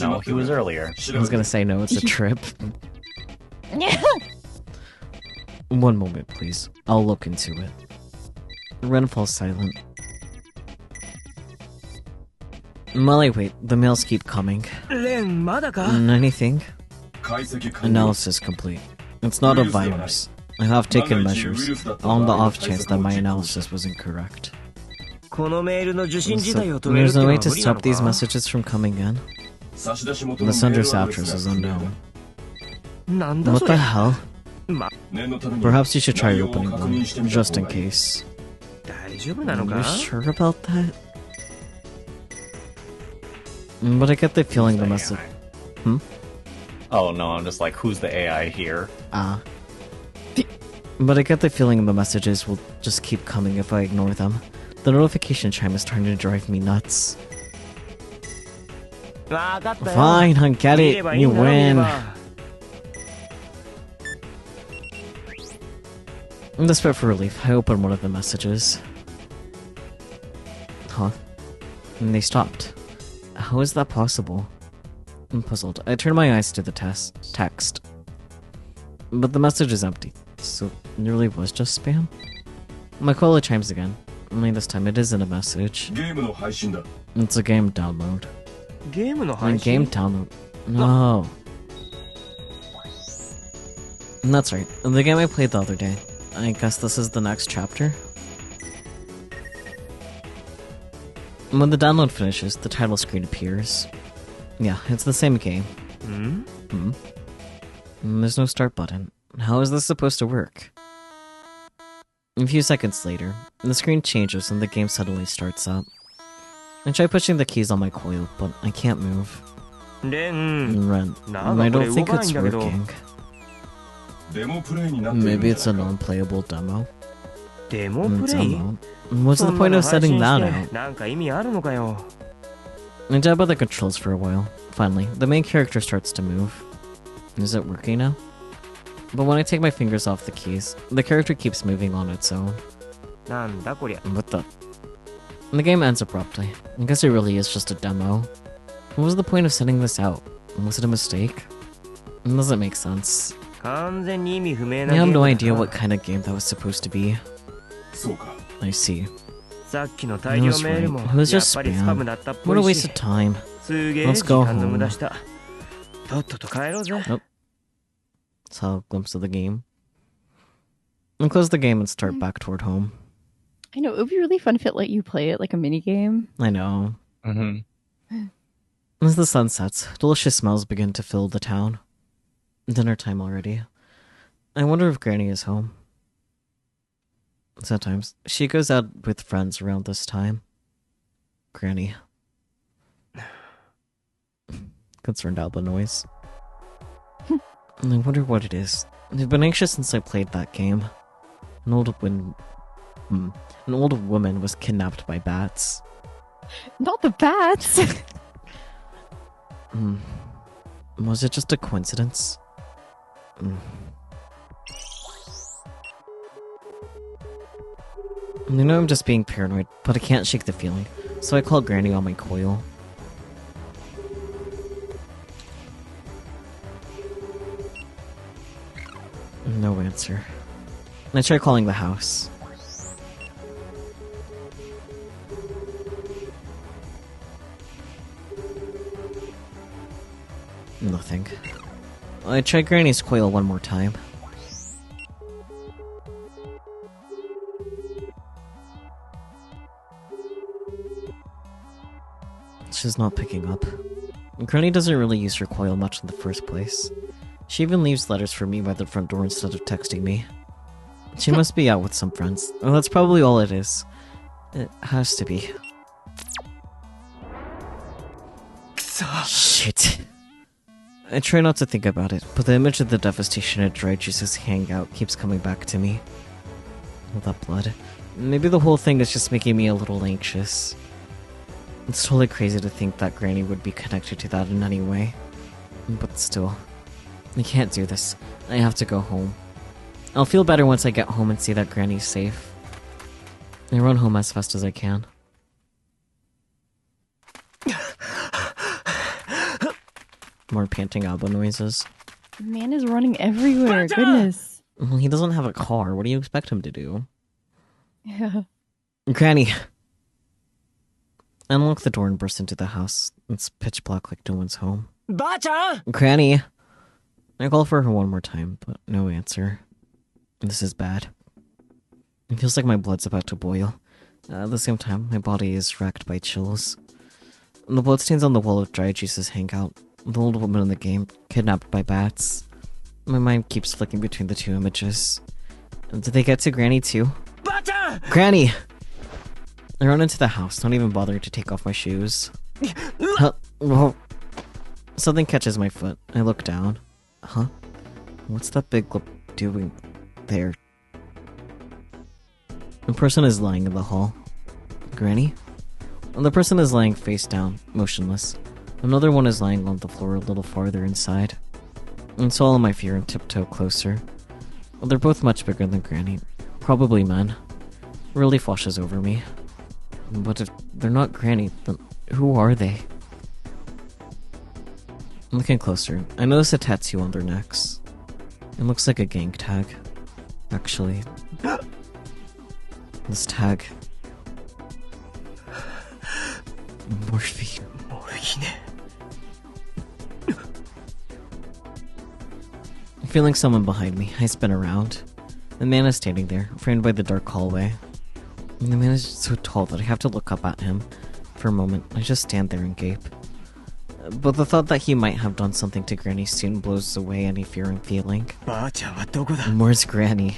No, he was earlier. I was gonna say no, it's a trip. One moment, please. I'll look into it. Ren falls silent. While I wait, the mails keep coming. Anything? Analysis complete. It's not a virus. I have taken measures, on the off chance that my analysis was incorrect. So, there's no way to stop these messages from coming in? The sender's address is unknown. What the hell? Perhaps you should try opening one, just in case. Are you sure about that? But I get the feeling the message... Oh no, I'm just like, who's the AI here? But I get the feeling the messages will just keep coming if I ignore them. The notification chime is starting to drive me nuts. Fine, I get it. You win. Desperate for relief, I open one of the messages. And they stopped. How is that possible? I'm puzzled. I turn my eyes to the text. But the message is empty. So, it really was just spam? My cola chimes again. Only this time it isn't a message. It's a game download. Game download? No. And that's right. The game I played the other day. I guess this is the next chapter? When the download finishes, the title screen appears. Yeah, it's the same game. There's no start button. How is this supposed to work? A few seconds later, the screen changes and the game suddenly starts up. I try pushing the keys on my coil, but I can't move. Ren, I don't think it's working. Maybe it's a non-playable demo. Demo? What's the point of setting that out? I dab at the controls for a while. Finally, the main character starts to move. Is it working now? But when I take my fingers off the keys, the character keeps moving on its own. What the? The game ends abruptly. I guess it really is just a demo. What was the point of sending this out? Was it a mistake? It doesn't make sense. I have no idea what kind of game that was supposed to be. I see. I was right. It was just spam. What a waste of time. Let's go home. Nope. Saw a glimpse of the game. And close the game and start back toward home. I know, it would be really fun if it let you play it like a mini game. I know. As the sun sets, delicious smells begin to fill the town. Dinner time already. I wonder if Granny is home. Sometimes. She goes out with friends around this time. Granny. Concerned Alba noise. And I wonder what it is. I've been anxious since I played that game. An old woman was kidnapped by bats. Not the bats! Was it just a coincidence? I know I'm just being paranoid, but I can't shake the feeling, so I call Granny on my coil. No answer. I try calling the house. Nothing. I try Granny's coil one more time. She's not picking up. Granny doesn't really use her coil much in the first place. She even leaves letters for me by the front door instead of texting me. She must be out with some friends. Well, that's probably all it is. It has to be. Shit. I try not to think about it, but the image of the devastation at Dry Juice's hangout keeps coming back to me. All that blood. Maybe the whole thing is just making me a little anxious. It's totally crazy to think that Granny would be connected to that in any way. But still, I can't do this. I have to go home. I'll feel better once I get home and see that Granny's safe. I run home as fast as I can. More panting aoba noises. Man is running everywhere, goodness. Well, he doesn't have a car. What do you expect him to do? Yeah. Granny! I unlock the door and burst into the house. It's pitch black like no one's home. Ba-chan! Granny! I call for her one more time, but no answer. This is bad. It feels like my blood's about to boil. At the same time, my body is racked by chills. The bloodstains on the wall of Dry Juice's hangout. The old woman in the game, kidnapped by bats. My mind keeps flicking between the two images. Did they get to Granny too? Ba-chan! Granny! I run into the house, not even bothering to take off my shoes. Something catches my foot. I look down. Huh? What's that big glob doing there? The person is lying in the hall. Granny? The person is lying face down, motionless. Another one is lying on the floor a little farther inside. I swallow my fear and tiptoe closer. They're both much bigger than Granny. Probably men. Really flashes over me. But if they're not Granny, then who are they? Looking closer, I notice a tattoo on their necks. It looks like a gang tag. Actually, this tag. Morphine. Feeling someone behind me, I spin around. The man is standing there, framed by the dark hallway. And the man is so tall that I have to look up at him. For a moment, I just stand there and gape. But the thought that he might have done something to Granny soon blows away any fear I'm feeling. Where's Granny?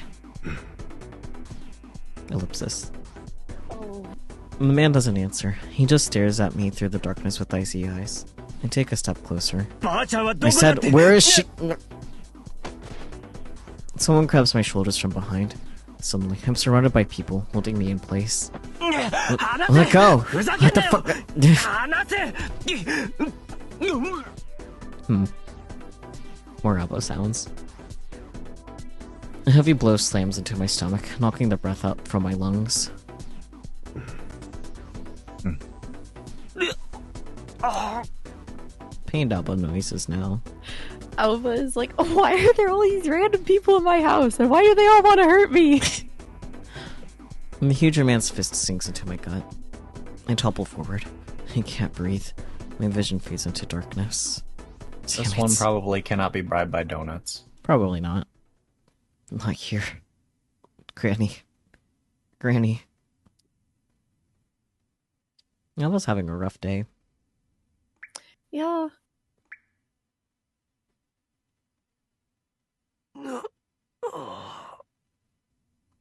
Ellipsis. The man doesn't answer. He just stares at me through the darkness with icy eyes. I take a step closer. I said, where is she? Someone grabs my shoulders from behind. Suddenly, I'm surrounded by people, holding me in place. Let go! What the fuck? More aoba sounds. A heavy blow slams into my stomach, knocking the breath out from my lungs. Pained aoba noises now. Aoba is like, why are there all these random people in my house? And why do they all want to hurt me? And the huger man's fist sinks into my gut. I topple forward. I can't breathe. My vision fades into darkness. This one probably cannot be bribed by donuts. Probably not. Not here. Granny. Granny. I was having a rough day. Yeah.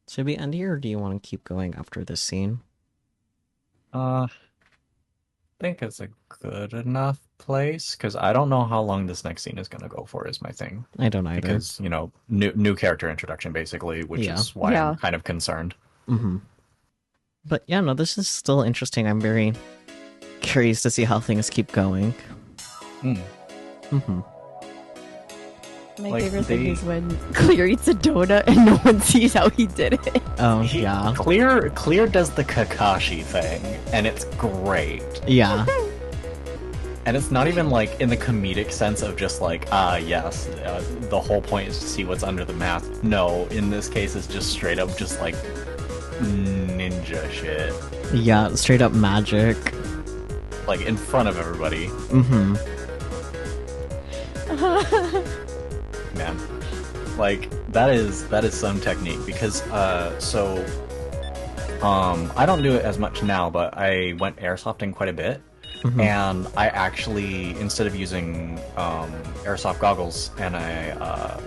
Should we end here, or do you want to keep going after this scene? I think it's a good enough place, because I don't know how long this next scene is going to go for, is my thing. I don't either. Because, you know, new character introduction, basically, which is why I'm kind of concerned. Mm-hmm. But yeah, no, this is still interesting. I'm very curious to see how things keep going. Mm-hmm. My favorite thing is when Clear eats a donut and no one sees how he did it. Oh, yeah. Clear does the Kakashi thing, and it's great. Yeah. And it's not even like in the comedic sense of just like, yes, the whole point is to see what's under the mask. No, in this case, it's just straight up just like ninja shit. Yeah, straight up magic. Like in front of everybody. Mm-hmm. Man. Like, that is some technique because, I don't do it as much now, but I went airsofting quite a bit. Mm-hmm. And I actually, instead of using airsoft goggles and a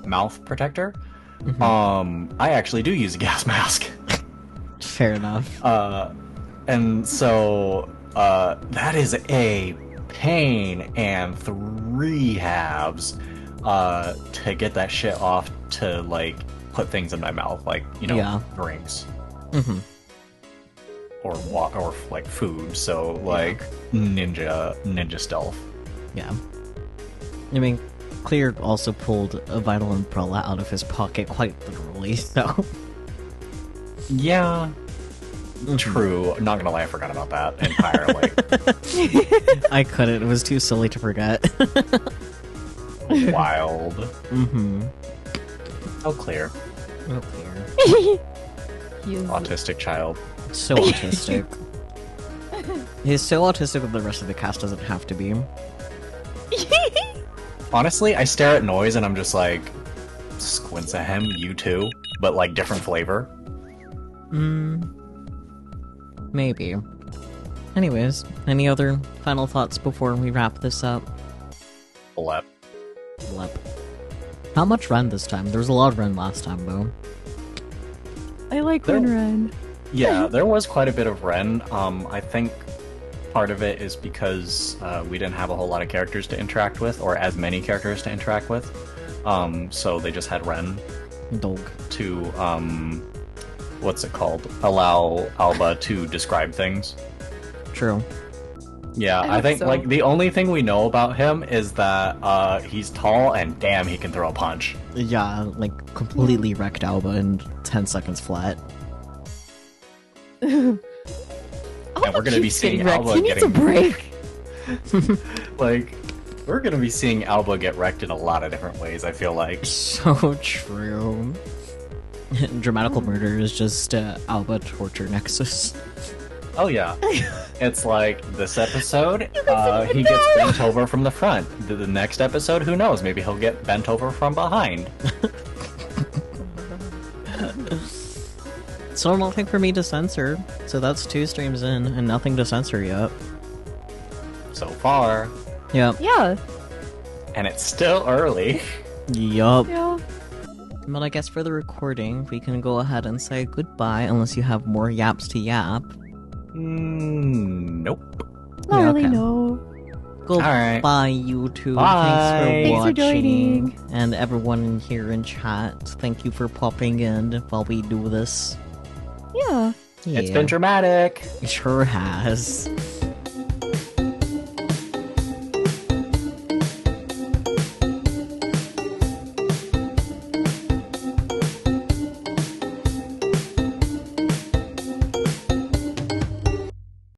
mouth protector, mm-hmm. I actually do use a gas mask. Fair enough. And so that is a pain and 3 halves to get that shit off to like put things in my mouth, like drinks. Mm-hmm. Or like food, so like ninja stealth. Yeah. I mean, Clear also pulled a vital umbrella out of his pocket quite literally, so... Yeah. Mm-hmm. True. Not gonna lie, I forgot about that entirely. I couldn't, it was too silly to forget. Wild. Mm-hmm. Oh, Clear. Oh, Clear. Autistic child. So autistic. He's so autistic that the rest of the cast doesn't have to be. Honestly, I stare at Noise and I'm just like, squints at him, you too, but like different flavor. Maybe. Anyways, any other final thoughts before we wrap this up? Blep. Not much Ren this time. There was a lot of Ren last time, though. I like Ren. Yeah, there was quite a bit of Ren. I think part of it is because we didn't have a whole lot of characters to interact with, or as many characters to interact with. So they just had Ren. Dog. To, what's it called? Allow aoba to describe things. True. Yeah, I think, like, the only thing we know about him is that he's tall and damn, he can throw a punch. Yeah, like, completely wrecked aoba in 10 seconds flat. And we're gonna be seeing aoba he needs a break. Like, we're gonna be seeing aoba get wrecked in a lot of different ways, I feel like. So true. Dramatical murder is just aoba torture nexus. Oh yeah. It's like, this episode, he gets bent over from the front. The next episode, who knows, maybe he'll get bent over from behind. Still nothing for me to censor, so that's 2 streams in, and nothing to censor yet. So far. Yep. Yeah. And it's still early. Yup. Yeah. But I guess for the recording, we can go ahead and say goodbye, unless you have more yaps to yap. Nope. Not really, no. Goodbye, YouTube. Bye. Thanks for joining. And everyone here in chat, thank you for popping in while we do this. Yeah. It's been dramatic. It sure has.